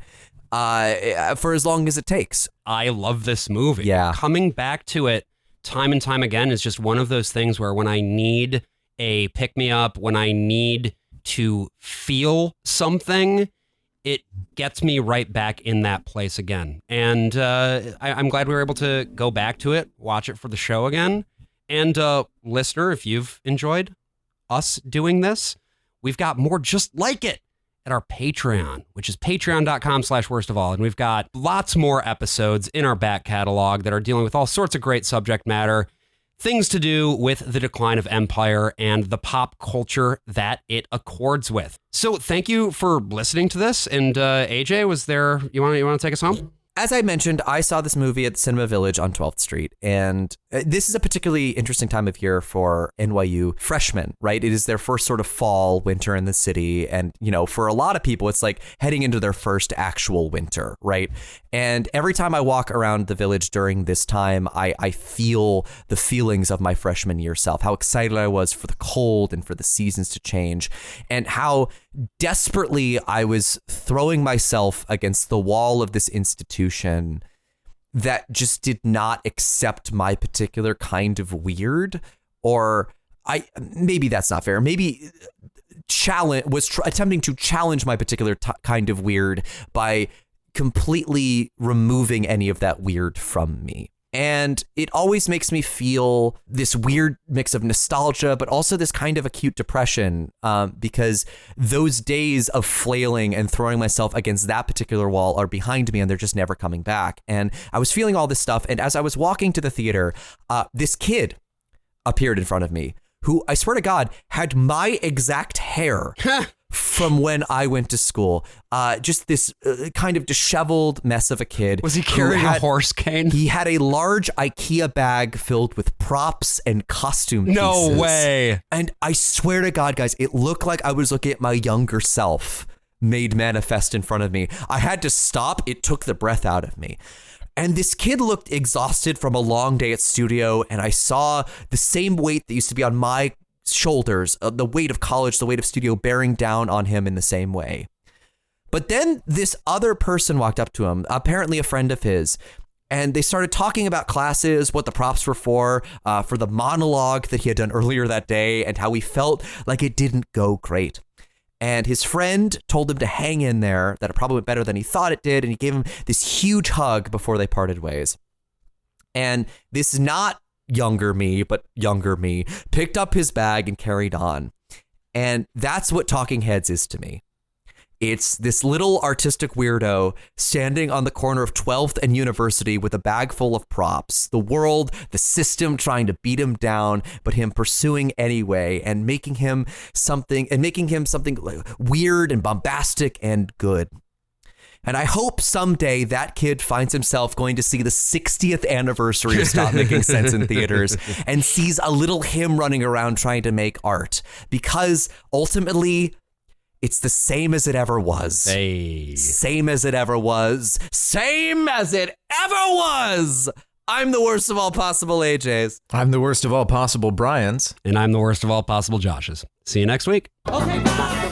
for as long as it takes. I love this movie. Yeah, coming back to it time and time again is just one of those things where when I need a pick me up, when I need to feel something, it gets me right back in that place again. And I'm glad we were able to go back to it, watch it for the show again. And listener, if you've enjoyed us doing this, we've got more just like it at our Patreon, which is patreon.com/worstofall. And we've got lots more episodes in our back catalog that are dealing with all sorts of great subject matter, things to do with the decline of empire and the pop culture that it accords with. So thank you for listening to this. And AJ, was there, you want to take us home? As I mentioned, I saw this movie at the Cinema Village on 12th Street, and this is a particularly interesting time of year for NYU freshmen, right? It is their first sort of fall, winter in the city, and, for a lot of people, it's like heading into their first actual winter, right? And every time I walk around the Village during this time, I feel the feelings of my freshman year self, how excited I was for the cold and for the seasons to change, and how desperately I was throwing myself against the wall of this institution that just did not accept my particular kind of weird, or maybe that's not fair. Maybe attempting to challenge my particular kind of weird by completely removing any of that weird from me. And it always makes me feel this weird mix of nostalgia, but also this kind of acute depression, because those days of flailing and throwing myself against that particular wall are behind me and they're just never coming back. And I was feeling all this stuff. And as I was walking to the theater, this kid appeared in front of me who, I swear to God, had my exact hair from when I went to school. Just this kind of disheveled mess of a kid. Was he carrying a horse cane? He had a large IKEA bag filled with props and costume pieces. No way. And I swear to God, guys, it looked like I was looking at my younger self made manifest in front of me. I had to stop. It took the breath out of me. And this kid looked exhausted from a long day at studio, and I saw the same weight that used to be on my shoulders, the weight of college, the weight of studio, bearing down on him in the same way. But then this other person walked up to him, apparently a friend of his, and they started talking about classes, what the props were for the monologue that he had done earlier that day, and how he felt like it didn't go great. And his friend told him to hang in there, that it probably went better than he thought it did, and he gave him this huge hug before they parted ways. And this not younger me, but younger me, picked up his bag and carried on. And that's what Talking Heads is to me. It's this little artistic weirdo standing on the corner of 12th and University with a bag full of props. The world, the system trying to beat him down, but him pursuing anyway and making him something weird and bombastic and good. And I hope someday that kid finds himself going to see the 60th anniversary of Stop Making Sense in theaters and sees a little him running around trying to make art, because ultimately it's the same as it ever was. Hey. Same as it ever was. Same as it ever was. I'm the worst of all possible AJs. I'm the worst of all possible Brians. And I'm the worst of all possible Joshes. See you next week. Okay, bye.